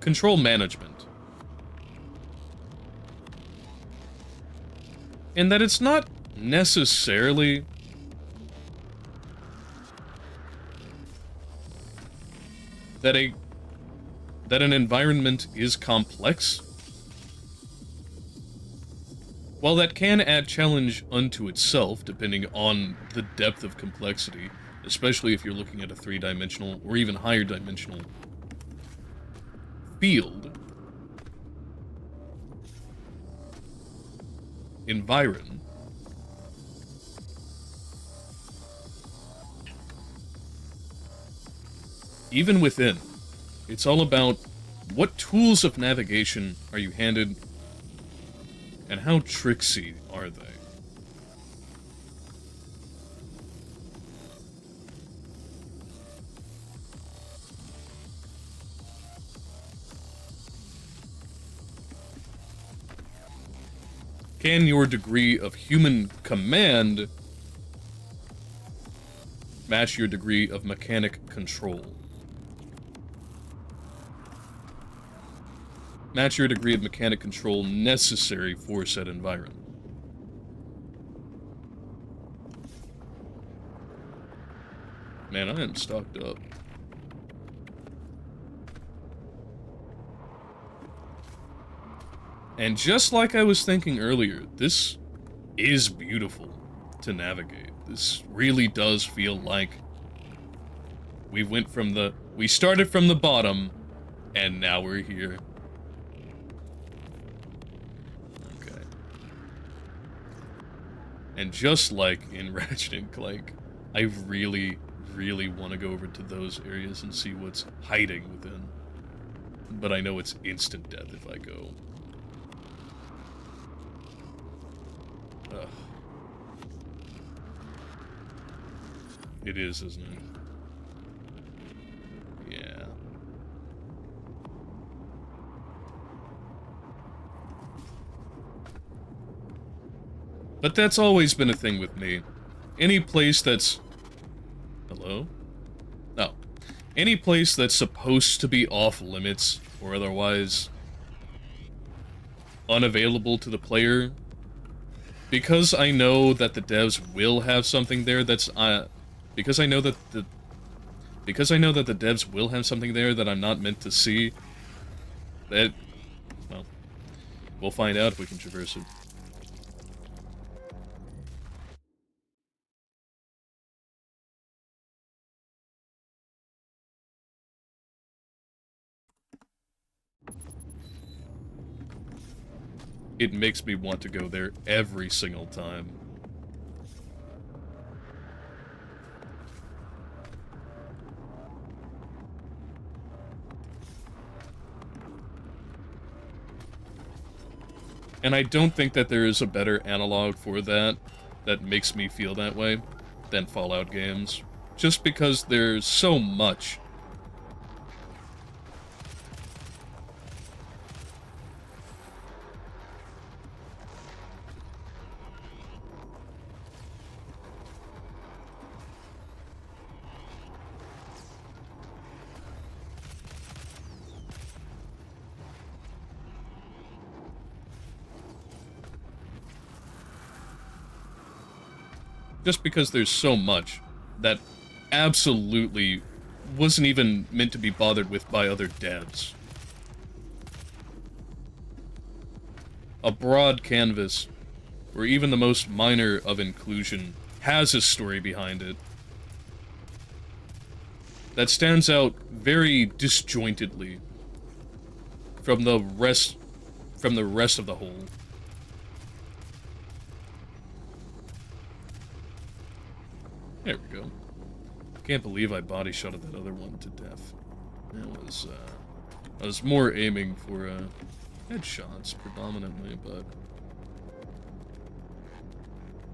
control management. And that it's not necessarily that an environment is complex. While that can add challenge unto itself, depending on the depth of complexity, especially if you're looking at a three-dimensional or even higher dimensional field, environ, even within, it's all about what tools of navigation are you handed and how tricksy are they. Can your degree of human command match your degree of mechanic control? Match your degree of mechanic control necessary for said environment. Man, I am stocked up. And just like I was thinking earlier, this is beautiful to navigate. This really does feel like we started from the bottom, and now we're here. Okay. And just like in Ratchet and Clank, I really, really want to go over to those areas and see what's hiding within. But I know it's instant death if I go. Ugh. It is, isn't it? Yeah. But that's always been a thing with me. Any place that's... Hello? No. Any place that's supposed to be off limits, or otherwise unavailable to the player, because I know that the devs will have something there that's, because I know that the devs will have something there that I'm not meant to see, that, well, we'll find out if we can traverse it. It makes me want to go there every single time. And I don't think that there is a better analog for that makes me feel that way than Fallout games. Just because there's so much. Just because there's so much that absolutely wasn't even meant to be bothered with by other devs. A broad canvas, where even the most minor of inclusion has a story behind it that stands out very disjointedly from the rest of the whole. There we go. Can't believe I body shotted that other one to death. I was more aiming for, headshots predominantly, but...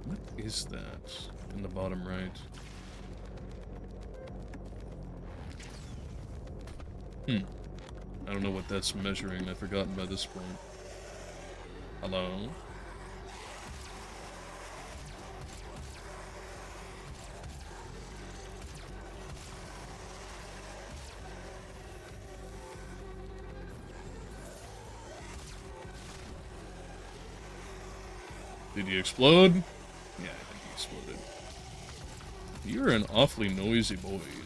What is that in the bottom right? I don't know what that's measuring. I've forgotten by this point. Hello? Did he explode? Yeah, I think he exploded. You're an awfully noisy boy, you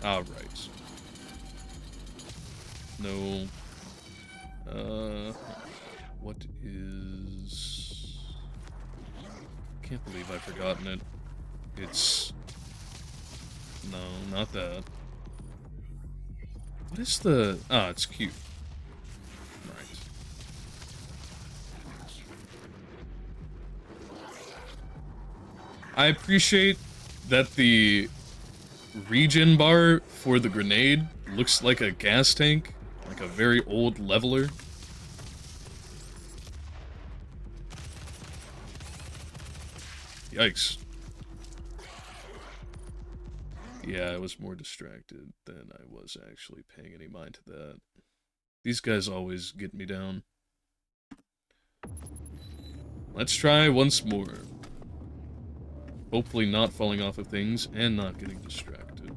know. Alright. No. What is... Can't believe I've forgotten it. It's... No, not that. What is the... Ah, it's cute. I appreciate that the regen bar for the grenade looks like a gas tank, like a very old leveler. Yikes. Yeah, I was more distracted than I was actually paying any mind to that. These guys always get me down. Let's try once more. Hopefully not falling off of things and not getting distracted.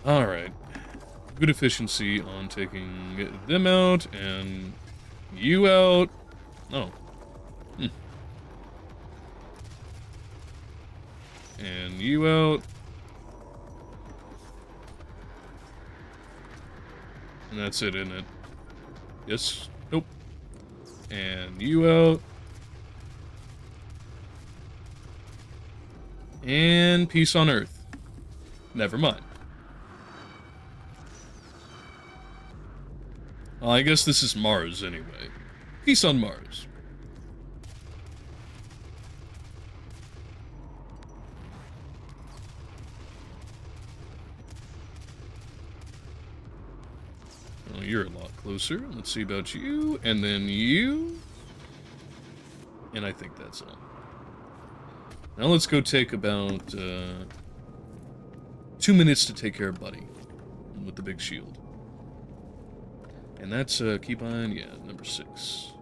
Alright. Good efficiency on taking them out, and you out. Oh. And you out. And that's it, isn't it? Yes. Nope. And you out. And peace on Earth. Never mind. Well, I guess this is Mars anyway. Peace on Mars. Well, you're a lot closer. Let's see about you, and then you. And I think that's all. Now let's go take about 2 minutes to take care of Buddy with the big shield. And that's keybind, yeah, number 6.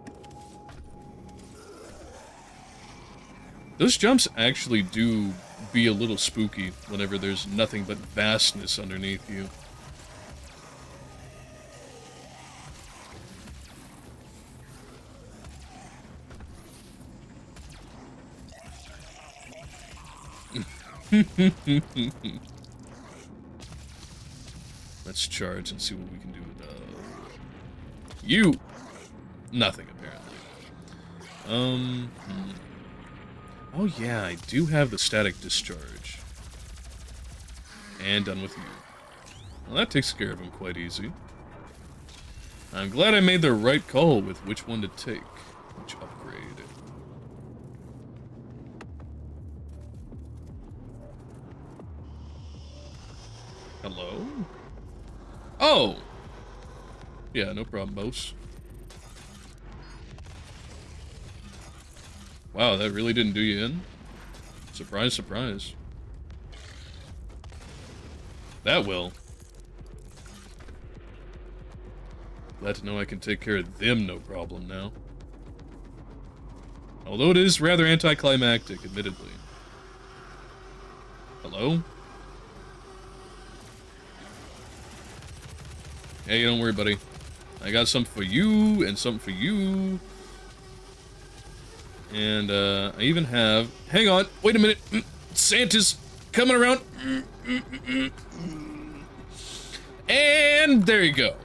Those jumps actually do be a little spooky whenever there's nothing but vastness underneath you. Let's charge and see what we can do with you. Nothing, apparently. Oh yeah, I do have the static discharge. And done with you. Well, that takes care of him quite easy. I'm glad I made the right call with which one to take. Which upgrade. Hello? Oh! Yeah, no problem, boss. Wow, that really didn't do you in? Surprise, surprise. That will. Glad to know I can take care of them no problem now. Although it is rather anticlimactic, admittedly. Hello? Hey, don't worry, buddy. I got something for you, and something for you. And, I even have... Hang on, wait a minute. Santa's coming around. And there you go.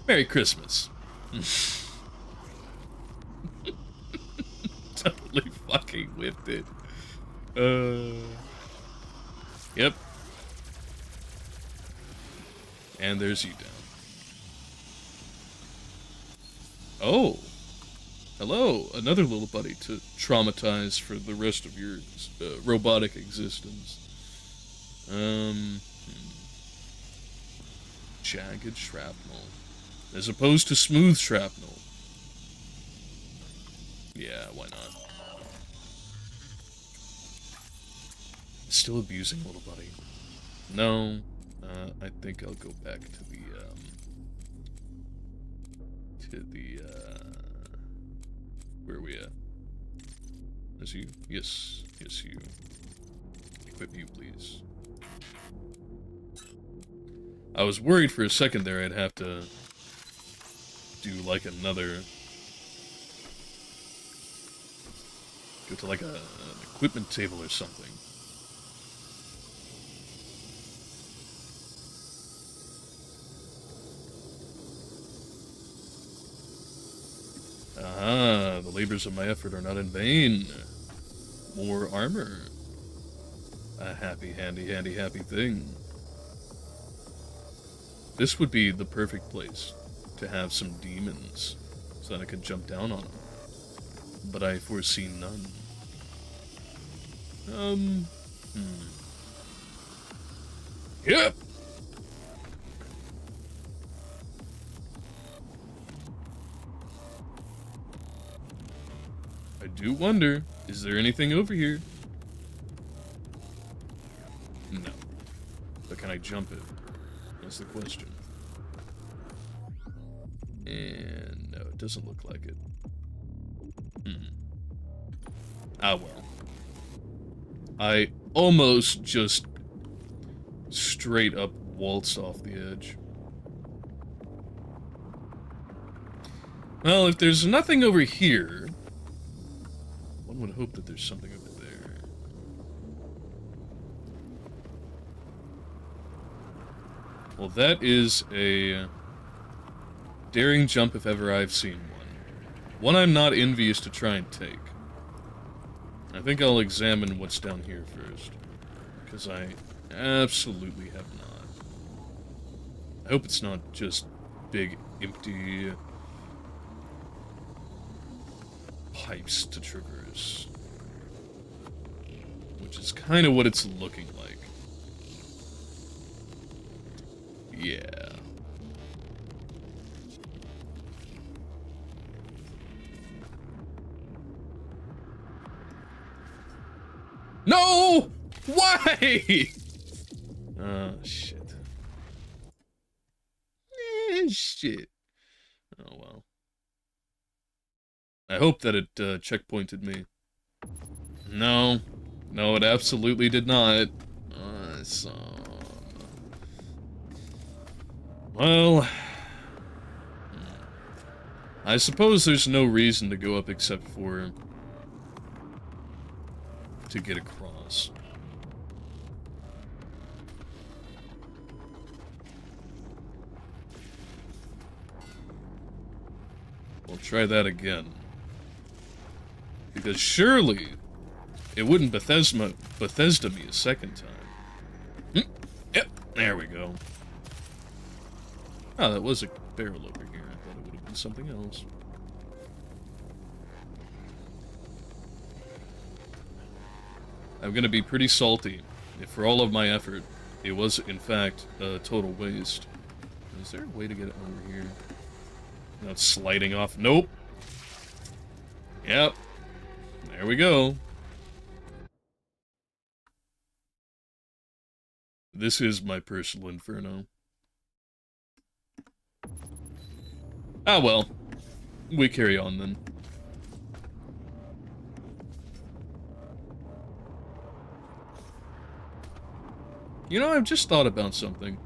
Merry Christmas. Totally fucking whipped it. Yep. And there's you down. Oh. Hello. Another little buddy to traumatize for the rest of your robotic existence. Jagged shrapnel. As opposed to smooth shrapnel. Yeah, why not? Still abusing little buddy. No. I think I'll go back to the, where are we at? Is you? Yes. Yes, you. Equip you, please. I was worried for a second there I'd have to do, like, another... Go to, like, an equipment table or something. Ah, the labors of my effort are not in vain. More armor. A happy, handy, happy thing. This would be the perfect place to have some demons, so that I could jump down on them. But I foresee none. Yep! I do wonder, is there anything over here? No. But can I jump it? That's the question. And no, it doesn't look like it. Ah, well. I almost just straight up waltzed off the edge. Well, if there's nothing over here, one would hope that there's something over there. Well, that is a daring jump if ever I've seen one. One I'm not envious to try and take. I think I'll examine what's down here first, because I absolutely have not. I hope it's not just big, empty pipes to traverse, which is kind of what it's looking like. Yeah. No! Why? Oh, shit. Shit. Oh, well. I hope that it checkpointed me. No. No, it absolutely did not. Well... I suppose there's no reason to go up except for... to get across. We'll try that again. Because surely it wouldn't Bethesda me a second time. Yep, there we go. Oh, that was a barrel over here. I thought it would have been something else. I'm gonna be pretty salty if for all of my effort it was in fact a total waste. Is there a way to get it over here? Not sliding off. Nope. Yep. There we go. This is my personal inferno. Ah, well. We carry on then. You know, I've just thought about something.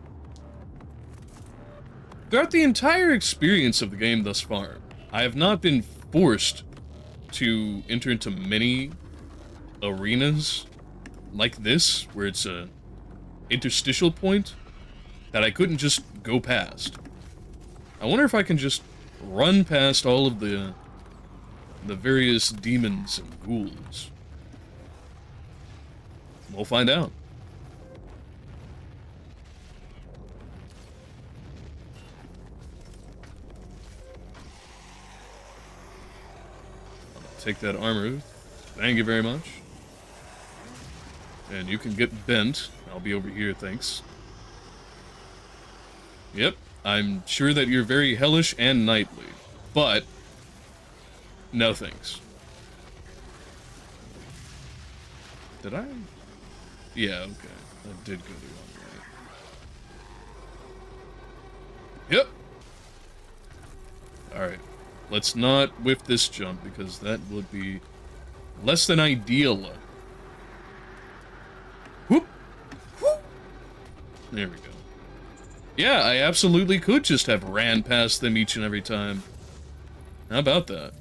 Throughout the entire experience of the game thus far, I have not been forced to enter into many arenas like this, where it's a interstitial point that I couldn't just go past. I wonder if I can just run past all of the various demons and ghouls. We'll find out. Take that armor. Thank you very much. And you can get bent. I'll be over here, thanks. Yep, I'm sure that you're very hellish and knightly, but no thanks. Did I? Yeah, okay. I did go the wrong way. Yep. Alright. Let's not whiff this jump, because that would be less than ideal. Whoop! Whoop! There we go. Yeah, I absolutely could just have ran past them each and every time. How about that?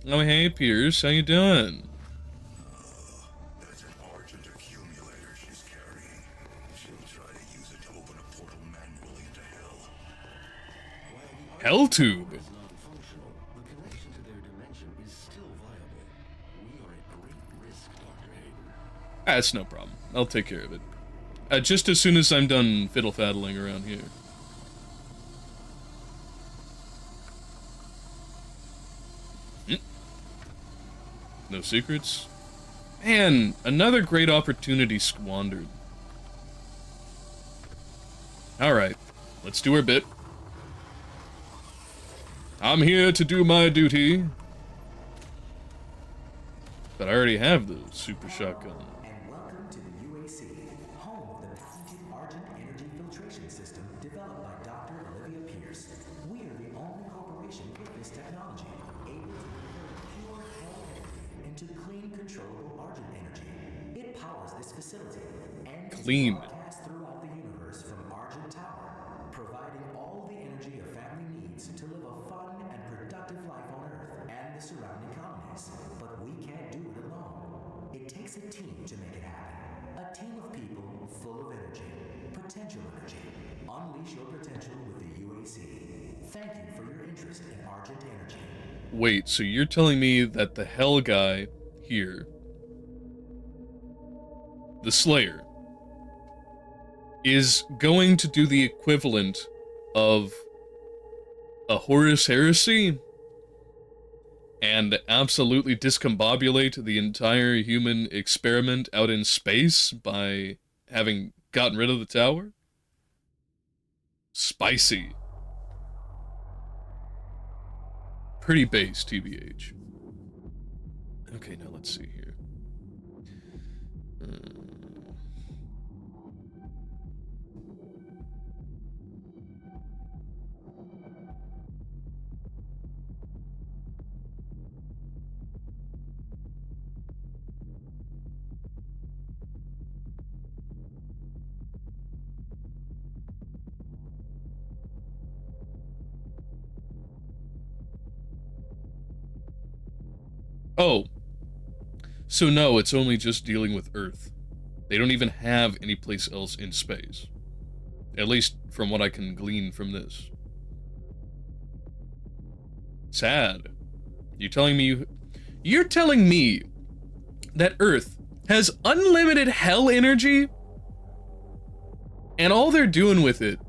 Oh, hey, Pierce. How you doing? That's an argent accumulator she's carrying. She'll try to use it to open a portal manually into hell. Hell tube. That's no problem. I'll take care of it. Just as soon as I'm done fiddle-faddling around here. No secrets? Man, another great opportunity squandered. Alright, let's do our bit. I'm here to do my duty. But I already have the super shotgun. And welcome to the UAC, home of the patented Argent Energy Filtration System developed by Dr. Olivia Pierce. We are the only corporation with this technology, able to convert pure hell energy into clean, controllable Argent energy. powers this facility and is Clean. broadcast throughout the universe from Argent Tower, providing all the energy a family needs to live a fun and productive life on Earth and the surrounding colonies. But we can't do it alone. It takes a team to make it happen. A team of people full of energy, potential energy. Unleash your potential with the UAC. Thank you for your interest in Argent Energy. Wait, so you're telling me that the Hell guy here, the Slayer, is going to do the equivalent of a Horus heresy and absolutely discombobulate the entire human experiment out in space by having gotten rid of the tower? Spicy. Pretty base, TBH. Okay, now let's see here. Oh. So no, it's only just dealing with Earth. They don't even have any place else in space. At least from what I can glean from this. Sad. You're telling me that Earth has unlimited hell energy? And all they're doing with it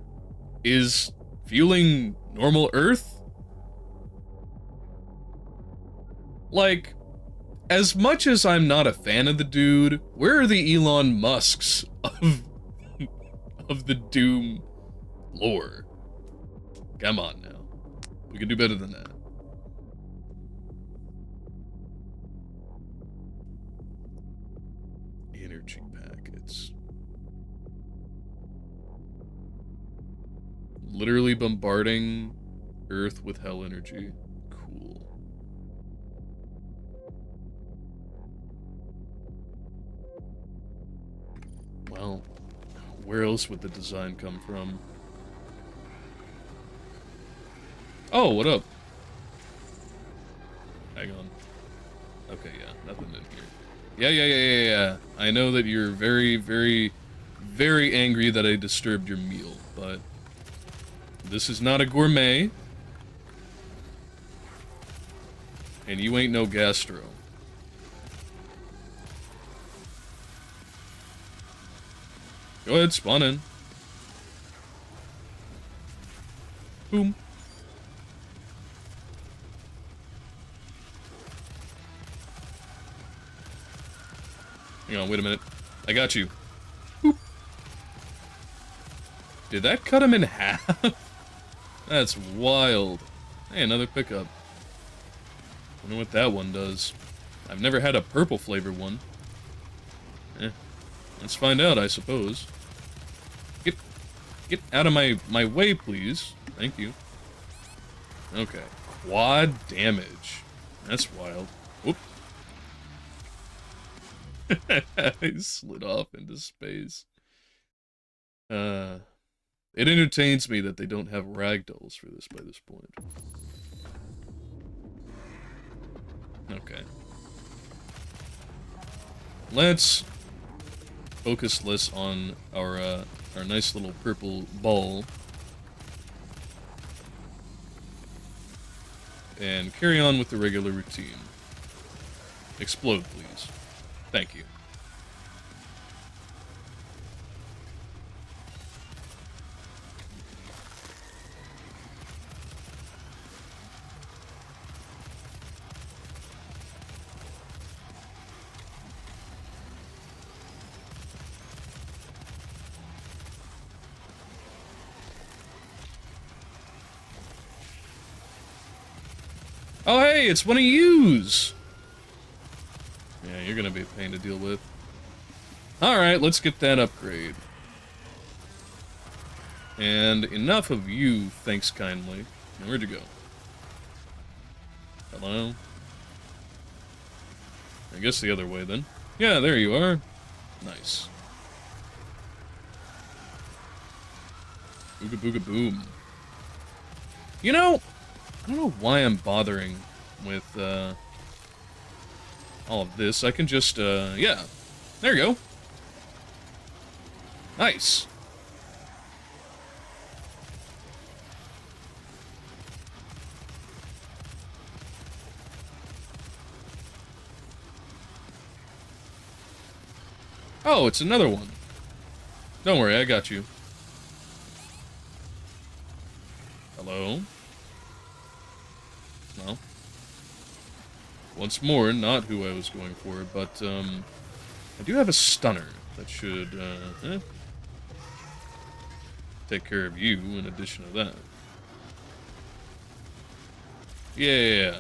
is fueling normal Earth? Like, as much as I'm not a fan of the dude, where are the Elon Musks of the Doom lore? Come on now. We can do better than that. Energy packets. Literally bombarding Earth with hell energy. Cool. Well, where else would the design come from? Oh, what up? Hang on. Okay, yeah, nothing in here. Yeah. I know that you're very, very, very angry that I disturbed your meal, but this is not a gourmet. And you ain't no gastro. Go ahead, spawn in. Boom. Hang on, wait a minute. I got you. Boop. Did that cut him in half? That's wild. Hey, another pickup. Wonder what that one does. I've never had a purple flavored one. Let's find out, I suppose. Get out of my way, please. Thank you. Okay. Quad damage. That's wild. Whoop. I slid off into space. It entertains me that they don't have ragdolls for this by this point. Okay. Let's focus less on our nice little purple ball. And carry on with the regular routine. Explode, please. Thank you. Oh, hey, it's one of yous! Yeah, you're gonna be a pain to deal with. Alright, let's get that upgrade. And enough of you, thanks kindly. Now, where'd you go? Hello? I guess the other way, then. Yeah, there you are. Nice. Booga booga boom. You know, I don't know why I'm bothering with, all of this. I can just, yeah. There you go. Nice. Oh, it's another one. Don't worry, I got you. Hello? No. Once more, not who I was going for, but, I do have a stunner that should, take care of you in addition to that. Yeah.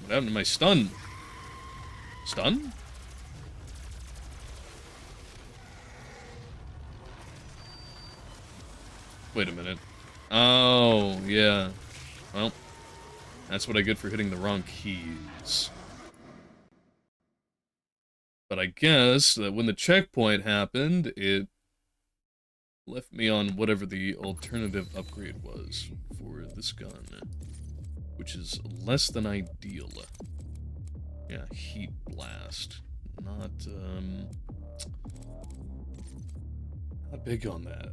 What happened to my stun? Stun? Wait a minute. Oh, yeah. Well, that's what I get for hitting the wrong keys. But I guess that when the checkpoint happened, it left me on whatever the alternative upgrade was for this gun, which is less than ideal. Yeah, heat blast. Not big on that.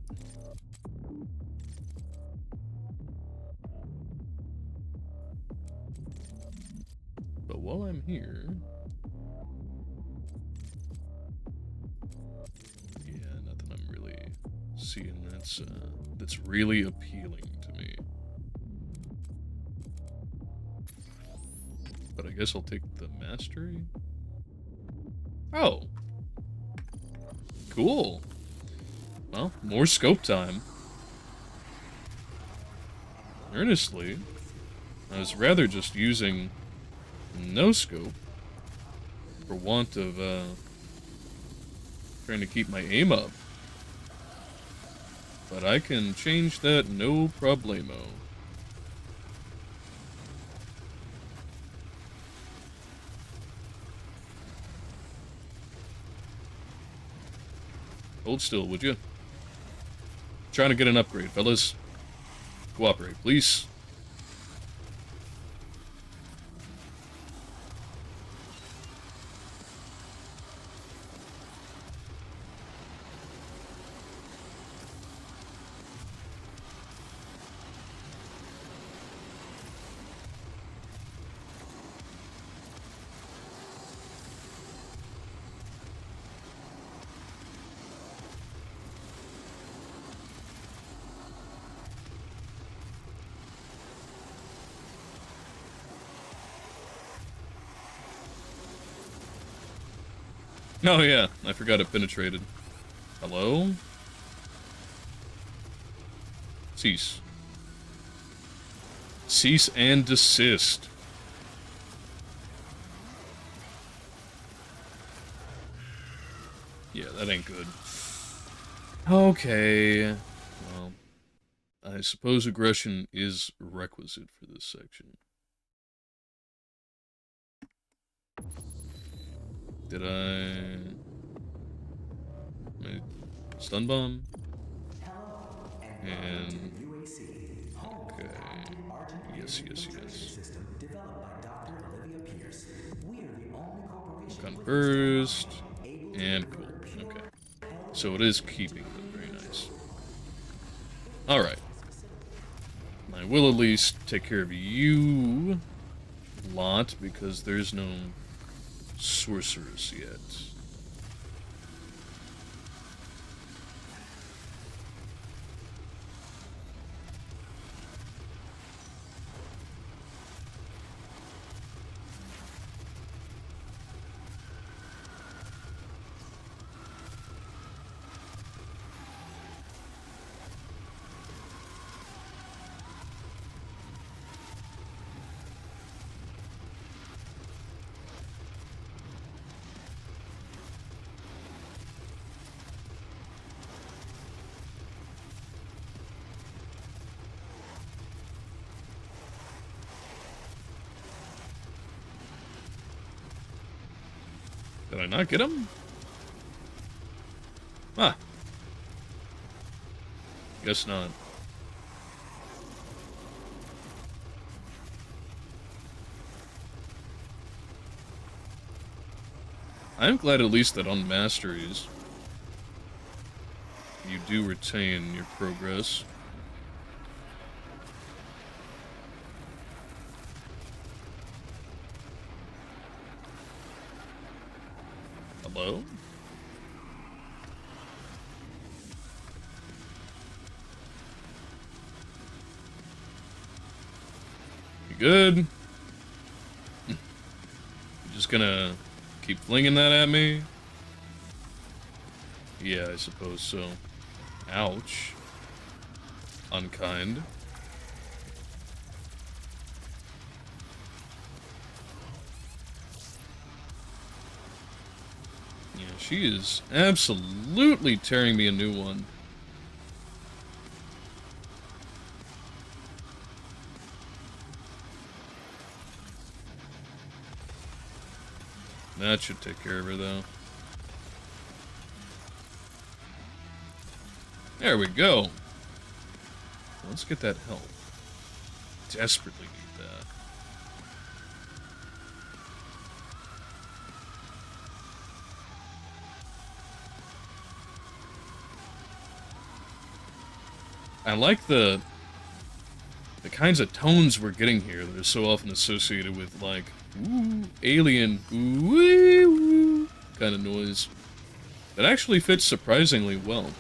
But while I'm here... Yeah, nothing I'm really seeing that's really appealing to me. But I guess I'll take the mastery? Oh! Cool! Well, more scope time. Earnestly, I was rather just using no scope for want of, trying to keep my aim up. But I can change that no problemo. Hold still, would you? Trying to get an upgrade, fellas. Cooperate, please. Oh yeah, I forgot it penetrated. Hello? Cease. Cease and desist. Yeah, that ain't good. Okay. Well, I suppose aggression is requisite for this section. Did I... My stun bomb? And... Okay... Yes. Gun burst... And cool. Okay. So it is keeping them. Very nice. Alright. I will at least take care of you... lot, because there's no... sorcerers yet. Did I not get him? Ah. Guess not. I'm glad at least that on masteries, you do retain your progress. Hello? You good? You just gonna keep flinging that at me? Yeah, I suppose so. Ouch. Unkind. Yeah, she is absolutely tearing me a new one. That should take care of her, though. There we go. Let's get that help. Desperately need that. I like the kinds of tones we're getting here that are so often associated with, like, ooh, alien, ooh, kind of noise. That actually fits surprisingly well.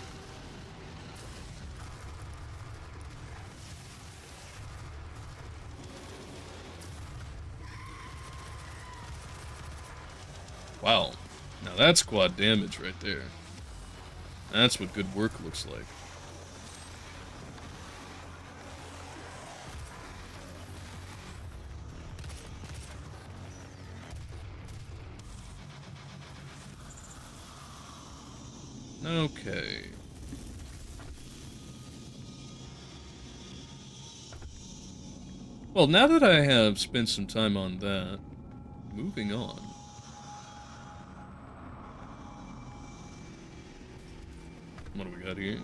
Wow. Now that's quad damage right there. That's what good work looks like. Okay. Well, now that I have spent some time on that, moving on. What do we got here?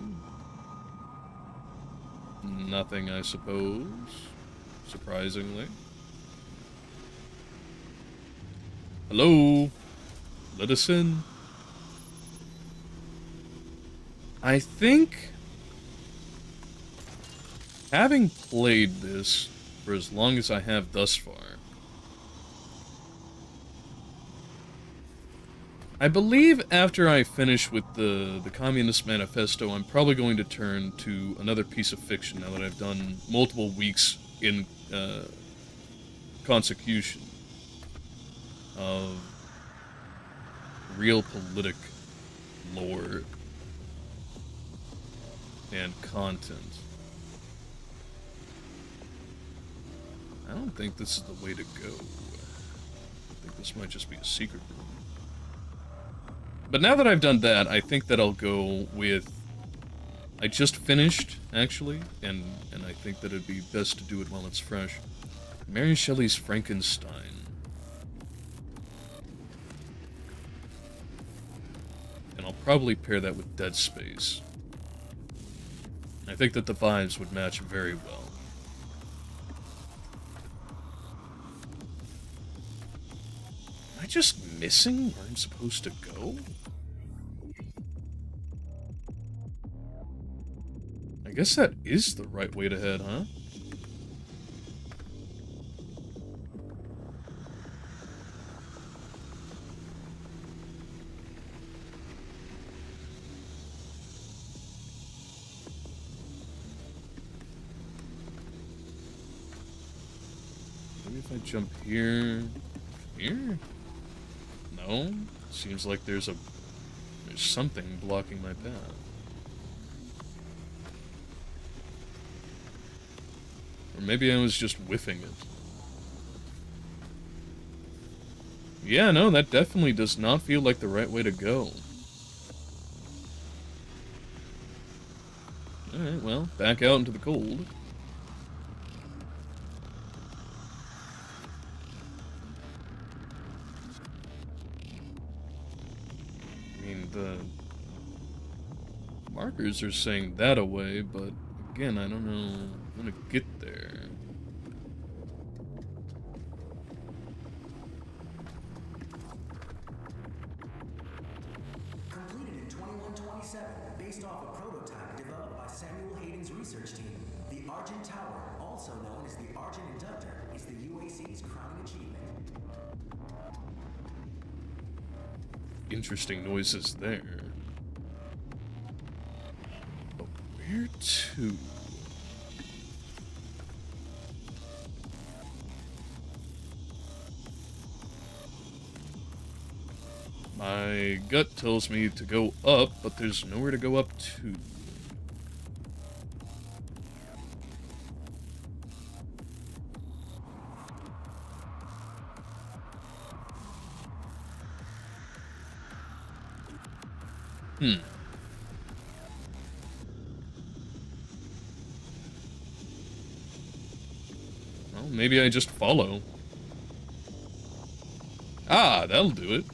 Nothing, I suppose. Surprisingly. Hello? Let us in. I think, having played this for as long as I have thus far, I believe after I finish with the Communist Manifesto, I'm probably going to turn to another piece of fiction now that I've done multiple weeks in consecution of real politic lore and content. I don't think this is the way to go. I think this might just be a secret room. But now that I've done that, I think that I'll go with... I just finished, actually, and I think that it'd be best to do it while it's fresh. Mary Shelley's Frankenstein. And I'll probably pair that with Dead Space. I think that the vibes would match very well. Am I just missing where I'm supposed to go? I guess that is the right way to head, huh? Maybe if I jump here... Here? No? Seems like there's something blocking my path. Or maybe I was just whiffing it. Yeah, no, that definitely does not feel like the right way to go. Alright, well, back out into the cold. markers are saying that away, but again, I don't know how to get there. Completed in 2127, based off a prototype developed by Samuel Hayden's research team. The Argent Tower, also known as the Argent Inductor, is the UAC's crowning achievement. Interesting noises there. But where to? My gut tells me to go up, but there's nowhere to go up to. Well, maybe I just follow. Ah, that'll do it.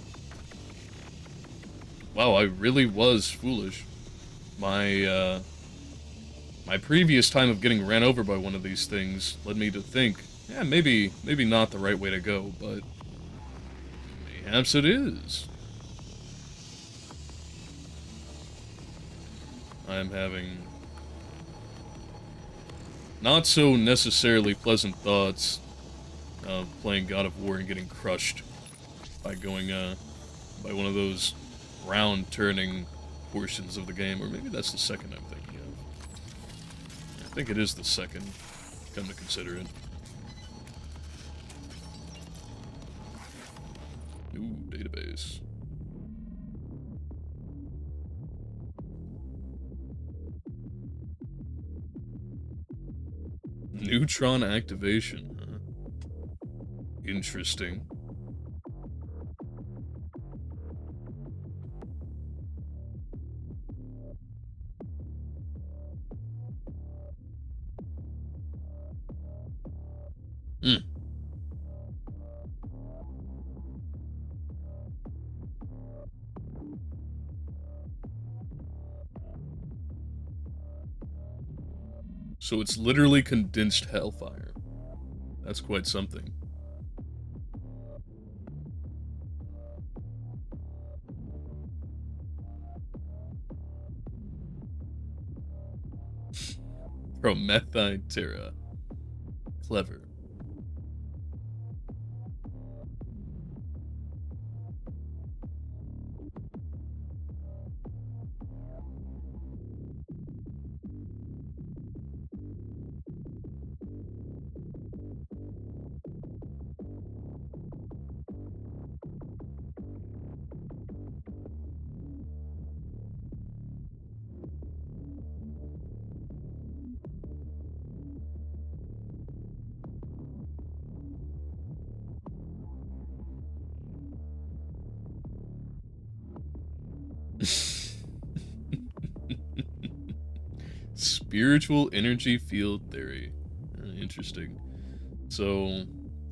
Wow, I really was foolish. My previous time of getting ran over by one of these things led me to think, yeah, maybe not the right way to go, but perhaps it is. I'm having not so necessarily pleasant thoughts of playing God of War and getting crushed by going, by one of those round-turning portions of the game, or maybe that's the second I'm thinking of. I think it is the second, come to consider it. New database. Neutron activation, huh? Interesting. So it's literally condensed hellfire. That's quite something. Promethyne Terra. Clever. Spiritual energy field theory. Interesting. So,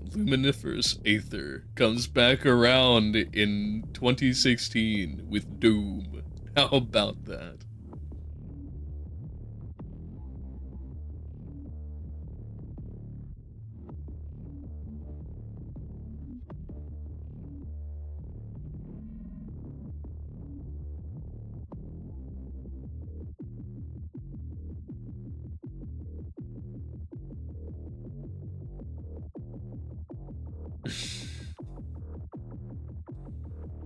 luminiferous aether comes back around in 2016 with Doom. How about that?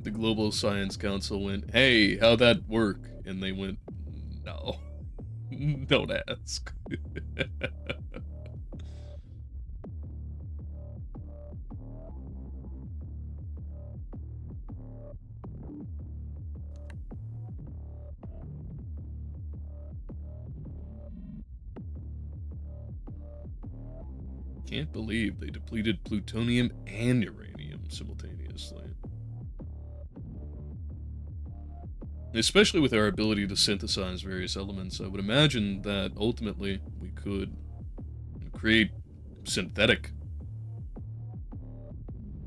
The Global Science Council went, hey, how'd that work? And they went, no. Don't ask. Can't believe they depleted plutonium and uranium simultaneously. Especially with our ability to synthesize various elements, I would imagine that ultimately we could create synthetic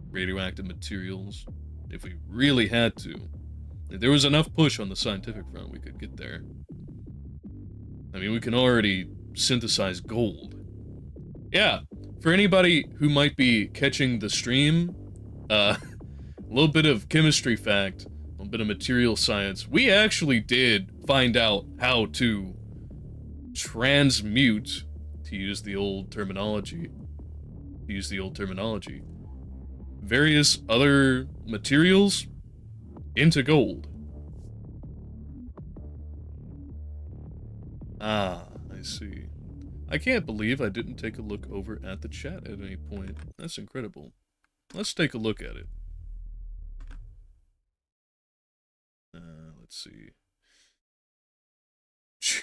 radioactive materials if we really had to. If there was enough push on the scientific front, we could get there. I mean, we can already synthesize gold. Yeah, for anybody who might be catching the stream, a little bit of chemistry fact, a little bit of material science. We actually did find out how to transmute, to use the old terminology, various other materials into gold. Ah, I see. I can't believe I didn't take a look over at the chat at any point. That's incredible. Let's take a look at it. Let's see.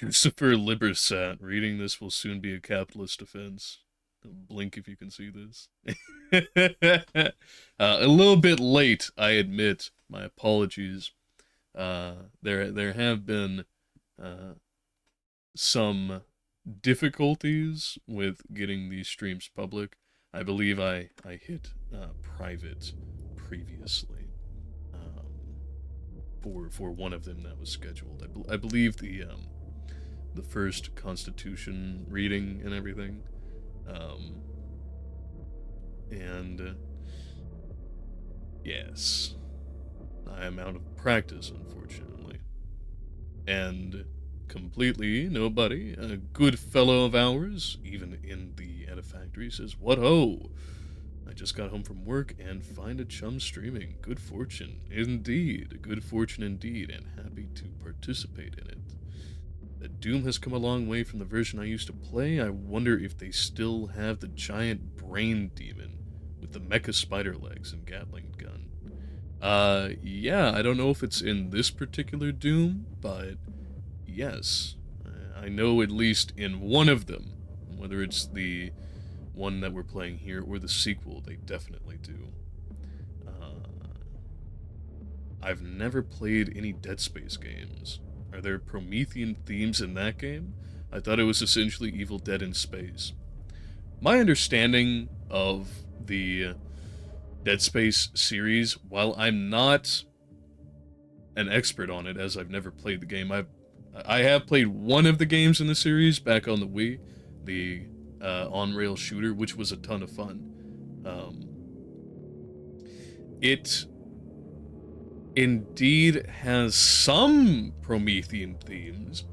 Lucifer Libersat. Reading this will soon be a capitalist offense. Blink if you can see this. A little bit late, I admit. My apologies. There have been some difficulties with getting these streams public. I believe I hit private previously for one of them that was scheduled. I believe the first Constitution reading and everything. Yes, I am out of practice, unfortunately. And completely nobody, a good fellow of ours, even in the Edifactory, says, "What ho! I just got home from work and find a chum streaming. Good fortune, indeed. Good fortune indeed, and happy to participate in it. The Doom has come a long way from the version I used to play. I wonder if they still have the giant brain demon with the mecha spider legs and Gatling gun. Yeah, I don't know if it's in this particular Doom, but yes, I know at least in one of them, whether it's the one that we're playing here or the sequel, they definitely do. I've never played any Dead Space games. Are there Promethean themes in that game? I thought it was essentially Evil Dead in space. My understanding of the Dead Space series, while I'm not an expert on it, as I've never played the game, I have played one of the games in the series back on the Wii, the on-rail shooter, which was a ton of fun. It indeed has some Promethean themes,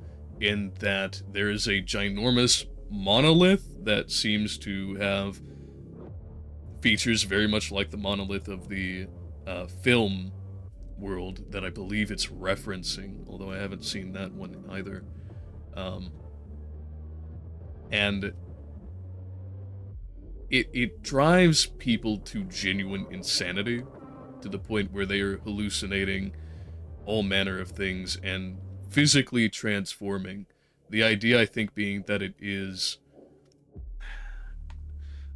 in that there is a ginormous monolith that seems to have features very much like the monolith of the film world that I believe it's referencing, although I haven't seen that one either. And it drives people to genuine insanity, to the point where they are hallucinating all manner of things and physically transforming. The idea, I think, being that it is...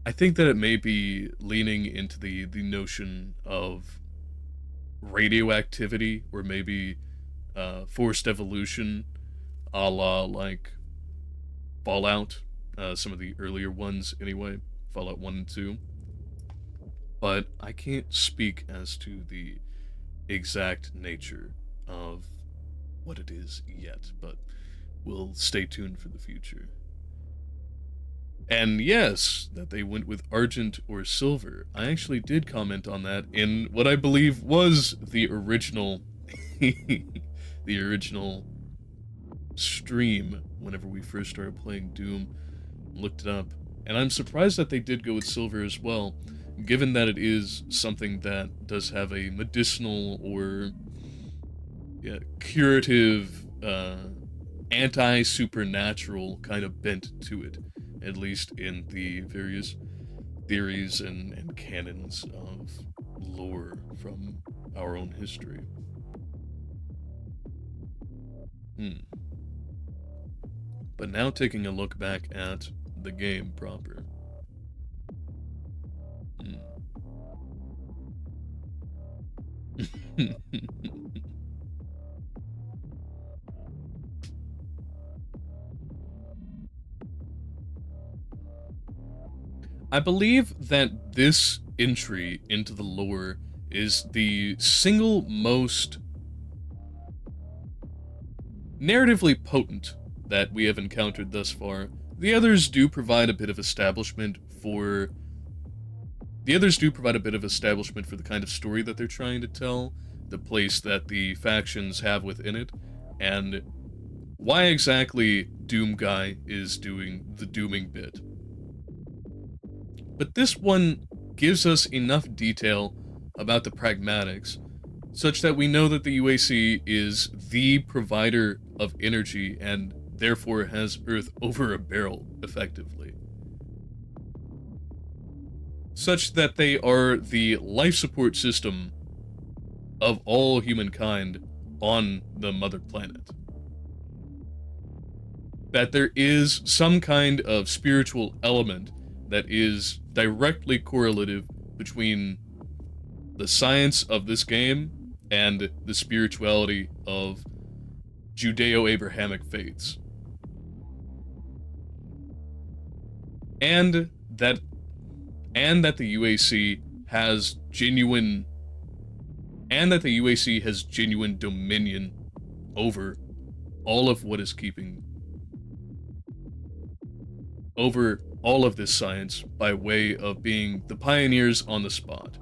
I think that it may be leaning into the notion of radioactivity, or maybe forced evolution, a la, like, Fallout, some of the earlier ones anyway, Fallout 1 and 2. But I can't speak as to the exact nature of what it is yet, but we'll stay tuned for the future. And yes, that they went with argent or silver. I actually did comment on that in what I believe was the original the original stream whenever we first started playing Doom. Looked it up, and I'm surprised that they did go with silver as well, given that it is something that does have a medicinal or curative, anti-supernatural kind of bent to it, at least in the various theories and canons of lore from our own history. But now taking a look back at the game proper. I believe that this entry into the lore is the single most narratively potent that we have encountered thus far. The others do provide a bit of establishment for... The others do provide a bit of establishment for the kind of story that they're trying to tell, the place that the factions have within it, and why exactly Doom Guy is doing the dooming bit. But this one gives us enough detail about the pragmatics, such that we know that the UAC is the provider of energy and therefore has Earth over a barrel, effectively. Such that they are the life support system of all humankind on the mother planet. That there is some kind of spiritual element that is directly correlative between the science of this game and the spirituality of Judeo-Abrahamic faiths. And that the UAC has genuine dominion over all of what is keeping over all of this science by way of being the pioneers on the spot.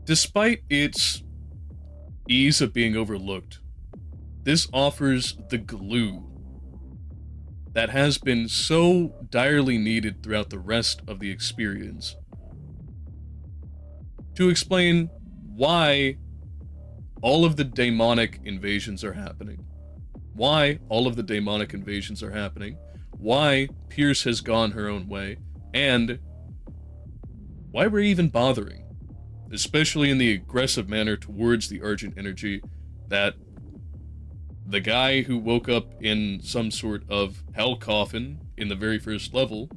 Despite its ease of being overlooked, this offers the glue that has been so direly needed throughout the rest of the experience to explain why all of the demonic invasions are happening. Why all of the demonic invasions are happening. Why Pierce has gone her own way. And why we're even bothering. Especially in the aggressive manner towards the Argent energy that the guy who woke up in some sort of hell coffin in the very first level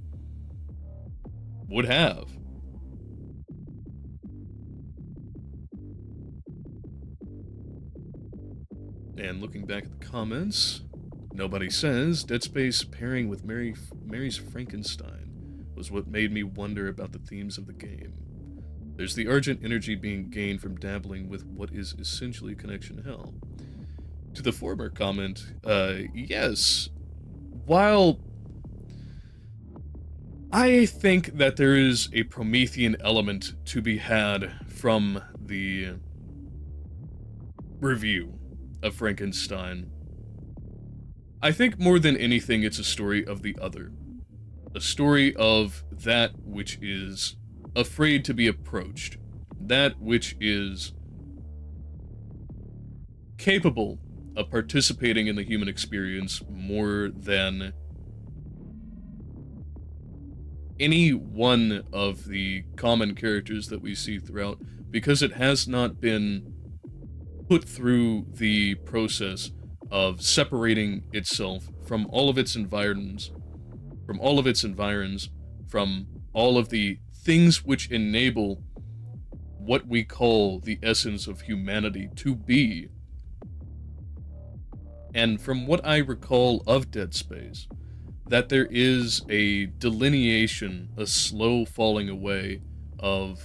would have. And looking back at the comments, nobody says Dead Space pairing with Mary's Frankenstein was what made me wonder about the themes of the game. There's the Argent energy being gained from dabbling with what is essentially a connection to hell. To the former comment, yes, while I think that there is a Promethean element to be had from the review of Frankenstein, I think more than anything it's a story of the other. A story of that which is afraid to be approached. That which is capable of participating in the human experience more than any one of the common characters that we see throughout, because it has not been put through the process of separating itself from all of its environs, from all of the things which enable what we call the essence of humanity to be. And from what I recall of Dead Space, that there is a delineation, a slow falling away of...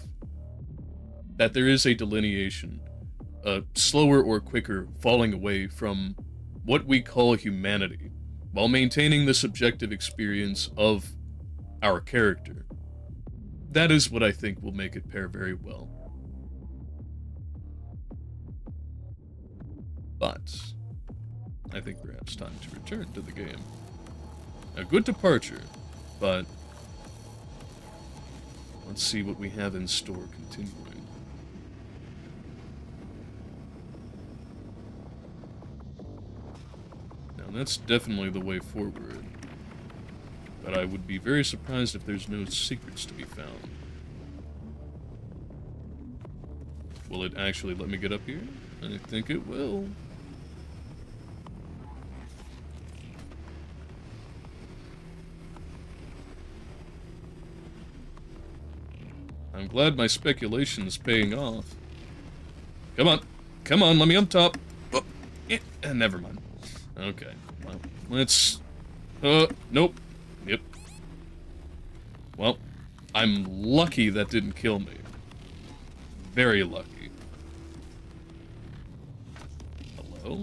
that there is a delineation, a slower or quicker falling away from what we call humanity, while maintaining the subjective experience of our character. That is what I think will make it pair very well. But I think perhaps time to return to the game. A good departure, but let's see what we have in store continuing. Now that's definitely the way forward, but I would be very surprised if there's no secrets to be found. Will it actually let me get up here? I think it will. I'm glad my speculation is paying off. Come on. Come on, let me up top. Oh, never mind. Okay, well, let's... nope. Yep. Well, I'm lucky that didn't kill me. very lucky. Hello?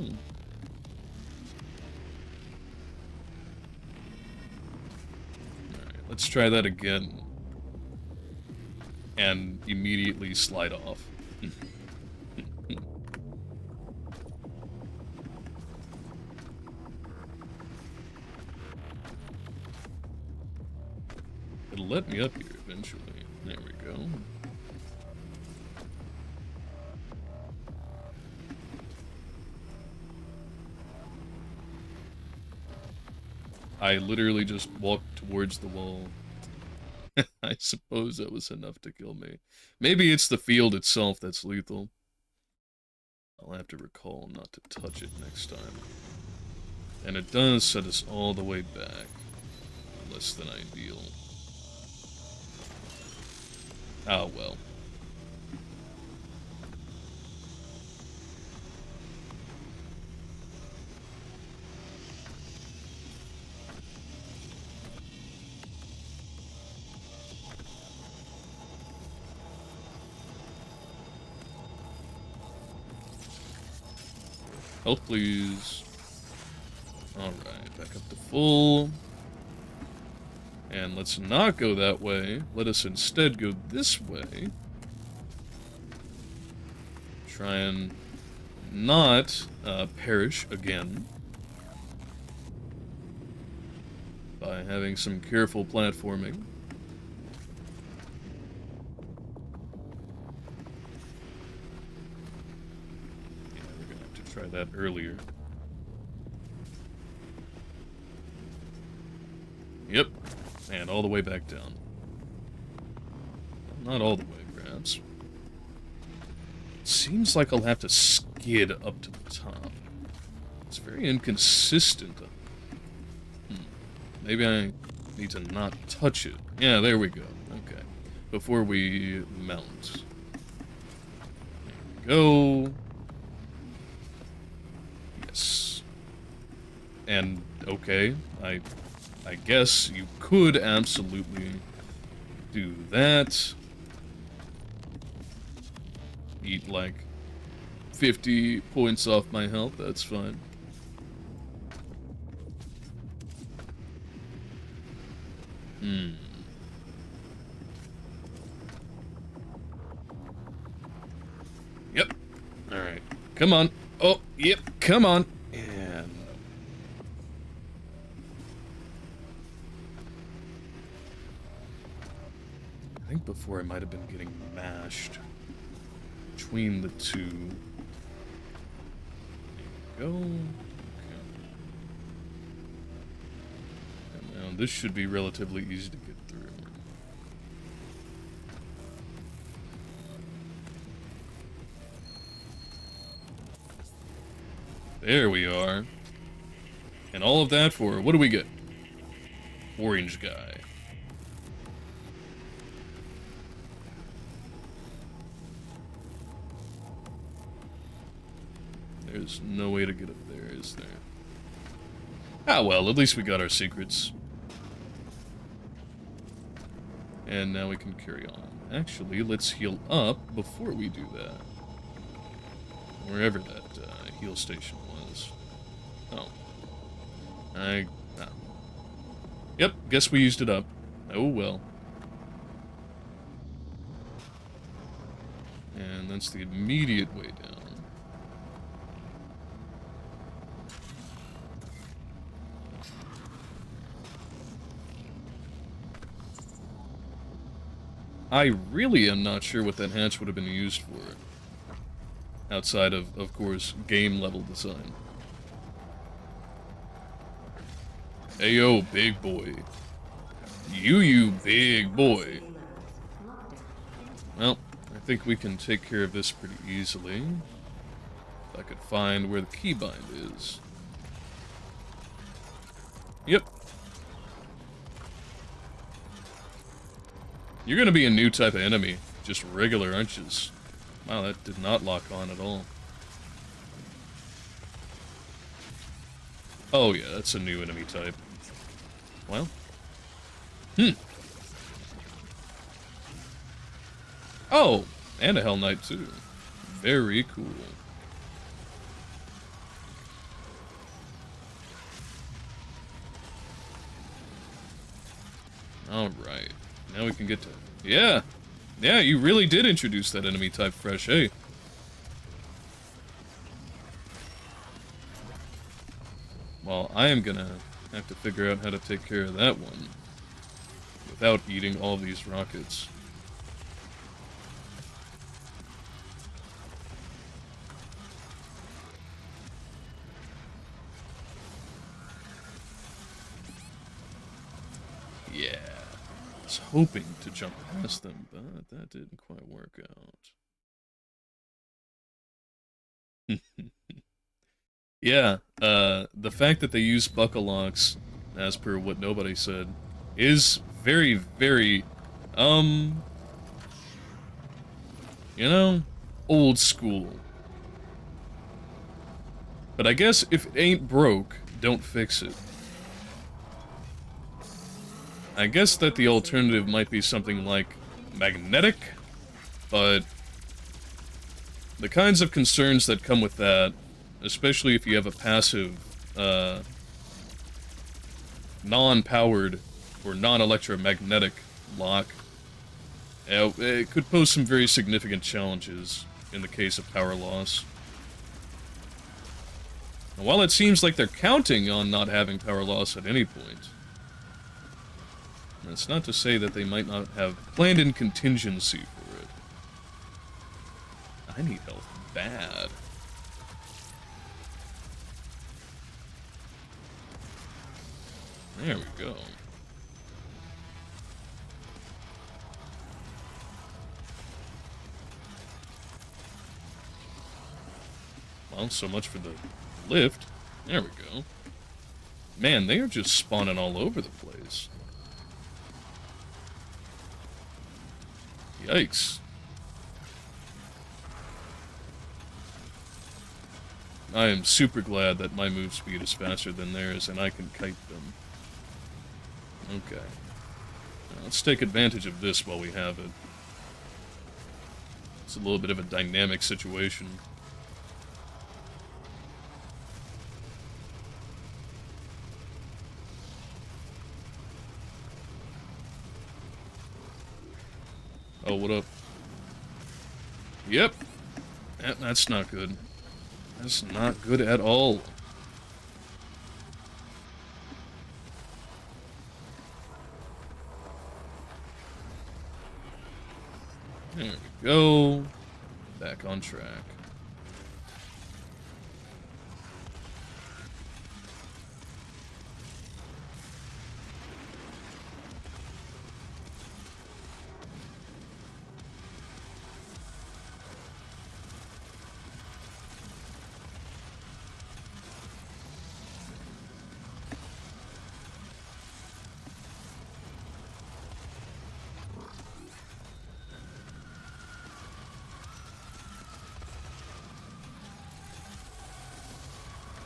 Alright, let's try that again. And immediately slide off. It'll let me up here eventually. There we go. I literally just walked towards the wall. I suppose that was enough to kill me. Maybe it's the field itself that's lethal. I'll have to recall not to touch it next time. And it does set us all the way back. Less than ideal. Oh well. Health, please. Alright, back up to full. And let's not go that way. Let us instead go this way. Try and not perish again. By having some careful platforming. Try that earlier. Yep. And all the way back down. Not all the way, perhaps. Seems like I'll have to skid up to the top. It's very inconsistent. Maybe I need to not touch it. Yeah, there we go. Okay. Before we mount. There we go. Yes. And, okay, I guess you could absolutely do that. Eat, like, 50 points off my health, that's fine. Yep. Alright. Come on. Oh, yep, come on. And... I think before I might have been getting mashed between the two. There we go. Okay. And now this should be relatively easy to get through. There we are. And all of that for, what do we get? Orange guy. There's no way to get up there, is there? Ah well, at least we got our secrets. And now we can carry on. Actually, let's heal up before we do that. Wherever that heal station was. Oh. Yep, guess we used it up. Oh well. And that's the immediate way down. I really am not sure what that hatch would have been used for. Outside of course, game level design. Ayo, big boy. You big boy. Well, I think we can take care of this pretty easily. If I could find where the keybind is. Yep. You're gonna be a new type of enemy. Just regular arches. Wow, that did not lock on at all. Oh yeah, that's a new enemy type. Well. Oh! And a Hell Knight, too. Very cool. Alright. Now we can get to... Yeah! Yeah, you really did introduce that enemy type fresh, hey? Well, I am gonna have to figure out how to take care of that one without eating all these rockets. Yeah. I was hoping to jump past them, but that didn't quite work out. Yeah, the fact that they use buckle locks, as per what nobody said, is very, very, you know, old school. But I guess if it ain't broke, don't fix it. I guess that the alternative might be something like magnetic, but the kinds of concerns that come with that, especially if you have a passive, non-powered or non-electromagnetic lock, it could pose some very significant challenges in the case of power loss. And while it seems like they're counting on not having power loss at any point, that's not to say that they might not have planned in contingency for it. I need health bad. There we go. Well, so much for the lift. There we go. Man, they are just spawning all over the place. Yikes. I am super glad that my move speed is faster than theirs and I can kite them. Okay. Now, let's take advantage of this while we have it. It's a little bit of a dynamic situation. Oh, what up? Yep. That's not good. That's not good at all. There we go. Back on track.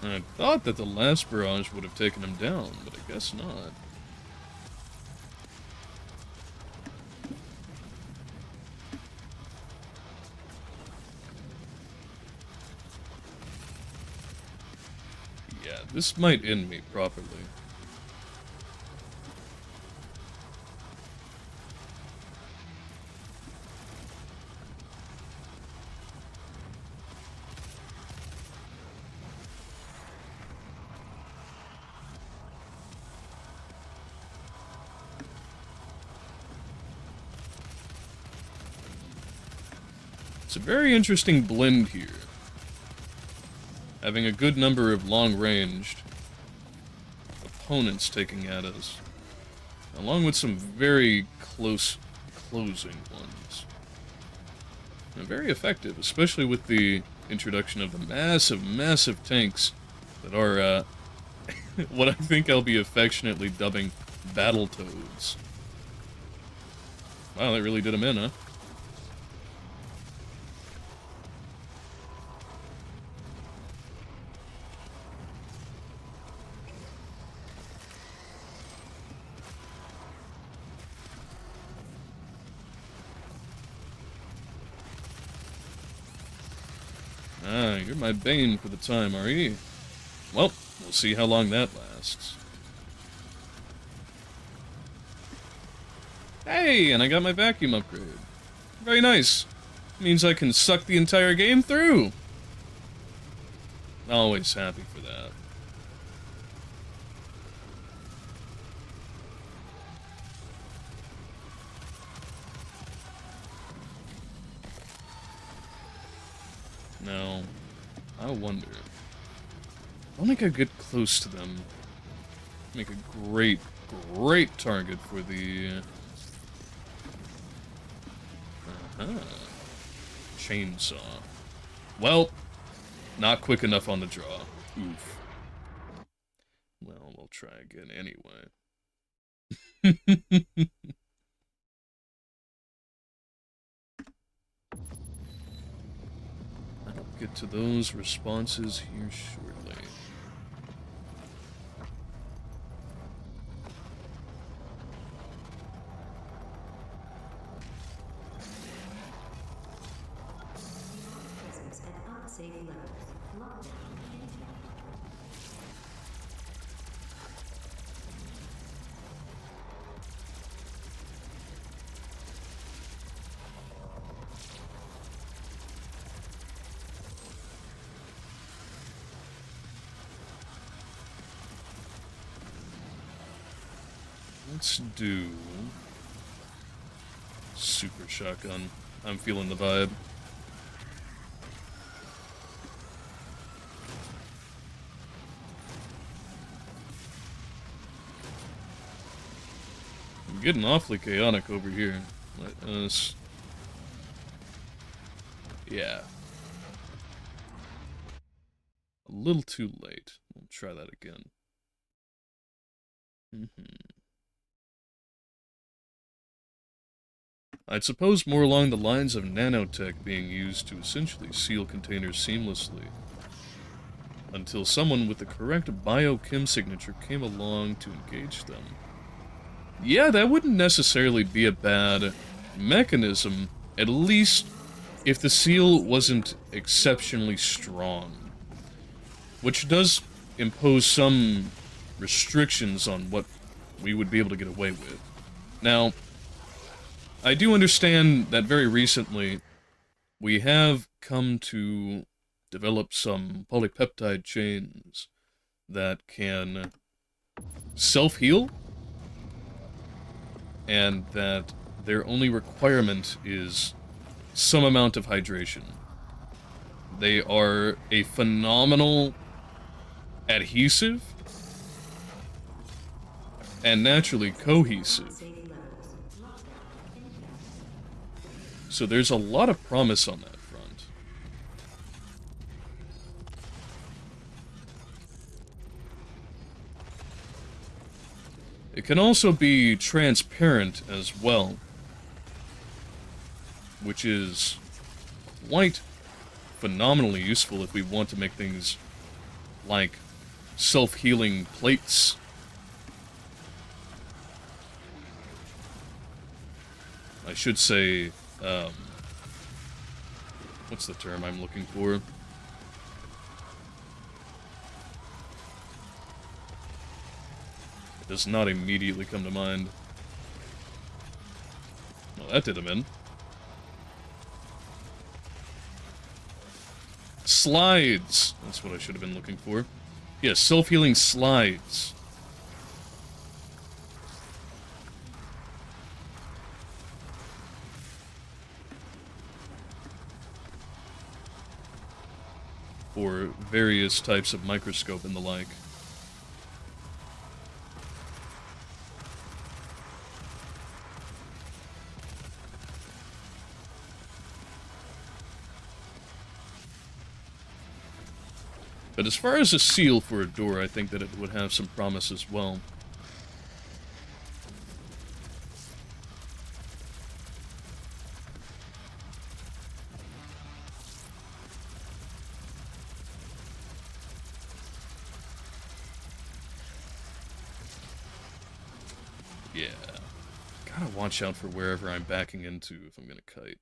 I thought that the last barrage would have taken him down, but I guess not. Yeah, this might end me properly. It's a very interesting blend here. Having a good number of long-ranged opponents taking at us, along with some very close closing ones. And very effective, especially with the introduction of the massive, massive tanks that are what I think I'll be affectionately dubbing Battletoads. Wow, that really did him in, huh? Ah, you're my bane for the time, are you? Well, we'll see how long that lasts. Hey, and I got my vacuum upgrade. Very nice. Means I can suck the entire game through. Always happy for that. Now, I wonder. I don't think I get close to them. Make a great, great target for the... chainsaw. Well, not quick enough on the draw. Oof. Well, we'll try again anyway. I'll get to those responses here shortly. Let's do super shotgun. I'm feeling the vibe. I'm getting awfully chaotic over here. Let us... Yeah. A little too late. We'll try that again. I'd suppose more along the lines of nanotech being used to essentially seal containers seamlessly. Until someone with the correct biochem signature came along to engage them. Yeah, that wouldn't necessarily be a bad mechanism, at least if the seal wasn't exceptionally strong. Which does impose some restrictions on what we would be able to get away with. Now, I do understand that very recently we have come to develop some polypeptide chains that can self-heal, and that their only requirement is some amount of hydration. They are a phenomenal adhesive and naturally cohesive. So there's a lot of promise on that front. It can also be transparent as well, which is quite phenomenally useful if we want to make things like self-healing plates. I should say, what's the term I'm looking for? It does not immediately come to mind. Well, that did him in. Slides! That's what I should have been looking for. Yeah, self-healing slides. For various types of microscope and the like. But as far as a seal for a door, I think that it would have some promise as well. Yeah. Gotta watch out for wherever I'm backing into if I'm gonna kite.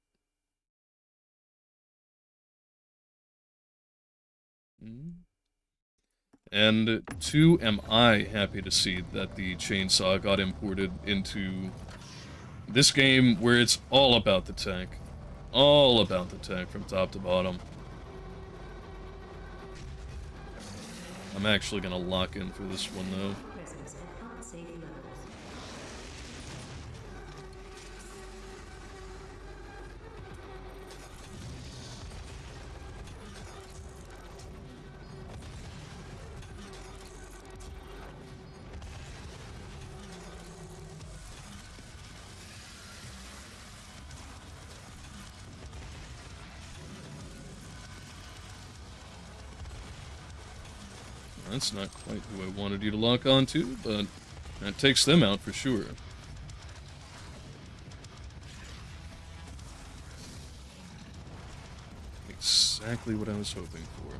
And too am I happy to see that the chainsaw got imported into this game where it's all about the tank. All about the tank from top to bottom. I'm actually gonna lock in for this one though. That's not quite who I wanted you to lock onto, but that takes them out for sure. Exactly what I was hoping for.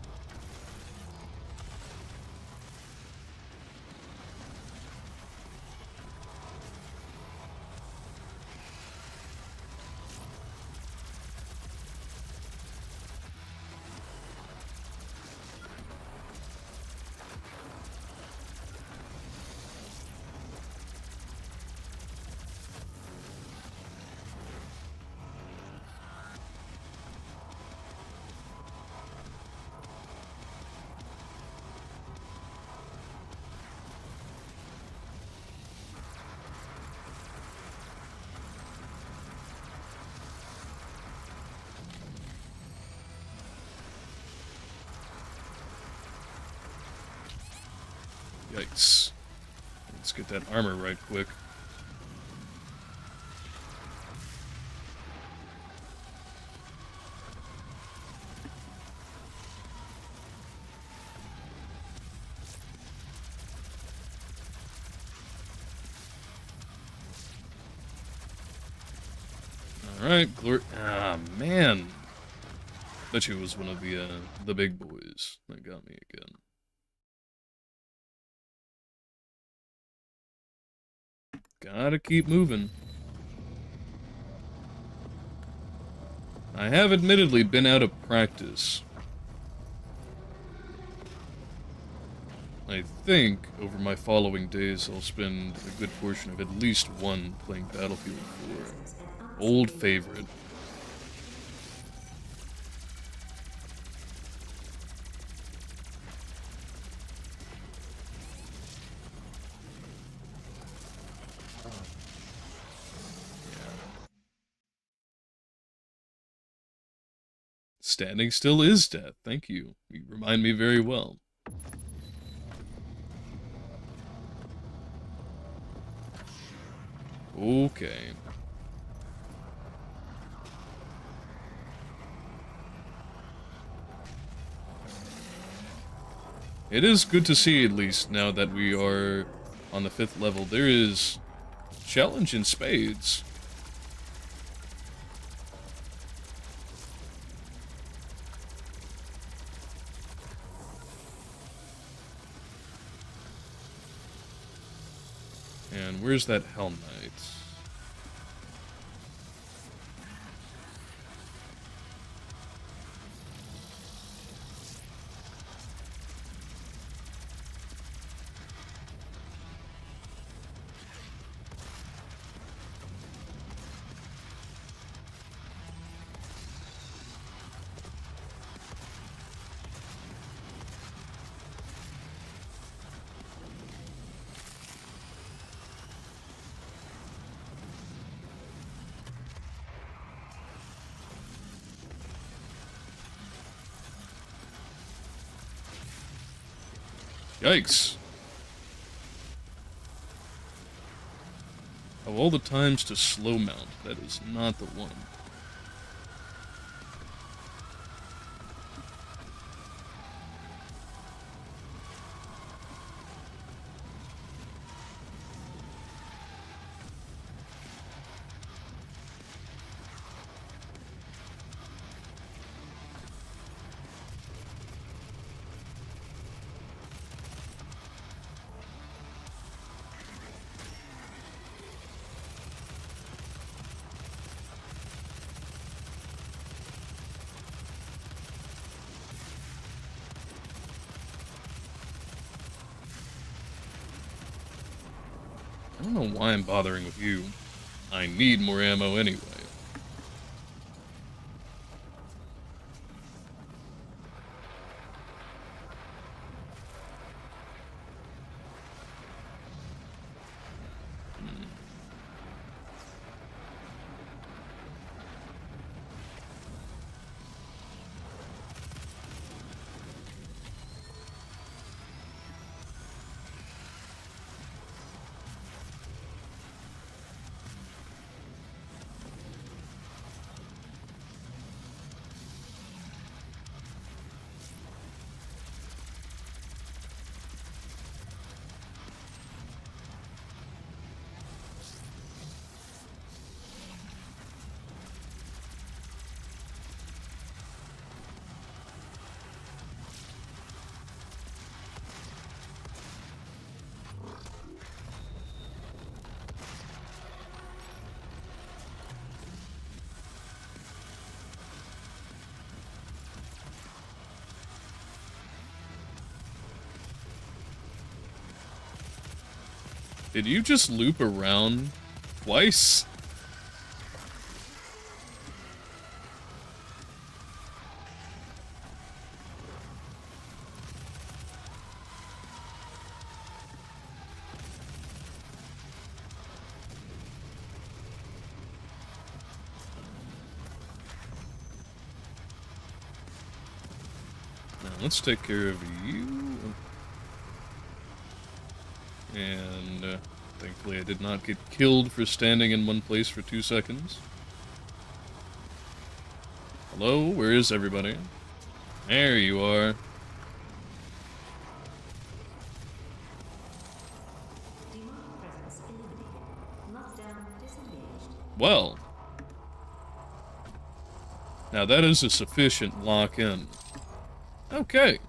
Yikes. Let's get that armor right quick. Alright, glory. Ah, man. Bet you it was one of the big boys that got me again. Gotta keep moving. I have admittedly been out of practice. I think over my following days I'll spend a good portion of at least one playing Battlefield 4. Old favorite. Standing still is death. Thank you. You remind me very well. Okay. It is good to see, at least, now that we are on the 5th level, there is challenge in spades. And where's that Hell Knight? Yikes. Of all the times to slow mount, that is not the one. don't know why I'm bothering with you. I need more ammo anyway. Did you just loop around twice? Now let's take care of you. And thankfully I did not get killed for standing in one place for 2 seconds. Hello, where is everybody? There you are. Well. Now that is a sufficient lock-in. Okay.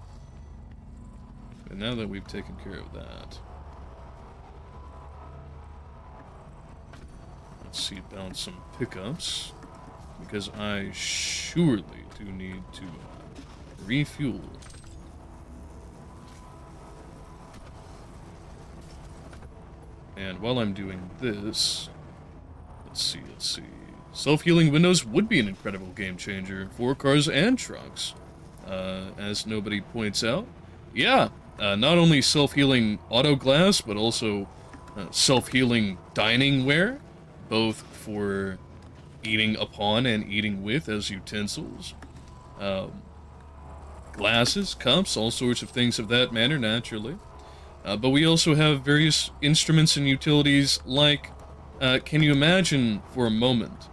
And now that we've taken care of that. Let's see about some pickups, because I surely do need to refuel. And while I'm doing this, let's see. Self-healing windows would be an incredible game changer for cars and trucks. As nobody points out. Yeah, not only self-healing auto glass, but also self-healing dining ware. Both for eating upon and eating with as utensils. Glasses, cups, all sorts of things of that manner, naturally. But we also have various instruments and utilities like, can you imagine for a moment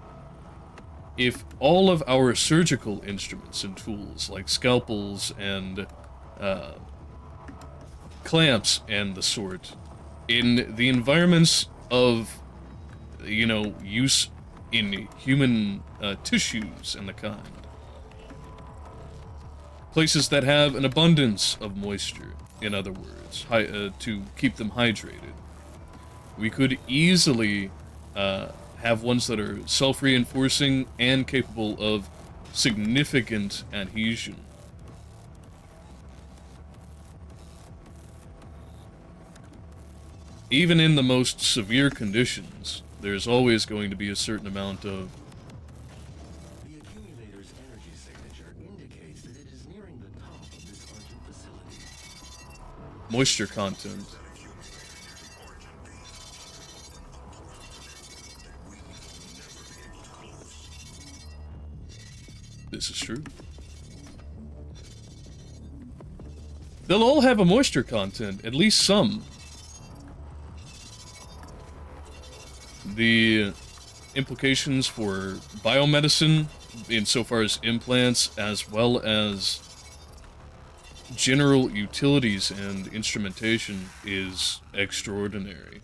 if all of our surgical instruments and tools, like scalpels and clamps and the sort, in the environments of use in human tissues and the kind. Places that have an abundance of moisture, in other words, to keep them hydrated. We could easily have ones that are self-reinforcing and capable of significant adhesion. Even in the most severe conditions, there's always going to be a certain amount of... The accumulator's energy signature indicates that it is nearing the top of this argent facility. moisture content. This is true. They'll all have a moisture content, at least some. The implications for biomedicine, insofar as implants, as well as general utilities and instrumentation, is extraordinary.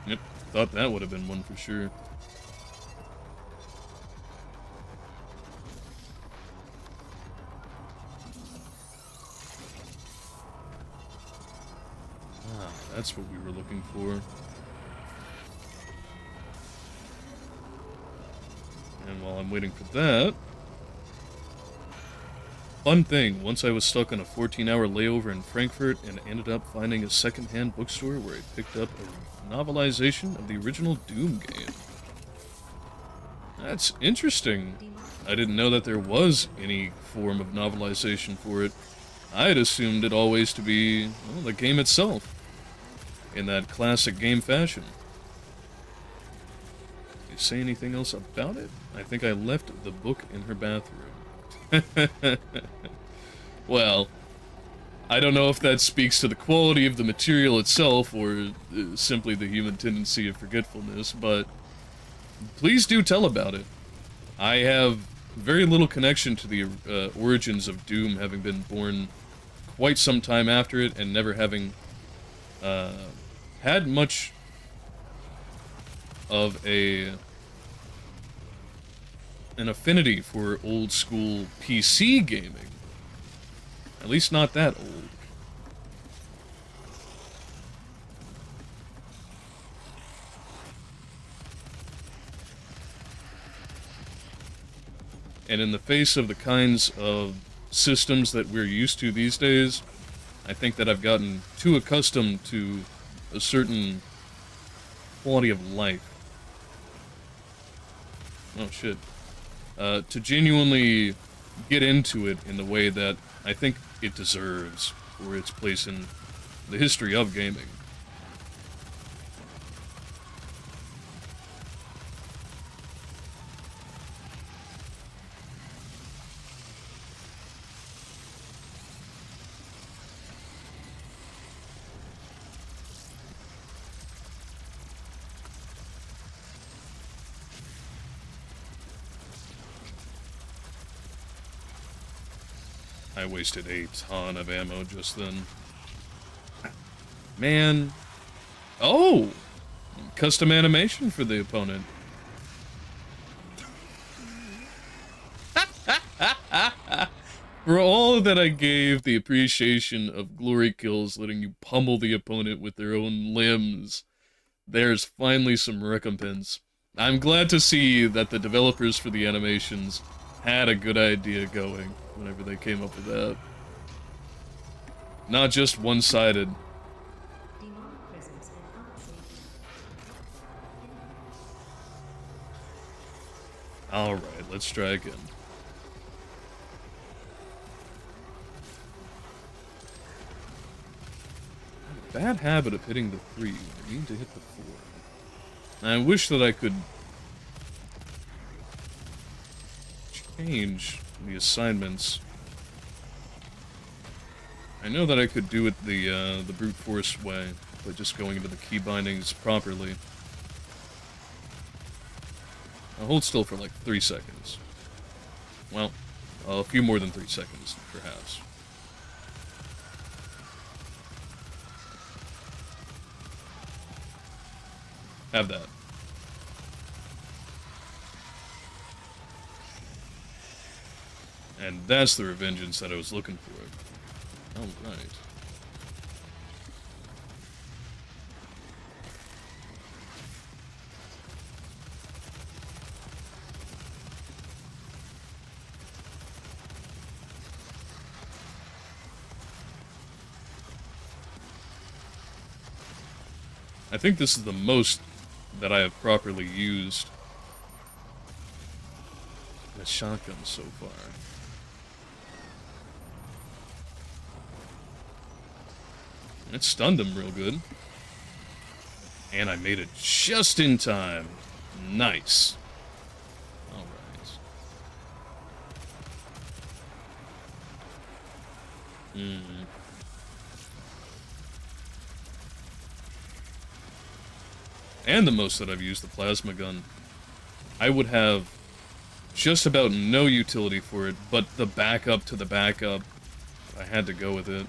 Yep, thought that would have been one for sure. That's what we were looking for. And while I'm waiting for that... Fun thing, once I was stuck on a 14-hour layover in Frankfurt and ended up finding a second-hand bookstore where I picked up a novelization of the original Doom game. That's interesting. I didn't know that there was any form of novelization for it. I had assumed it always to be, well, the game itself, in that classic game fashion. Did you say anything else about it? I think I left the book in her bathroom. Well, I don't know if that speaks to the quality of the material itself or simply the human tendency of forgetfulness, but please do tell about it. I have very little connection to the origins of Doom, having been born quite some time after it and never having had much of an affinity for old school PC gaming. At least not that old. And in the face of the kinds of systems that we're used to these days, I think that I've gotten too accustomed to a certain quality of life. Oh shit. To genuinely get into it in the way that I think it deserves for its place in the history of gaming. I wasted a ton of ammo just then. Man. Oh! Custom animation for the opponent. For all that I gave the appreciation of glory kills letting you pummel the opponent with their own limbs, there's finally some recompense. I'm glad to see that the developers for the animations had a good idea going whenever they came up with that. Not just one-sided. Alright, let's try again. Bad habit of hitting the 3. I need to hit the 4. I wish that I could change the assignments. I know that I could do it the brute force way, by just going into the key bindings properly. I'll hold still for like 3 seconds. Well, a few more than 3 seconds, perhaps. Have that. And that's the revengeance that I was looking for. Alright. I think this is the most that I have properly used a shotgun so far. It stunned him real good. And I made it just in time. Nice. Alright. And the most that I've used the plasma gun. I would have just about no utility for it, but the backup to the backup, I had to go with it.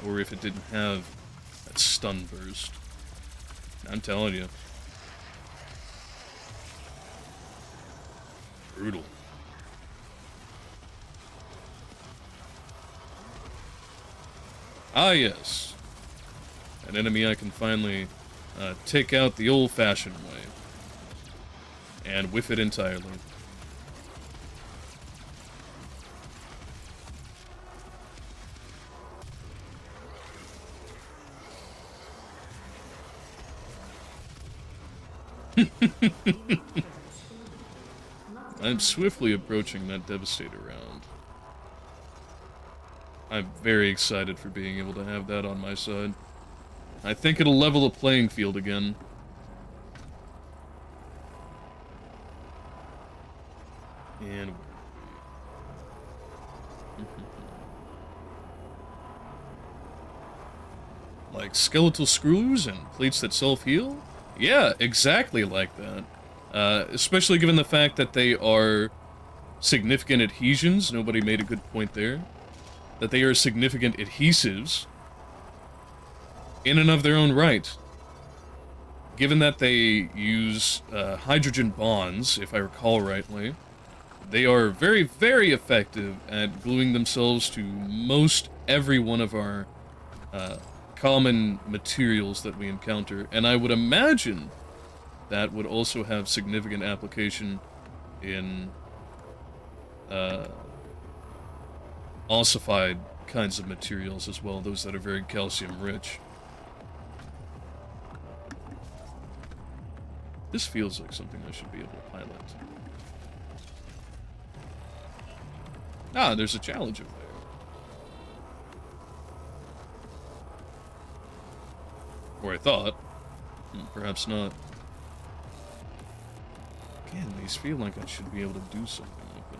Or if it didn't have that stun burst. I'm telling you. Brutal. Ah, yes. An enemy I can finally take out the old-fashioned way. And whiff it entirely. I'm swiftly approaching that Devastator round. I'm very excited for being able to have that on my side. I think it'll level the playing field again. And... like skeletal screws and plates that self-heal? Yeah, exactly like that. Especially given the fact that they are significant adhesions. Nobody made a good point there. That they are significant adhesives in and of their own right. Given that they use hydrogen bonds, if I recall rightly, they are very, very effective at gluing themselves to most every one of our common materials that we encounter. And I would imagine that would also have significant application in ossified kinds of materials as well, those that are very calcium rich. This feels like something I should be able to pilot. Ah, there's a challenge over there. Or I thought. Perhaps not. Again, these feel like I should be able to do something like that.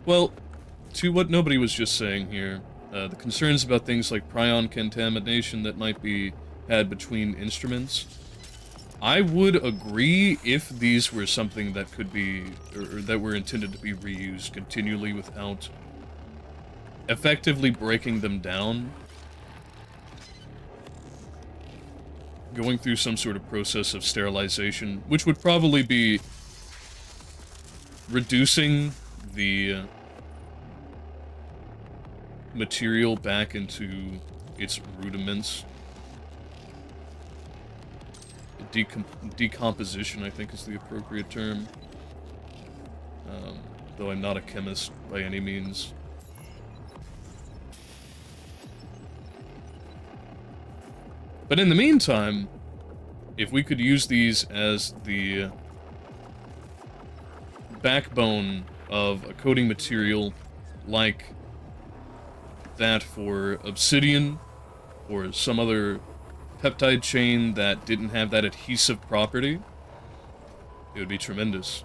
Well, to what nobody was just saying here, the concerns about things like prion contamination that might be had between instruments, I would agree if these were something that could be, or that were intended to be reused continually without effectively breaking them down, going through some sort of process of sterilization, which would probably be reducing the material back into its rudiments. Decomposition, I think, is the appropriate term. Though I'm not a chemist by any means. But in the meantime, if we could use these as the backbone of a coating material like that for obsidian or some other peptide chain that didn't have that adhesive property, it would be tremendous.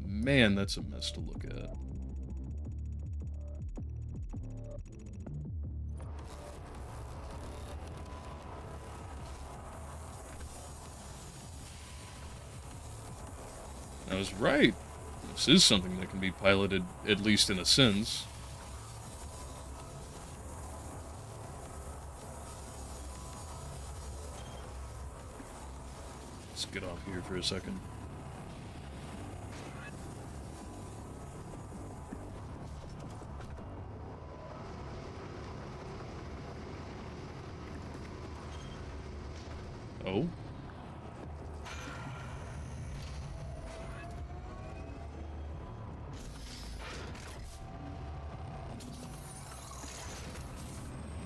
Man, that's a mess to look at. I was right. This is something that can be piloted, at least in a sense. Let's get off here for a second. Oh?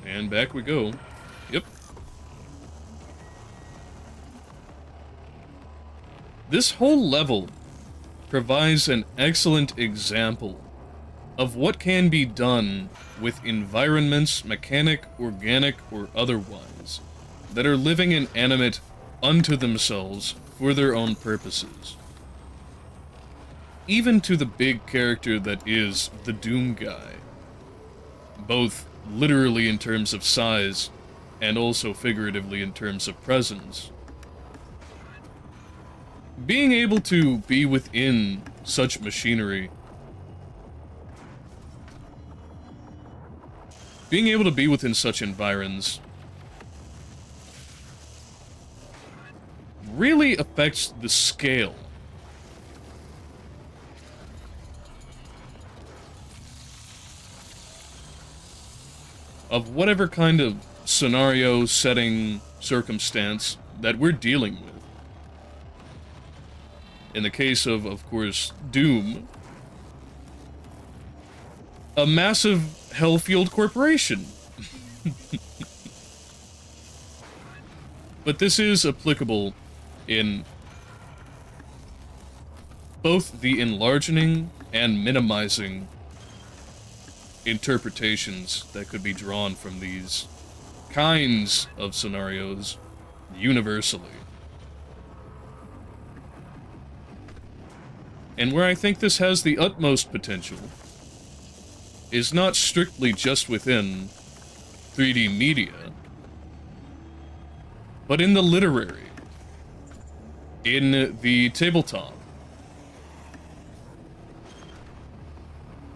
And back we go. Yep. This whole level provides an excellent example of what can be done with environments, mechanic, organic, or otherwise, that are living and animate unto themselves for their own purposes. even to the big character that is the Doom guy, both literally in terms of size and also figuratively in terms of presence. Being able to be within such machinery, being able to be within such environs really affects the scale of whatever kind of scenario, setting, circumstance that we're dealing with. In the case of course, Doom, a massive hell-fueled corporation. But this is applicable in both the enlarging and minimizing interpretations that could be drawn from these kinds of scenarios universally. And where I think this has the utmost potential is not strictly just within 3D media, but in the literary, in the tabletop,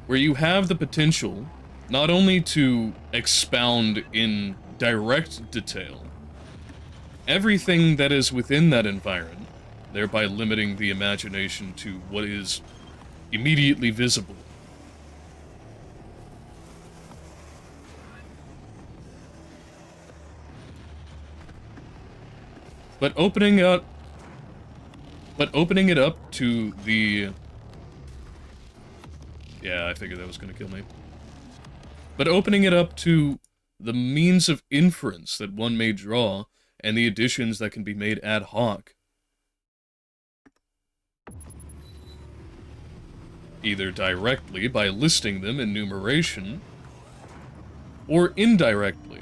where you have the potential not only to expound in direct detail everything that is within that environment, thereby limiting the imagination to what is immediately visible, but opening it up to the... Yeah, I figured that was going to kill me. But opening it up to the means of inference that one may draw, and the additions that can be made ad hoc. Either directly, by listing them in numeration, or indirectly.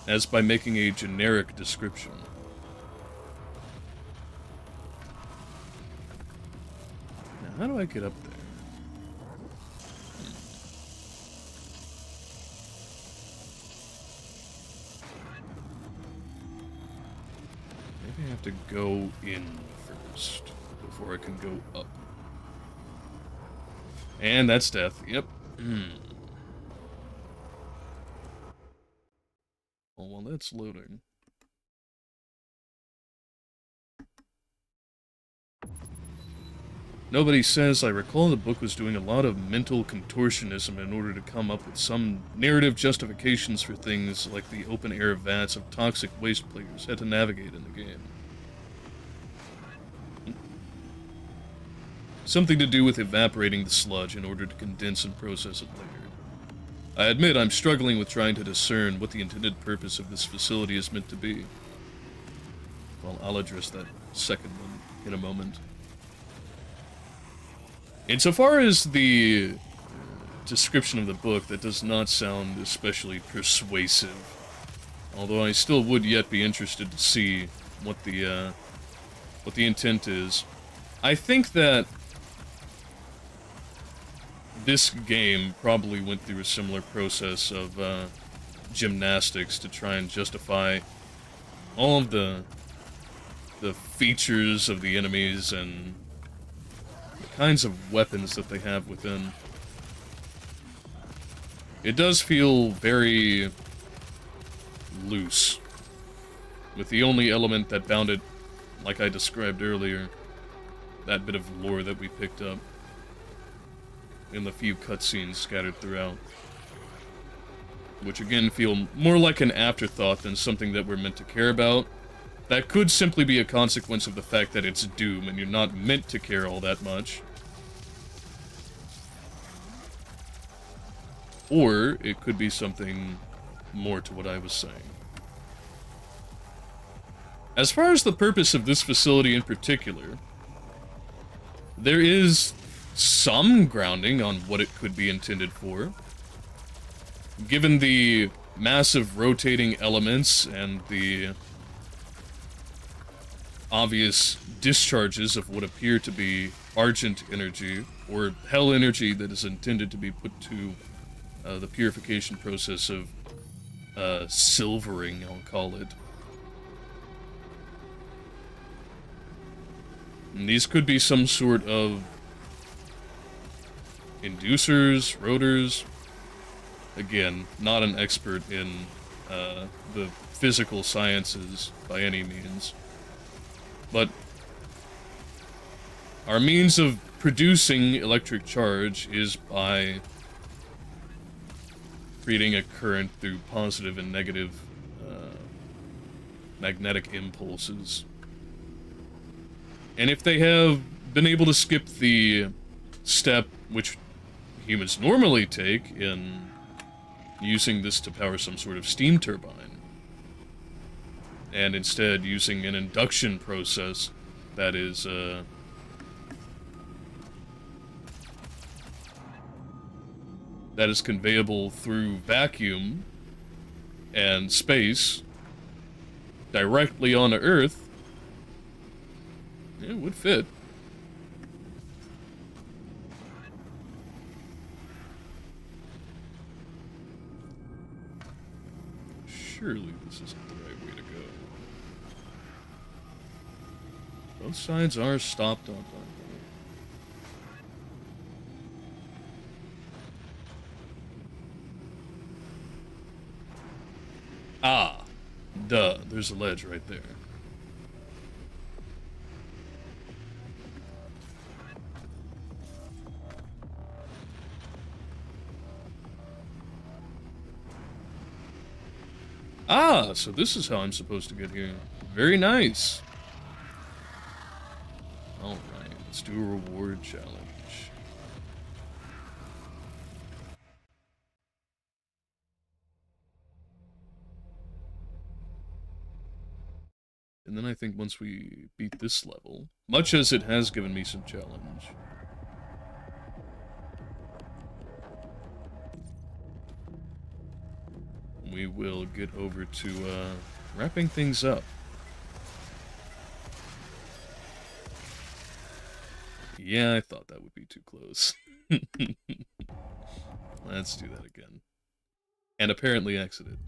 As by making a generic description. Now, how do I get up there? Maybe I have to go in first before I can go up. And that's death. Yep. Oh, well, that's loading. Nobody says, I recall the book was doing a lot of mental contortionism in order to come up with some narrative justifications for things like the open-air vats of toxic waste players had to navigate in the game. Something to do with evaporating the sludge in order to condense and process it later. I admit I'm struggling with trying to discern what the intended purpose of this facility is meant to be. Well, I'll address that second one in a moment. Insofar as the description of the book, that does not sound especially persuasive. Although I still would yet be interested to see what the intent is. I think that this game probably went through a similar process of gymnastics to try and justify all of the features of the enemies and the kinds of weapons that they have within. It does feel very loose, with the only element that bound it, like I described earlier, that bit of lore that we picked up in the few cutscenes scattered throughout, which again feel more like an afterthought than something that we're meant to care about. That could simply be a consequence of the fact that it's Doom and you're not meant to care all that much. Or it could be something more to what I was saying. As far as the purpose of this facility in particular, there is some grounding on what it could be intended for. Given the massive rotating elements and the obvious discharges of what appear to be argent energy, or hell energy that is intended to be put to the purification process of silvering, I'll call it. And these could be some sort of inducers, rotors. Again, not an expert in the physical sciences by any means. But our means of producing electric charge is by creating a current through positive and negative magnetic impulses. And if they have been able to skip the step which humans normally take in using this to power some sort of steam turbine, and instead using an induction process that is conveyable through vacuum and space directly onto Earth, it would fit. Surely this isn't the right way to go. Both sides are stopped up. Ah, duh, there's a ledge right there. Ah, so this is how I'm supposed to get here. Very nice. Alright, let's do a reward challenge. And then I think once we beat this level, much as it has given me some challenge, we will get over to wrapping things up. Yeah, I thought that would be too close. Let's do that again. And apparently exited.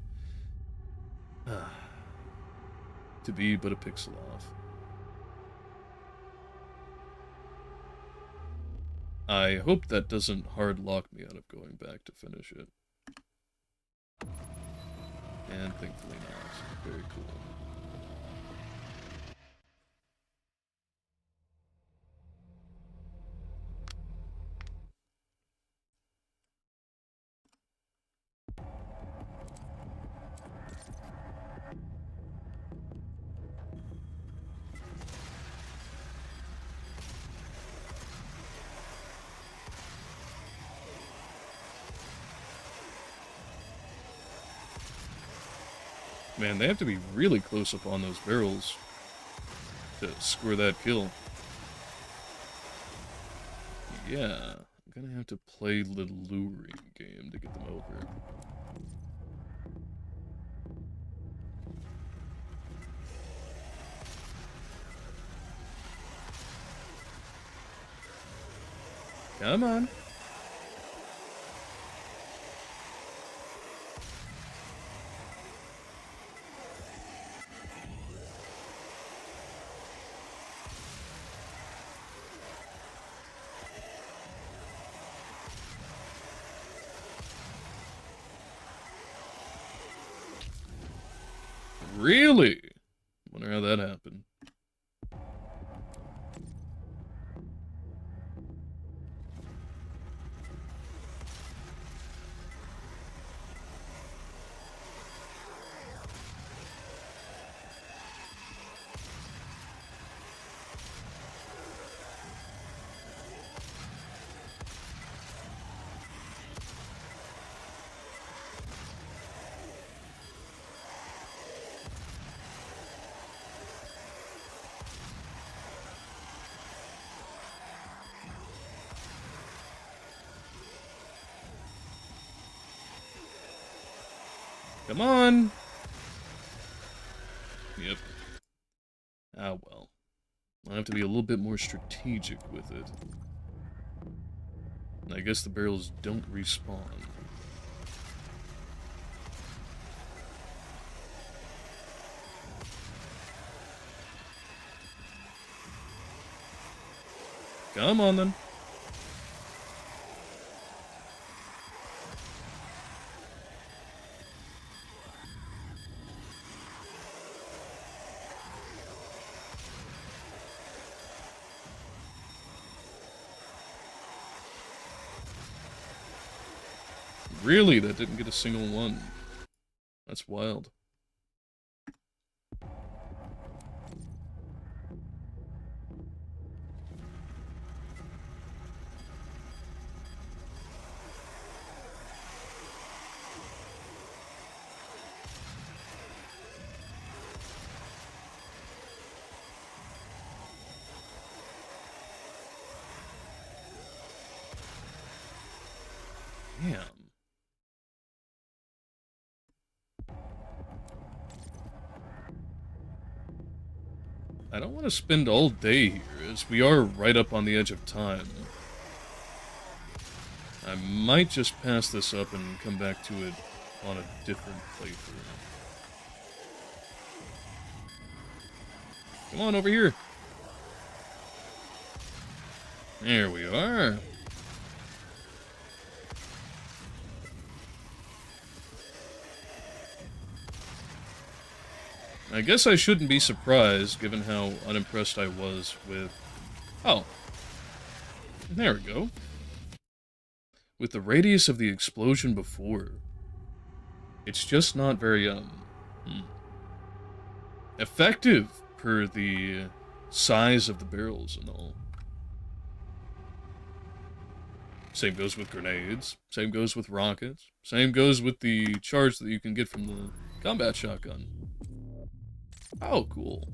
To be but a pixel off. I hope that doesn't hard lock me out of going back to finish it. And thankfully not. Very cool. Man, they have to be really close up on those barrels to score that kill. Yeah, I'm gonna have to play the luring game to get them over. Come on. Really? Wonder how that happened. Come on! Yep. Ah, well. I'll have to be a little bit more strategic with it. And I guess the barrels don't respawn. Come on, then. Really? That didn't get a single one. That's wild. Damn. I don't want to spend all day here, as we are right up on the edge of time. I might just pass this up and come back to it on a different playthrough. Come on, over here. There we are. I guess I shouldn't be surprised, given how unimpressed I was with... Oh. There we go. With the radius of the explosion before. It's just not very, effective, per the size of the barrels and all. Same goes with grenades. Same goes with rockets. Same goes with the charge that you can get from the combat shotgun. Oh, cool.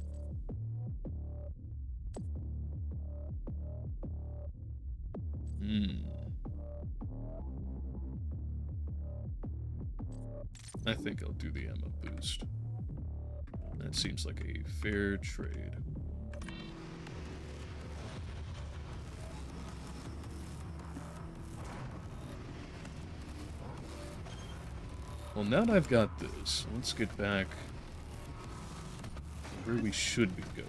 I think I'll do the ammo boost. That seems like a fair trade. Well, now that I've got this, let's get back where we should be going.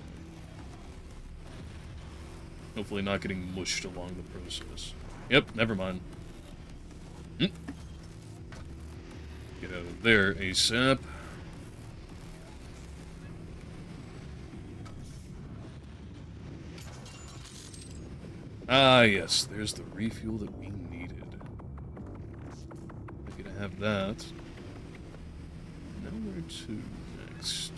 Hopefully not getting mushed along the process. Yep, never mind. Get out of there ASAP. Ah, yes, there's the refuel that we needed. We're gonna have that. Now where to next?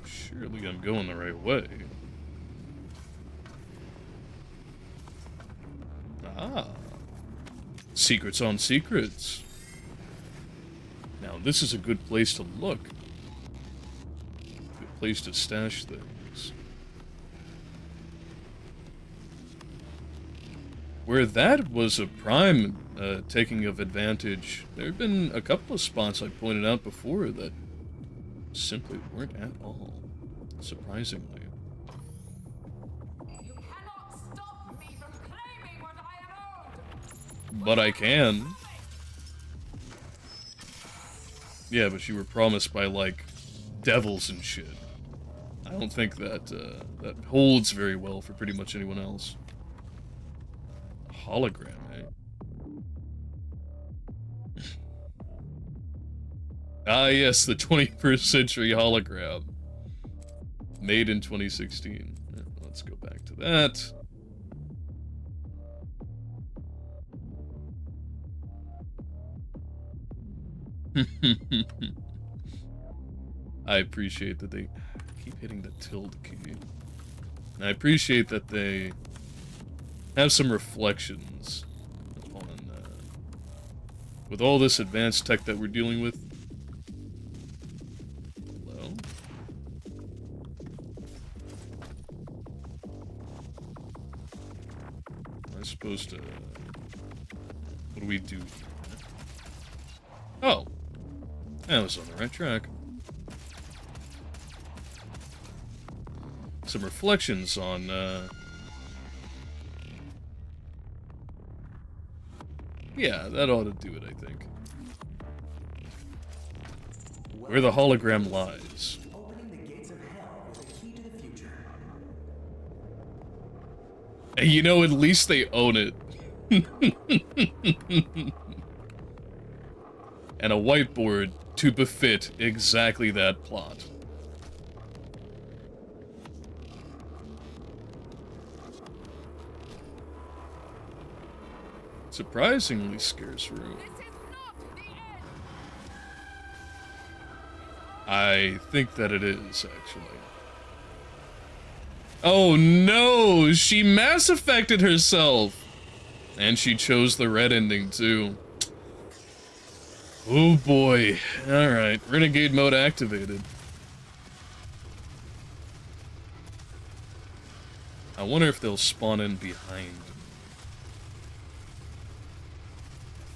Surely I'm going the right way. Ah. Secrets on secrets. Now, this is a good place to look. Good place to stash things. Where that was a prime taking of advantage, there have been a couple of spots I pointed out before that simply weren't at all. Surprisingly. You cannot stop me from claiming what I am owed. But I can. Yeah, but you were promised by, like, devils and shit. I don't think that, that holds very well for pretty much anyone else. Hologram, eh? Ah, yes, the 21st century hologram. Made in 2016. Let's go back to that. I appreciate that they keep hitting the tilde key. And I appreciate that they have some reflections on With all this advanced tech that we're dealing with. Hello? Am I supposed to... What do we do here? Oh! I was on the right track. Some reflections on, yeah, that ought to do it, I think. Where the hologram lies. Opening the gates of hell with a key to the future. And you know, at least they own it. And a whiteboard to befit exactly that plot. Surprisingly scarce room. This is not the end. I think that it is, actually. Oh no! She Mass Effected herself! And she chose the red ending, too. Oh boy. Alright, Renegade mode activated. I wonder if they'll spawn in behind me.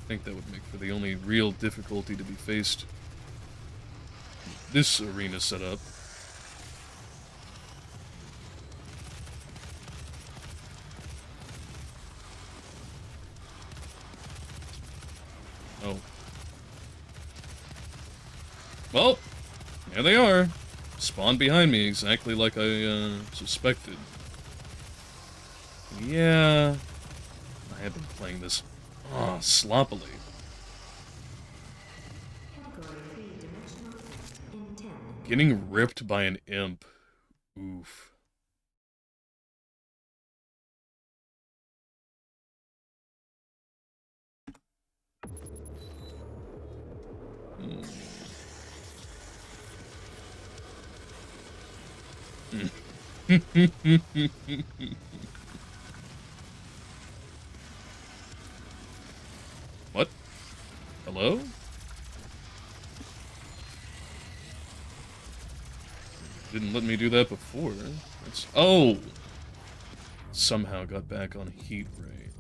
I think that would make for the only real difficulty to be faced. This arena setup. Oh. Well, there they are. Spawned behind me exactly like I suspected. Yeah. I have been playing this sloppily. Getting ripped by an imp. Oof. What? Hello? Didn't let me do that before. That's... Oh! Somehow got back on heat ray.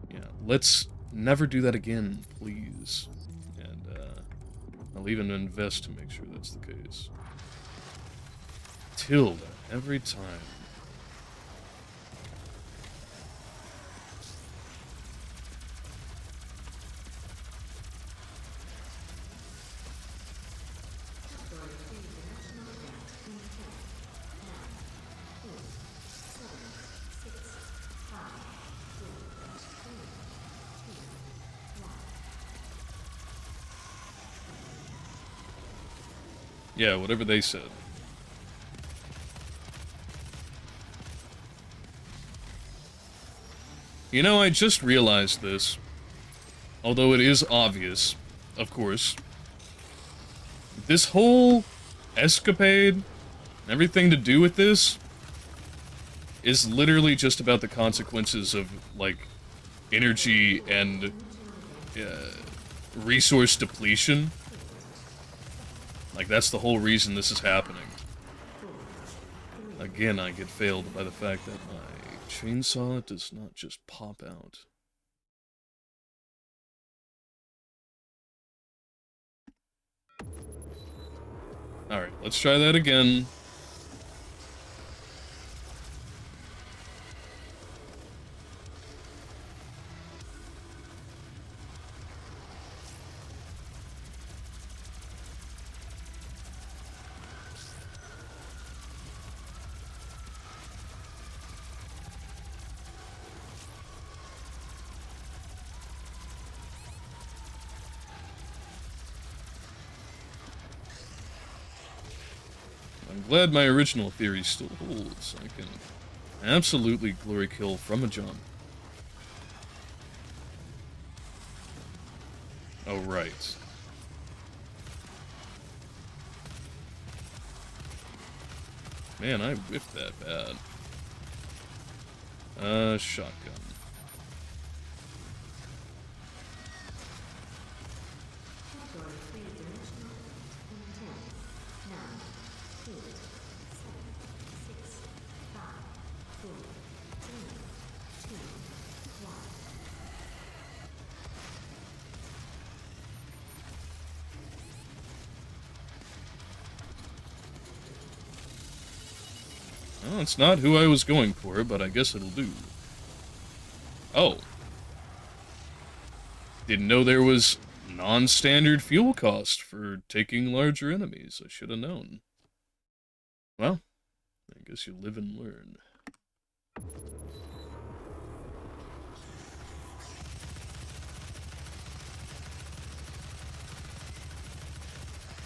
Yeah, let's never do that again, please. And, I'll even invest to make sure that's the case. Tilde every time. Yeah, whatever they said. You know, I just realized this. Although it is obvious, of course. This whole escapade, everything to do with this, is literally just about the consequences of, like, energy and resource depletion. Like, that's the whole reason this is happening. Again, I get failed by the fact that my chainsaw does not just pop out. Alright, let's try that again. I'm glad my original theory still holds. I can absolutely glory kill from a jump. Oh, right. Man, I whiffed that bad. Shotgun. Well, it's not who I was going for, but I guess it'll do. Oh. Didn't know there was non-standard fuel cost for taking larger enemies. I should have known. Well, I guess you live and learn.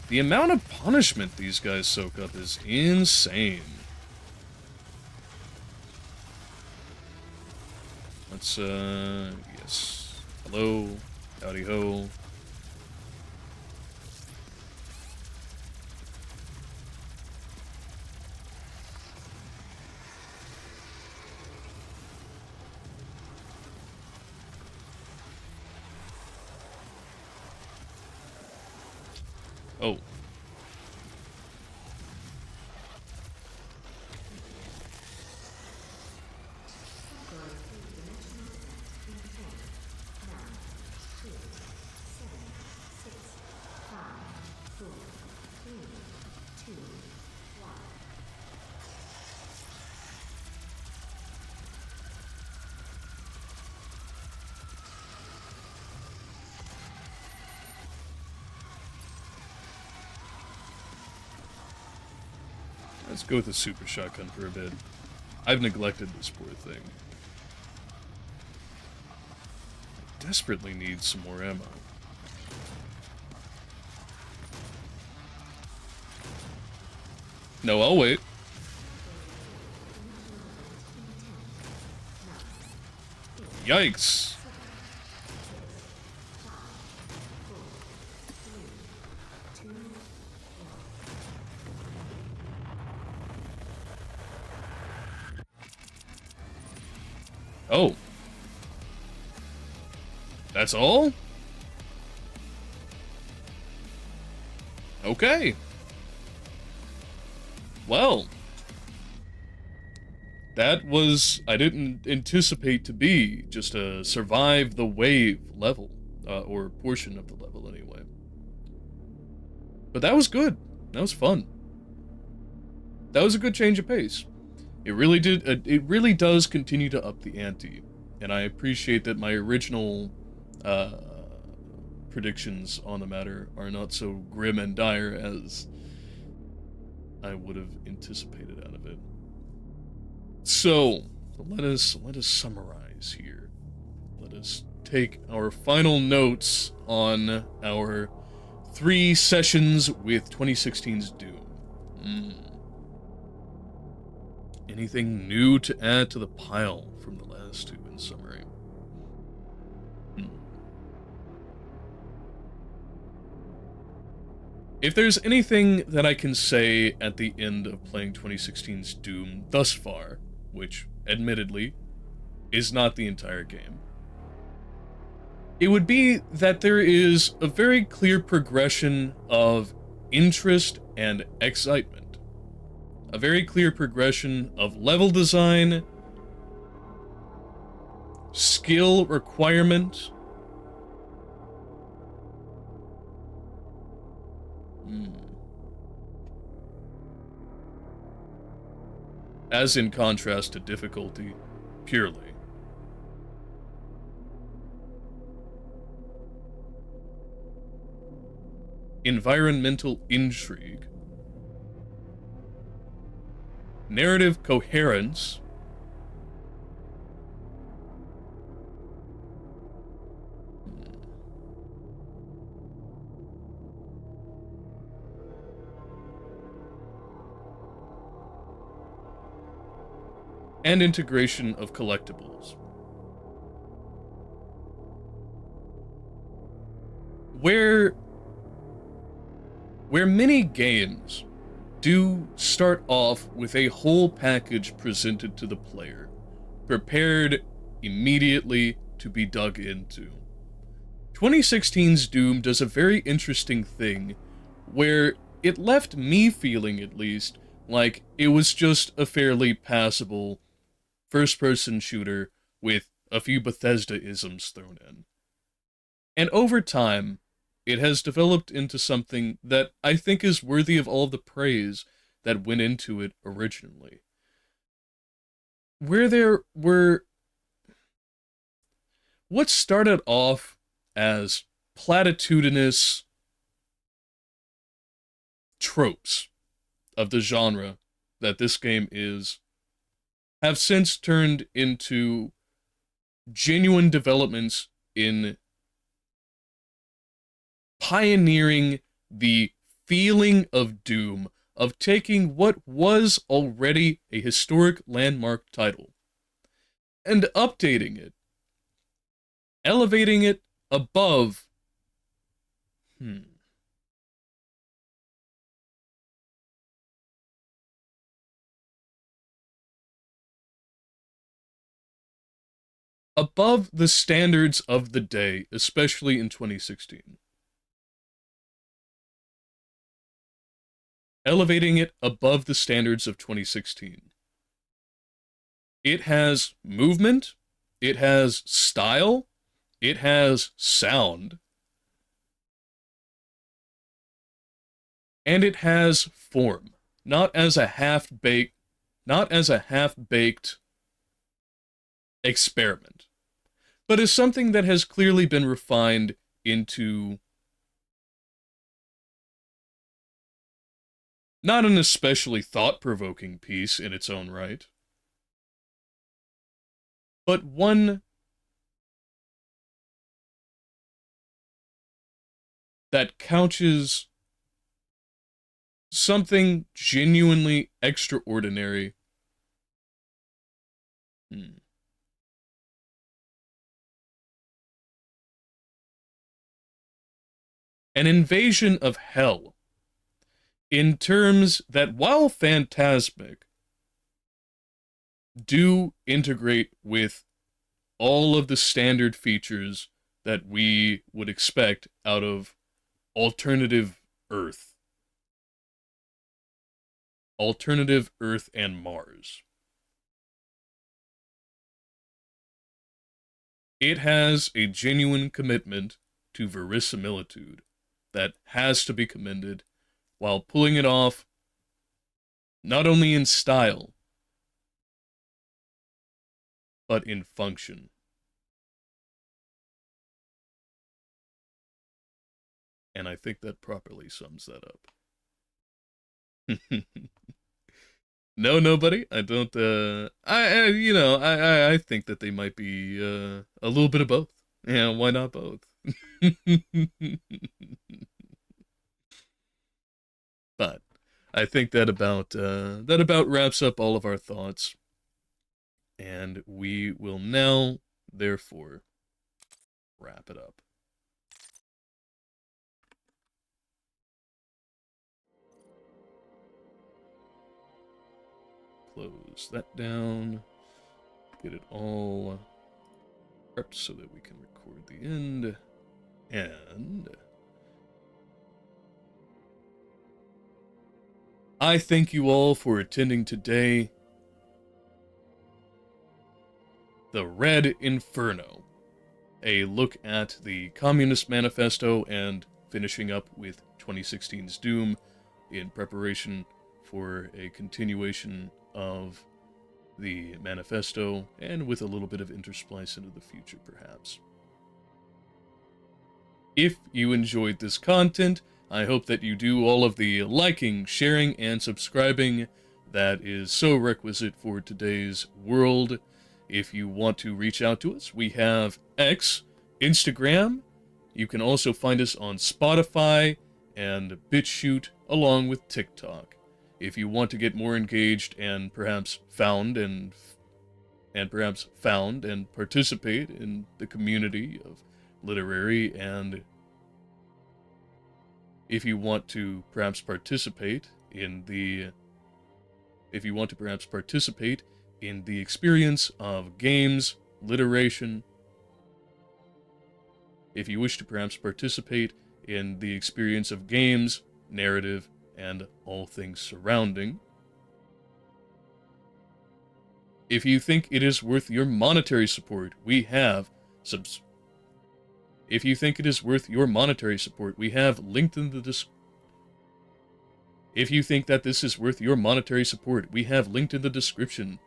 The amount of punishment these guys soak up is insane. Let's, yes. Hello. Howdy ho. Oh. Let's go with the super shotgun for a bit. I've neglected this poor thing. I desperately need some more ammo. No, I'll wait. Yikes! Oh. That's all? Okay. Well. That was, I didn't anticipate to be just a survive the wave level, or portion of the level anyway. But that was good. That was fun. That was a good change of pace. It really did. It really does continue to up the ante, and I appreciate that my original predictions on the matter are not so grim and dire as I would have anticipated out of it. So let us summarize here. Let us take our final notes on our 3 sessions with 2016's Doom. Anything new to add to the pile from the last 2 in summary? If there's anything that I can say at the end of playing 2016's Doom thus far, which, admittedly, is not the entire game, it would be that there is a very clear progression of interest and excitement. A very clear progression of level design, skill requirement, as in contrast to difficulty, purely. Environmental intrigue. Narrative coherence. And integration of collectibles. Where many games do start off with a whole package presented to the player, prepared immediately to be dug into. 2016's Doom does a very interesting thing where it left me feeling, at least, like it was just a fairly passable first-person shooter with a few Bethesda-isms thrown in. And over time, it has developed into something that I think is worthy of all of the praise that went into it originally. where there were what started off as platitudinous tropes of the genre that this game is have since turned into genuine developments in pioneering the feeling of doom of taking what was already a historic landmark title and updating it, elevating it above above the standards of the day, especially in 2016. Elevating it above the standards of 2016. It has movement, it has style, it has sound, and it has form, not as a half-baked experiment, but as something that has clearly been refined into not an especially thought-provoking piece in its own right, but one that couches something genuinely extraordinary. An invasion of hell, in terms that, while phantasmic, do integrate with all of the standard features that we would expect out of alternative Earth. Alternative Earth and Mars. It has a genuine commitment to verisimilitude that has to be commended, while pulling it off not only in style, but in function. And I think that properly sums that up. No, nobody. I don't, I think that they might be, a little bit of both. Yeah, why not both? But I think that about wraps up all of our thoughts. And we will now, therefore, wrap it up. Close that down. Get it all prepped so that we can record the end. And I thank you all for attending today. The Red Inferno, a look at the Communist Manifesto and finishing up with 2016's Doom in preparation for a continuation of the manifesto, and with a little bit of intersplice into the future, perhaps. If you enjoyed this content, I hope that you do all of the liking, sharing, and subscribing that is so requisite for today's world. If you want to reach out to us, we have X, Instagram. You can also find us on Spotify and BitChute, along with TikTok. If you want to get more engaged and perhaps found and participate in the community of literary, and if you want to perhaps participate in the experience of games, literation, if you wish to perhaps participate in the experience of games, narrative, and all things surrounding. If you think it is worth your monetary support, we have linked in the If you think that this is worth your monetary support, we have linked in the description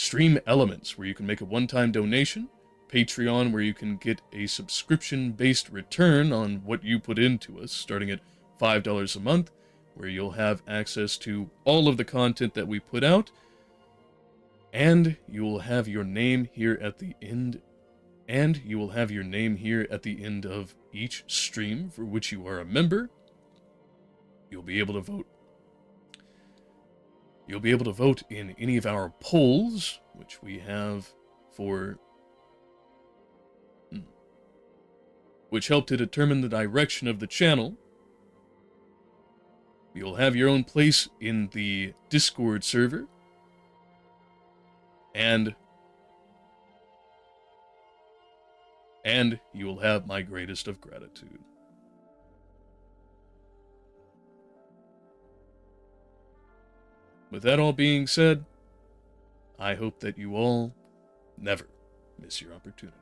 Stream Elements, where you can make a one-time donation. Patreon, where you can get a subscription-based return on what you put into us, starting at $5 a month, where you'll have access to all of the content that we put out, and you will have your name here at the end, of each stream for which you are a member. You'll be able to vote. You'll be able to vote in any of our polls, which we have which help to determine the direction of the channel. You'll have your own place in the Discord server. And you will have my greatest of gratitude. With that all being said, I hope that you all never miss your opportunity.